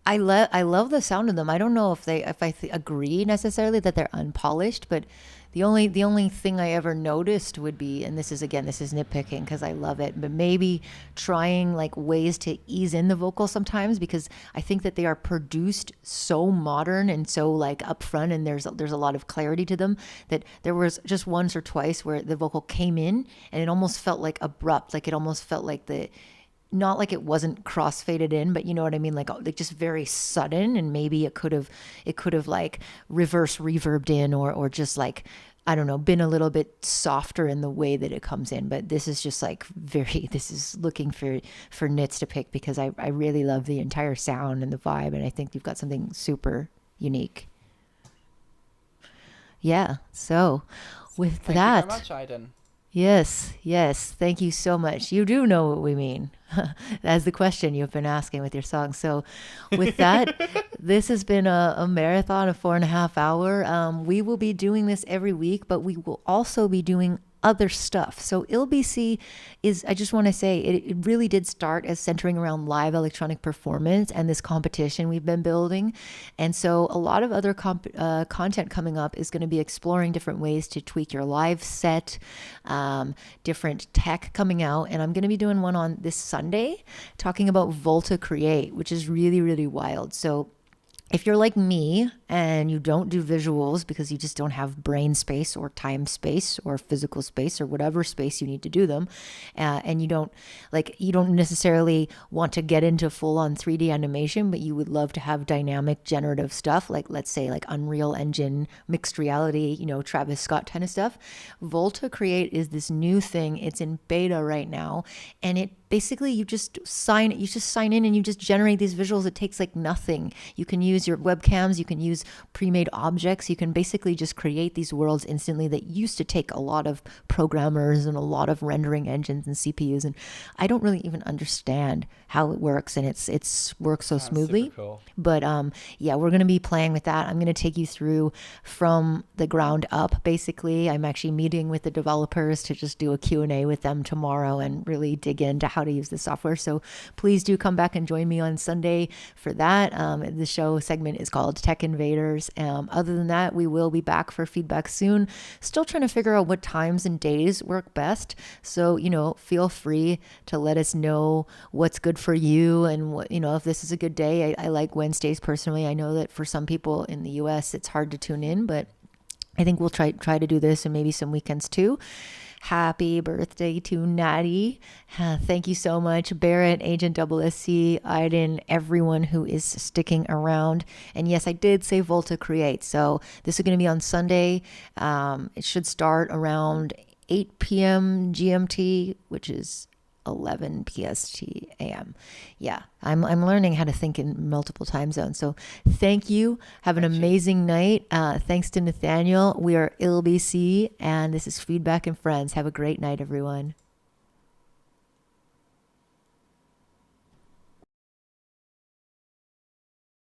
I love the sound of them. I don't know if I agree necessarily that they're unpolished, but the only thing I ever noticed would be, and this is nitpicking because I love it, but maybe trying like ways to ease in the vocals sometimes, because I think that they are produced so modern and so like upfront, and there's a lot of clarity to them, that there was just once or twice where the vocal came in and it almost felt like abrupt, like it almost felt like not like it wasn't cross-faded in, but you know what I mean? Like just very sudden, and maybe it could have like reverse reverbed in, or just like, I don't know, been a little bit softer in the way that it comes in. But this is just like this is looking for nits to pick, because I really love the entire sound and the vibe, and I think you've got something super unique. Yeah, so with Thank that. you very much, Aiden. Yes. Thank you so much. You do know what we mean. That's the question you've been asking with your song. So with that, this has been a marathon of 4.5 hours. We will be doing this every week, but we will also be doing other stuff. So ILBC is, I just want to say, it really did start as centering around live electronic performance and this competition we've been building. And so a lot of other content coming up is going to be exploring different ways to tweak your live set, different tech coming out. And I'm going to be doing one on this Sunday talking about Volta Create, which is really, really wild. So if you're like me and you don't do visuals because you just don't have brain space or time space or physical space or whatever space you need to do them, and you don't necessarily want to get into full-on 3D animation, but you would love to have dynamic generative stuff, like let's say like Unreal Engine, mixed reality, you know, Travis Scott kind of stuff. Volta Create is this new thing. It's in beta right now, and it basically you just sign in and you just generate these visuals. It takes like nothing. You can use your webcams, you can use pre-made objects, you can basically just create these worlds instantly that used to take a lot of programmers and a lot of rendering engines and CPUs, and I don't really even understand how it works, and it's works so smoothly. Super cool. But yeah, we're going to be playing with that. I'm going to take you through from the ground up, basically. I'm actually meeting with the developers to just do a Q&A with them tomorrow and really dig into how to use the software. So please do come back and join me on Sunday for that. The show segment is called Tech Invaders. Other than that, we will be back for feedback soon. Still trying to figure out what times and days work best. So, you know, feel free to let us know what's good for you, and what, you know, if this is a good day. I like Wednesdays personally. I know that for some people in the US it's hard to tune in, but I think we'll try to do this, and maybe some weekends too. Happy birthday to Natty. Thank you so much, Barrett, Agent SC, Aiden, everyone who is sticking around. And yes, I did say Volta Create. So this is going to be on Sunday. It should start around 8 p.m. GMT, which is 11 PST AM. Yeah, I'm learning how to think in multiple time zones. So thank you. Have an amazing night. Thanks to Nathaniel. We are ILBC, and this is Feedback and Friends. Have a great night, everyone.